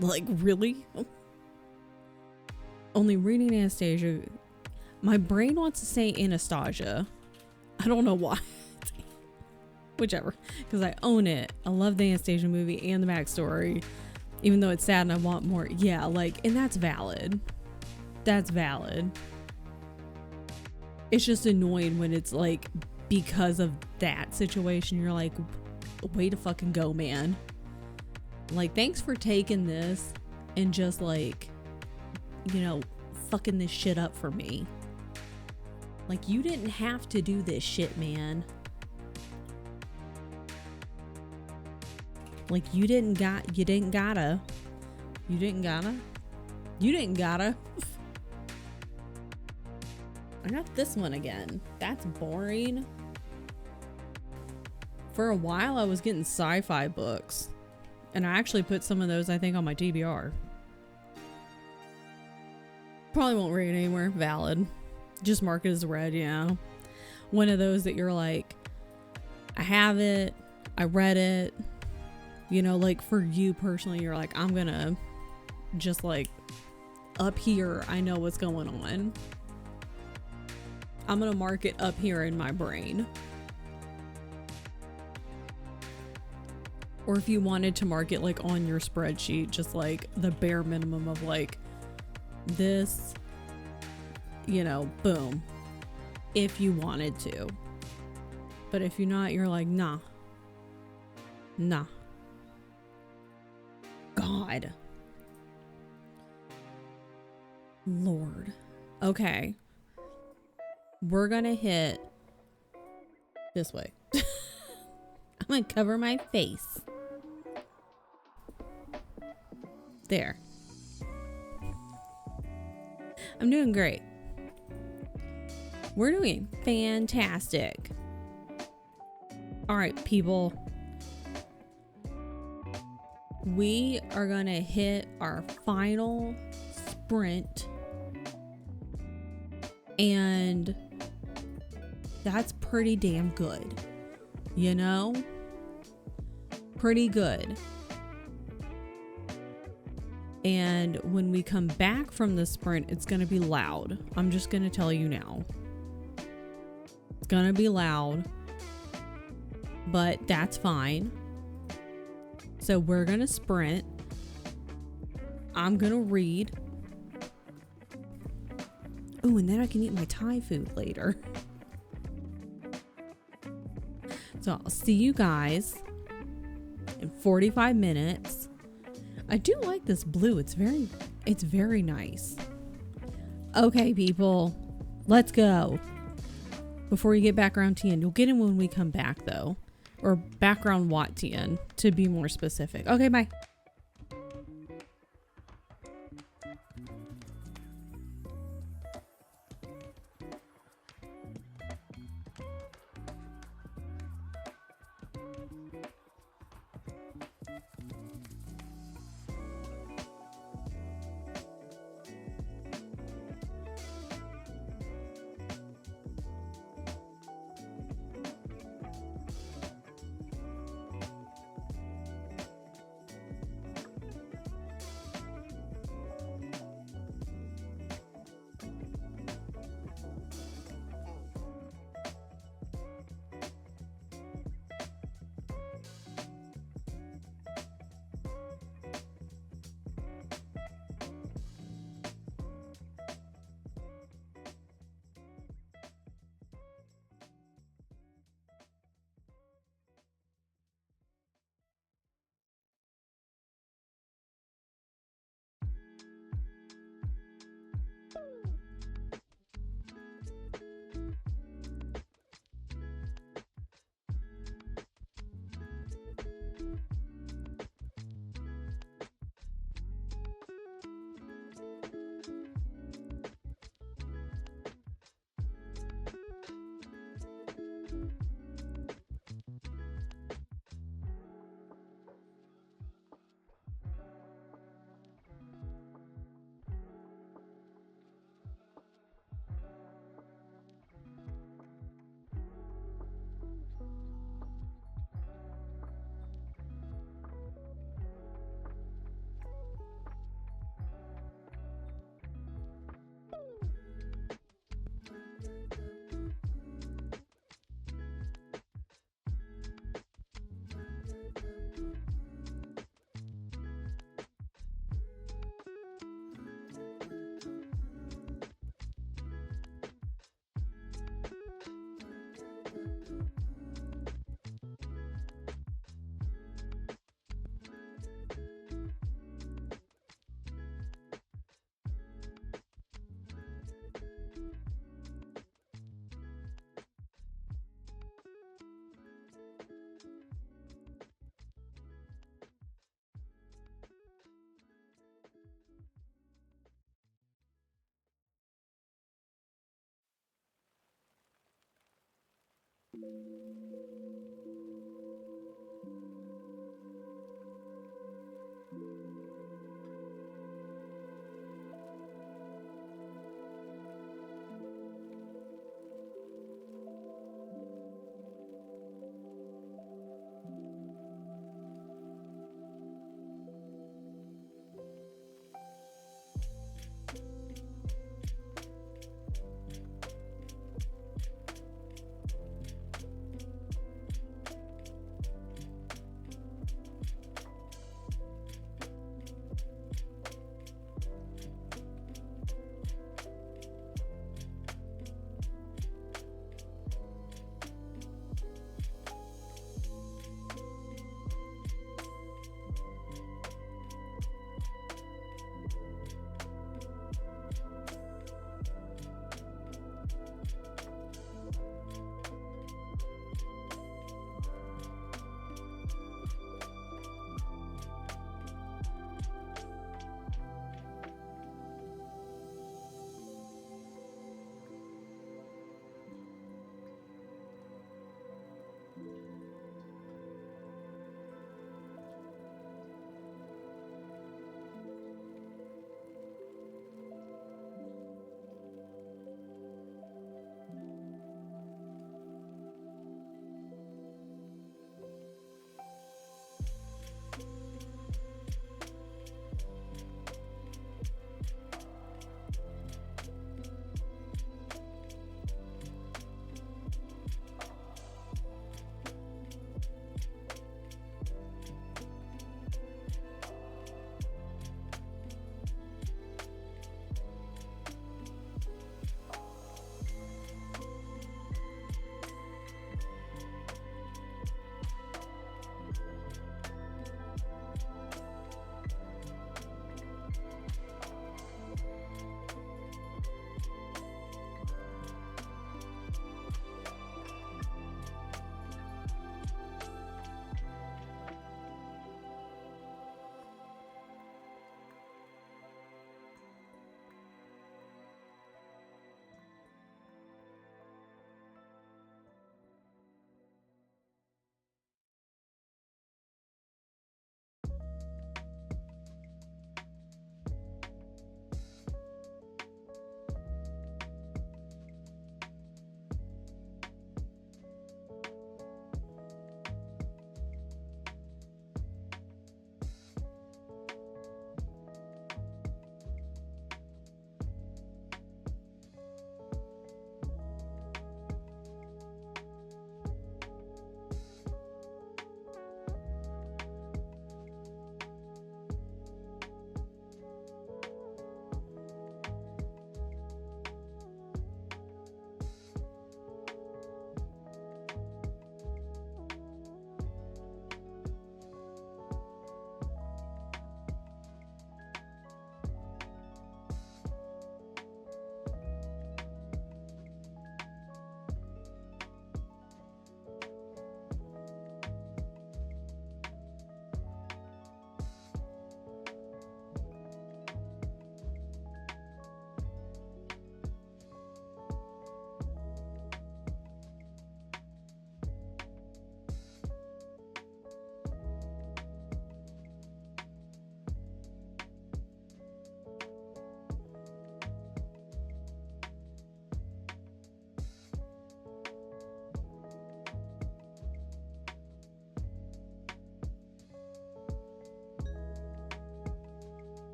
A: Like, really? Only reading Anastasia. My brain wants to say Anastasia. I don't know why. Whichever. Because I own it. I love the Anastasia movie and the backstory. Even though it's sad and I want more. Yeah, like, and that's valid. That's valid. It's just annoying when it's like, because of that situation, you're like, way to fucking go, man. Like, thanks for taking this and just like, you know, fucking this shit up for me. Like, you didn't have to do this shit, man. Like, you didn't gotta. I got this one again. That's boring. For a while, I was getting sci-fi books. And I actually put some of those, I think, on my TBR. Probably won't read it anywhere. Valid. Just mark it as read, yeah. One of those that you're like, I have it. I read it. You know, like for you personally, you're like, I'm gonna just like up here, I know what's going on. I'm gonna mark it up here in my brain. Or if you wanted to mark it like on your spreadsheet, just like the bare minimum of like this, you know, boom. If you wanted to. But if you're not, you're like, nah. God. Lord. Okay. We're gonna hit this way. I'm gonna cover my face. There. I'm doing great. We're doing fantastic. All right, people. We are gonna hit our final sprint. And that's pretty damn good. You know? Pretty good. And when we come back from the sprint, it's going to be loud. I'm just going to tell you now. It's going to be loud. But that's fine. So we're going to sprint. I'm going to read. Oh, and then I can eat my Thai food later. So I'll see you guys in 45 minutes. I do like this blue. It's very nice. Okay, people, let's go. Before you get back around to the end, you'll get in when we come back though. Or background Wattian, to be more specific. Okay, bye.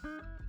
C: 3, 2, 1.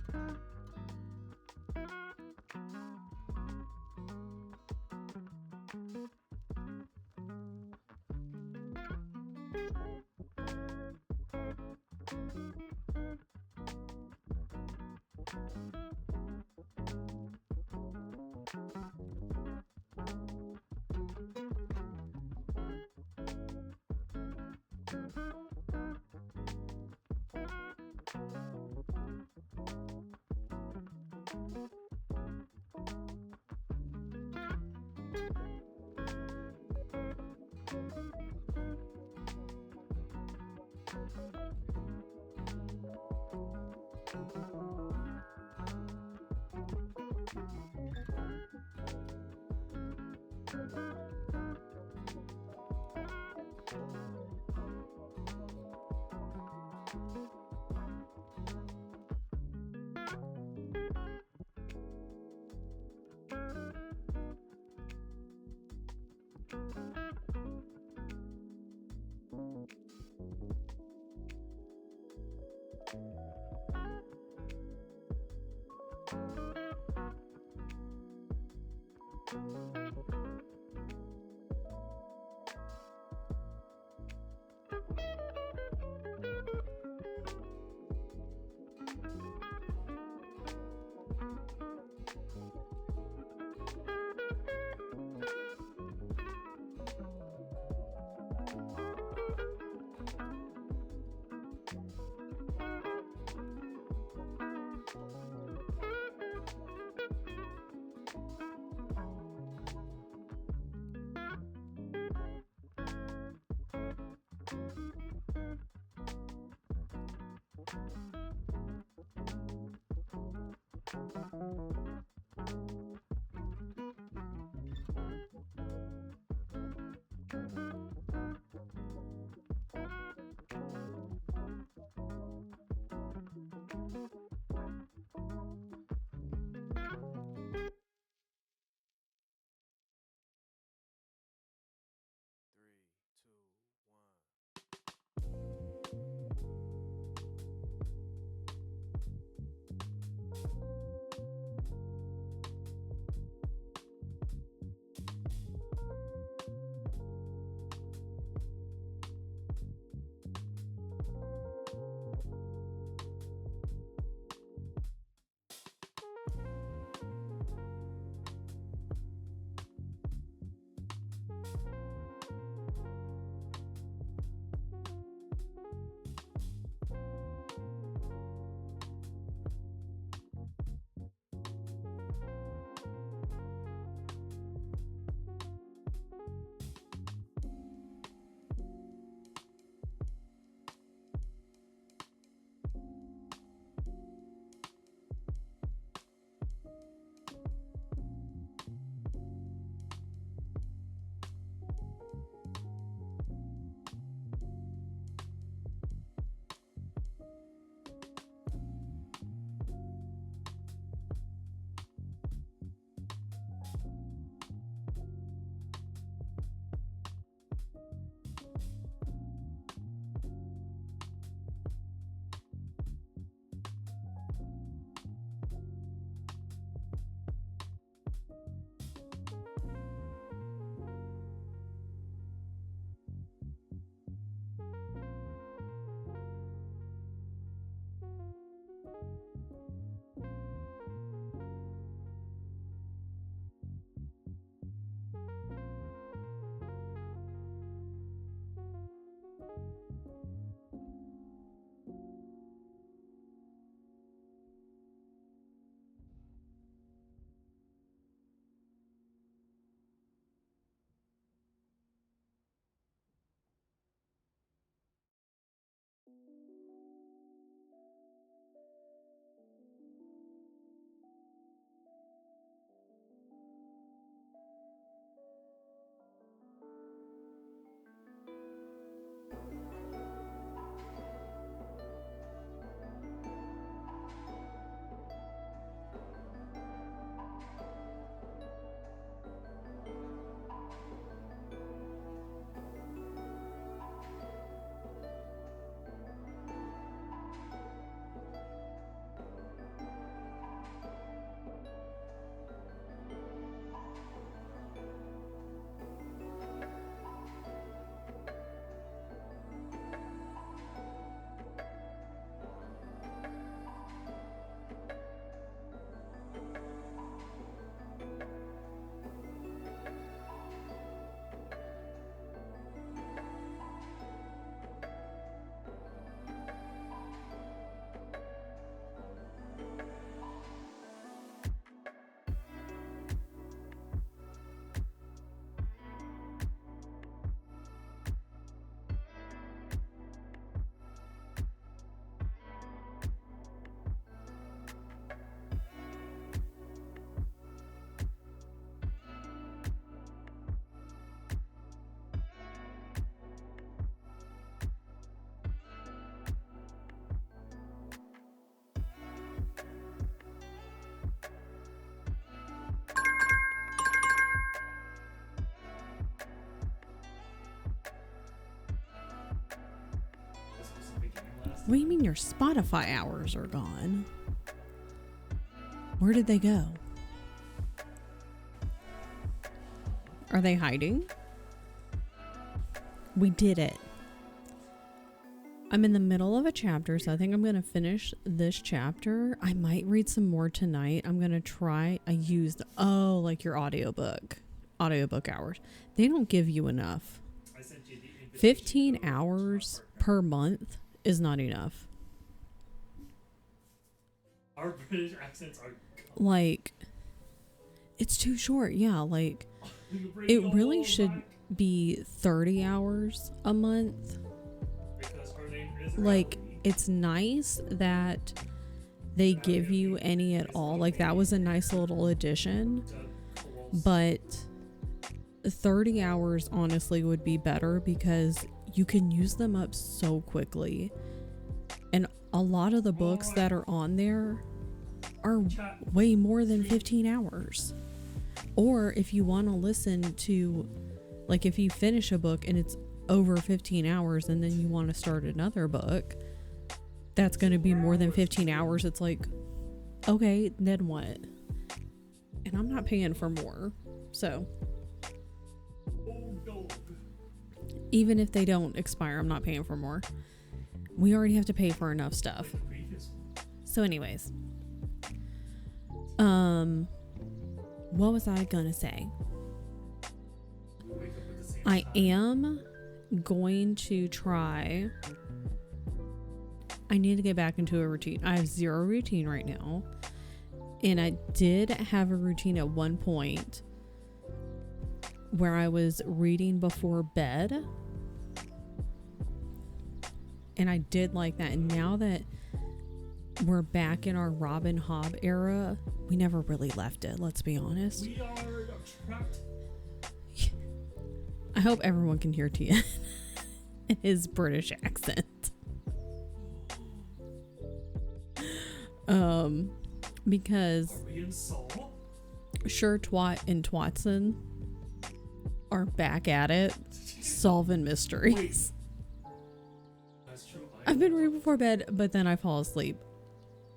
A: What do you mean your Spotify hours are gone? Where did they go? Are they hiding? We did it. I'm in the middle of a chapter, so I think I'm going to finish this chapter. I might read some more tonight. I'm going to try. I used, like your audiobook hours. They don't give you enough. 15 hours per month is not enough.
B: Our British accents are
A: Like, it's too short. Yeah, like, it really should be 30 hours a month.
B: because our name is
A: Like,
B: Rowley.
A: it's nice that they give you any at all. Like, that was a nice little addition. But 30 hours honestly would be better because you can use them up so quickly. And a lot of the books that are on there are way more than 15 hours. Or if you want to listen to, like, if you finish a book and it's over 15 hours and then you want to start another book that's going to be more than 15 hours, it's like, okay, then what? And I'm not paying for more. So even if they don't expire, I'm not paying for more. We already have to pay for enough stuff. So anyways, what was I gonna say? I am going to try. I need to get back into a routine. I have zero routine right now. And I did have a routine at one point where I was reading before bed. And I did like that. And now that we're back in our Robin Hobb era, we never really left it, let's be honest.
B: We are trapped.
A: I hope everyone can hear Tian in his British accent. Because
B: Are we in Saul?
A: Sure Twat and Twatson are back at it, solving mysteries.
B: That's true.
A: I've been reading before bed, but then I fall asleep.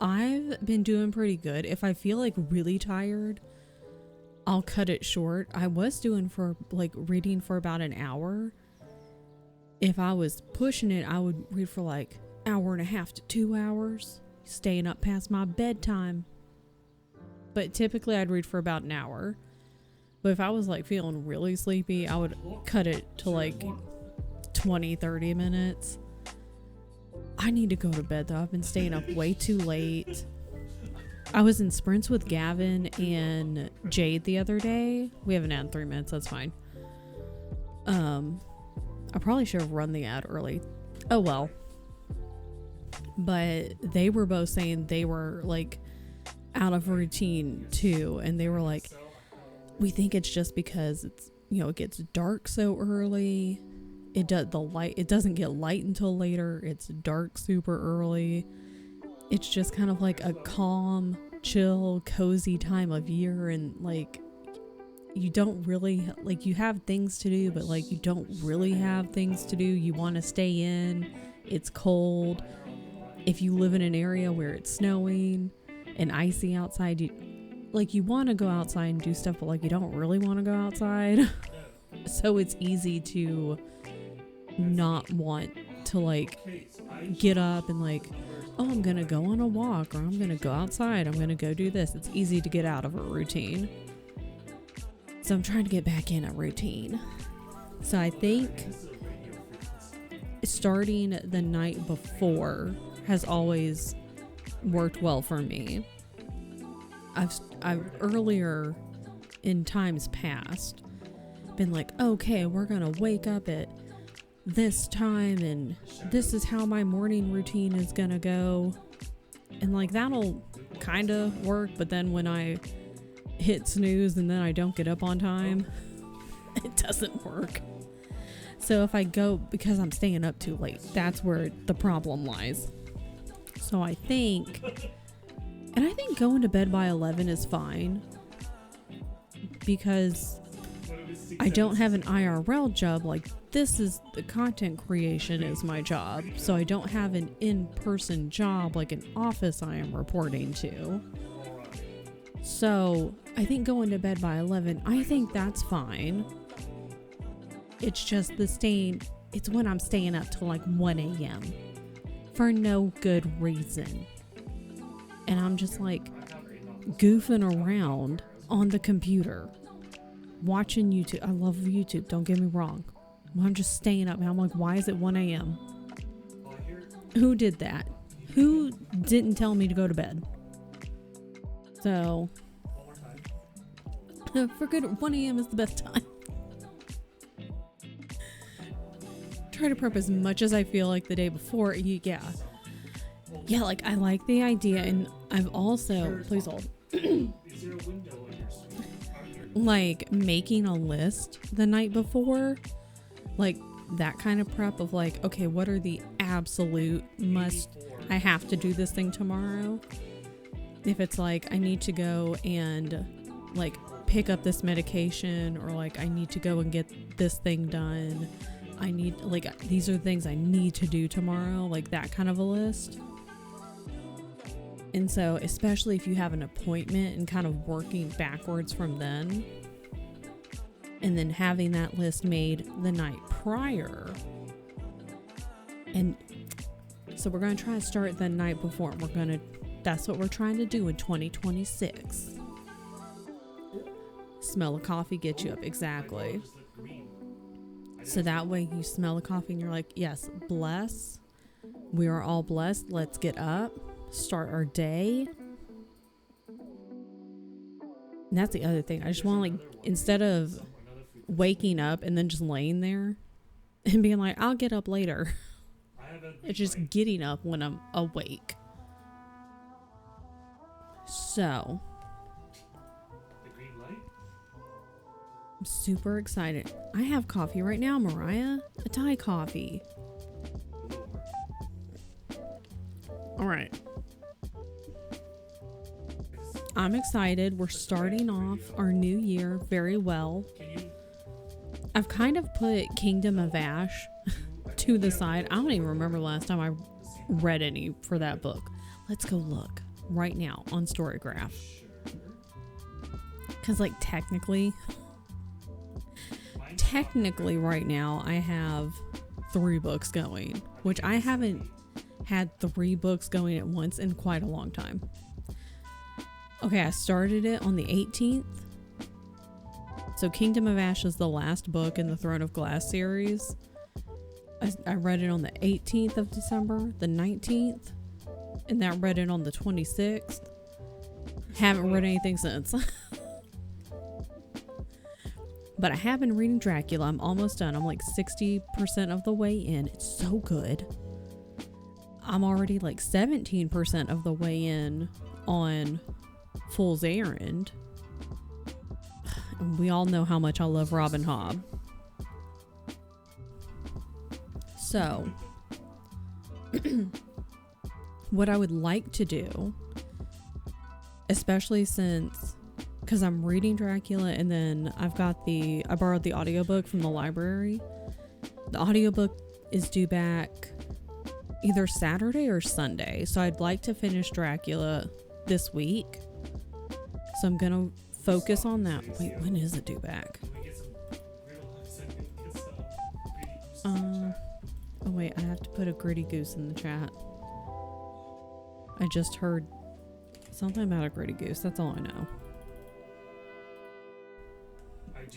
A: I've been doing pretty good. If I feel like really tired, I'll cut it short. I was doing reading for about an hour. If I was pushing it, I would read for like hour and a half to 2 hours, staying up past my bedtime. But typically I'd read for about an hour. But if I was like feeling really sleepy, I would cut it to like 20-30 minutes. I need to go to bed though. I've been staying up way too late. I was in sprints with Gavin and Jade the other day. We have an ad in 3 minutes. That's fine. I probably should have run the ad early. Oh well. But they were both saying they were like out of routine too, and they were like, we think it's just because it's, it gets dark so early. It doesn't get light until later. It's dark super early. It's just kind of like a calm, chill, cozy time of year, and like you don't really you have things to do, but like you don't really have things to do. You want to stay in. It's cold. If you live in an area where it's snowing and icy outside, you want to go outside and do stuff, but like you don't really want to go outside. So it's easy to not want to like get up and like, oh, I'm gonna go on a walk, or I'm gonna go outside, I'm gonna go do this. It's easy to get out of a routine. So I'm trying to get back in a routine. So I think starting the night before has always worked well for me. I've earlier in times past been like, okay, we're gonna wake up at this time and this is how my morning routine is gonna go, and like that'll kind of work, but then when I hit snooze and then I don't get up on time, it doesn't work. So if I go because I'm staying up too late, that's where the problem lies. So I think going to bed by 11 is fine, because I don't have an IRL job. Like, this is the content creation is my job. So I don't have an in-person job like an office I am reporting to. So I think going to bed by 11, I think that's fine. It's just it's when I'm staying up till like 1 a.m. for no good reason. And I'm just like goofing around on the computer, watching YouTube. I love YouTube, don't get me wrong. I'm just staying up and I'm like, why is it 1 a.m.? Who did that? Who didn't tell me to go to bed? So, for good, 1 a.m. is the best time. Try to prep as much as I feel like the day before. Yeah, like I like the idea, and I've also, please hold, like making a list the night before, like that kind of prep of like, okay, what are the absolute I have to do this thing tomorrow. If it's like I need to go and like pick up this medication, or like I need to go and get this thing done, I need, like, these are the things I need to do tomorrow, like that kind of a list. And so, especially if you have an appointment and kind of working backwards from then, and then having that list made the night prior. And so we're going to try to start the night before. That's what we're trying to do in 2026. Smell of coffee gets you up. Exactly. So that way you smell the coffee and you're like, yes, bless. We are all blessed. Let's get up, start our day. And that's the other thing. I just want to, like, instead of waking up and then just laying there and being like, I'll get up later. It's just getting up when I'm awake. So I'm super excited. I have coffee right now, Mariah. A Thai coffee. All right. I'm excited. We're starting off our new year very well. I've kind of put Kingdom of Ash to the side. I don't even remember last time I read any for that book. Let's go look right now on Storygraph. Because, like, technically right now I have 3 books going, which I haven't had 3 books going at once in quite a long time. Okay, I started it on the 18th. So Kingdom of Ash is the last book in the Throne of Glass series. I read it on the 18th of December, the 19th, and then I read it on the 26th. Haven't read anything since. But I have been reading Dracula. I'm almost done. I'm like 60% of the way in. It's so good. I'm already like 17% of the way in on Fool's Errand. And we all know how much I love Robin Hobb. So, what I would like to do, especially since, because I'm reading Dracula and then I borrowed the audiobook from the library. The audiobook is due back either Saturday or Sunday. So I'd like to finish Dracula this week. So I'm going to focus on that. Wait, when is it due back? Oh wait, I have to put a gritty goose in the chat. I just heard something about a gritty goose. That's all I know.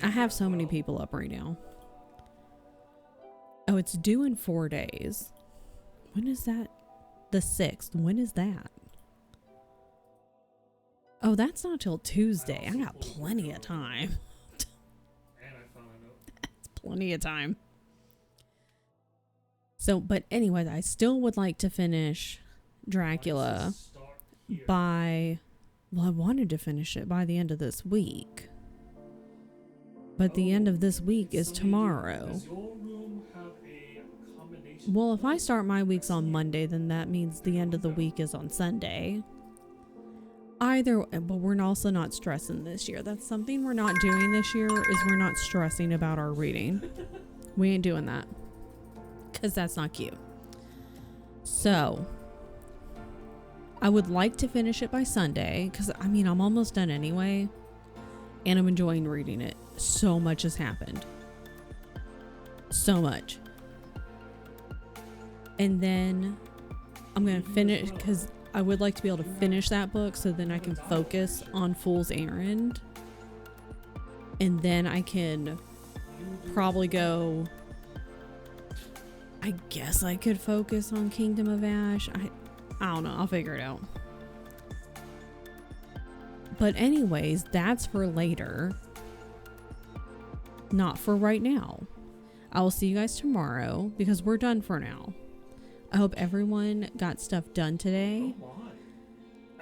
A: I have so many people up right now. Oh, it's due in 4 days. When is that? The 6th. When is that? Oh, that's not till Tuesday. I got plenty of time. That's plenty of time. So, but anyways, I still would like to finish Dracula I wanted to finish it by the end of this week. But the end of this week is tomorrow. Well, if I start my weeks on Monday, then that means the end of the week is on Sunday. Either, but we're also not stressing this year. That's something we're not doing this year, is we're not stressing about our reading. We ain't doing that. Because that's not cute. So, I would like to finish it by Sunday. Because, I mean, I'm almost done anyway. And I'm enjoying reading it. So much has happened. So much. And then I'm going to finish, because I would like to be able to finish that book so then I can focus on Fool's Errand. And then I can probably go, I guess I could focus on Kingdom of Ash. I don't know. I'll figure it out. But anyways, that's for later. Not for right now. I will see you guys tomorrow because we're done for now. I hope everyone got stuff done today.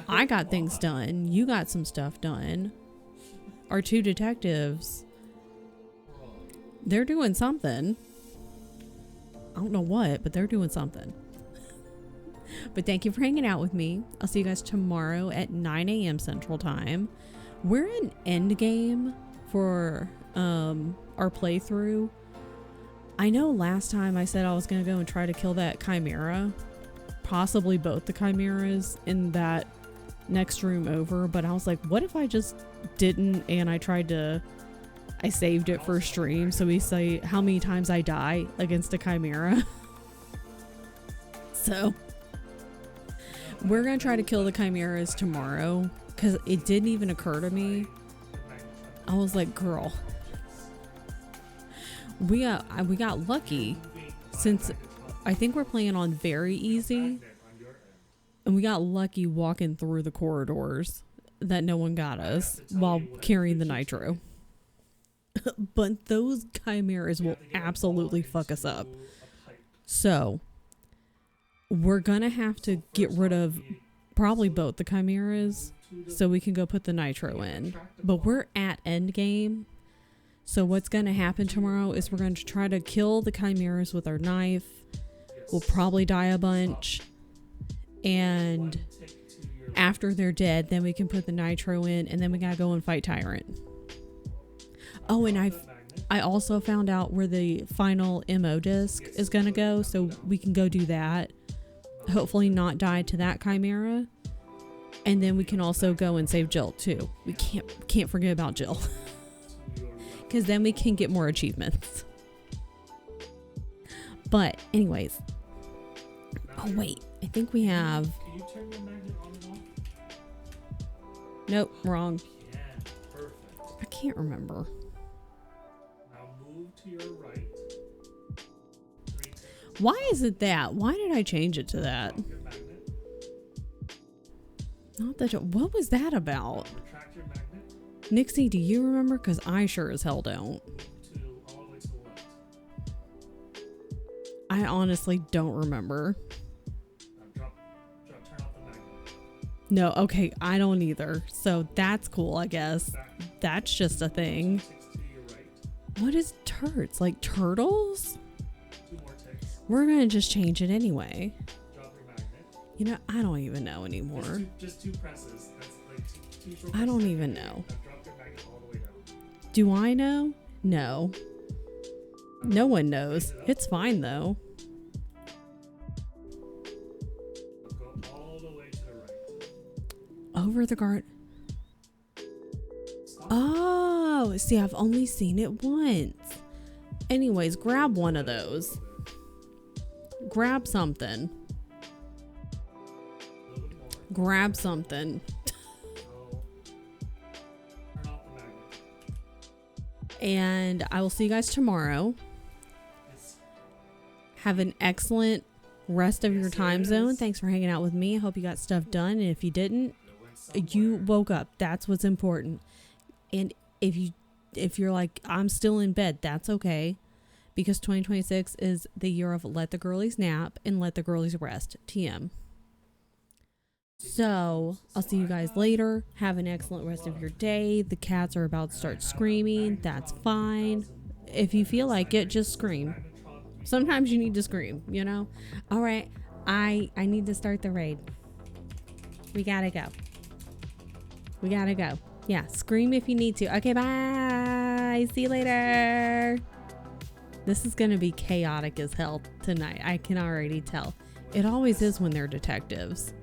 A: I got things done. You got some stuff done. Our two detectives, they're doing something. I don't know what, but they're doing something. But thank you for hanging out with me. I'll see you guys tomorrow at 9 a.m. Central Time. We're in endgame for our playthrough. I know last time I said I was going to go and try to kill that chimera. Possibly both the chimeras in that next room over. But I was like, what if I just didn't and I saved it for stream so we say how many times I die against a chimera. So we're going to try to kill the chimeras tomorrow because it didn't even occur to me. I was like, girl, we got lucky since I think we're playing on very easy, and we got lucky walking through the corridors that no one got us while carrying the nitro. But those chimeras will absolutely fuck us up. So we're gonna have to get rid of probably both the chimeras so we can go put the nitro in. But we're at endgame. So what's gonna happen tomorrow is we're going to try to kill the chimeras with our knife. We'll probably die a bunch. And after they're dead, then we can put the nitro in, and then we gotta go and fight Tyrant. Oh, and I also found out where the final MO disc is gonna go, so we can go do that. Hopefully not die to that chimera. And then we can also go and save Jill too. We can't forget about Jill. Because then we can get more achievements. But anyways. Oh wait, I think we have...
B: Can you turn your magnet on and off?
A: Nope, wrong.
B: Yeah, perfect.
A: I can't remember.
B: Now move to your right. 3 ticks.
A: Why is it that? Why did I change it to that?
B: Drop your magnet.
A: Not that. What was that about?
B: Retract your magnet.
A: Nixie, do you remember? Because I sure as hell don't.
B: Move to all the way to the left.
A: I honestly don't remember.
B: Now turn off the magnet.
A: No, okay, I don't either. So that's cool, I guess.
B: Back
A: That's just a thing.
B: 6 to your right.
A: What is turds? Like turtles?
B: 2 more ticks.
A: We're gonna just change it anyway.
B: Drop your magnet.
A: You know, I don't even know anymore.
B: Just two presses. That's like two short
A: I don't
B: presses.
A: even know.
B: Now drop your magnet all the way down.
A: Do I know? No. No one knows. It's fine though.
B: Now go all the way to the right.
A: Over the guard.
B: Stop.
A: Oh, see, I've only seen it once. Anyways, grab one of those. Grab something.
B: A little bit more.
A: Grab something.
B: Go. Turn off the magnet.
A: And I will see you guys tomorrow.
B: It's
A: Have an excellent rest of your
B: Yes, it
A: time zone.
B: is.
A: Thanks for hanging out with me. I hope you got stuff done. And if you didn't,
B: it went somewhere.
A: you woke up. That's what's important. And if you're like, I'm still in bed, that's okay. Because 2026 is the year of let the girlies nap and let the girlies rest. TM. So I'll see you guys later. Have an excellent rest of your day. The cats are about to start screaming. That's fine. If you feel like it, just scream. Sometimes you need to scream, you know? All right. I need to start the raid. We gotta go. We gotta go. Yeah, scream if you need to. Okay, bye. See you later. This is gonna be chaotic as hell tonight. I can already tell. It always is when they're detectives.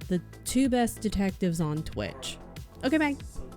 A: The two best detectives on Twitch. Okay, bye.
B: So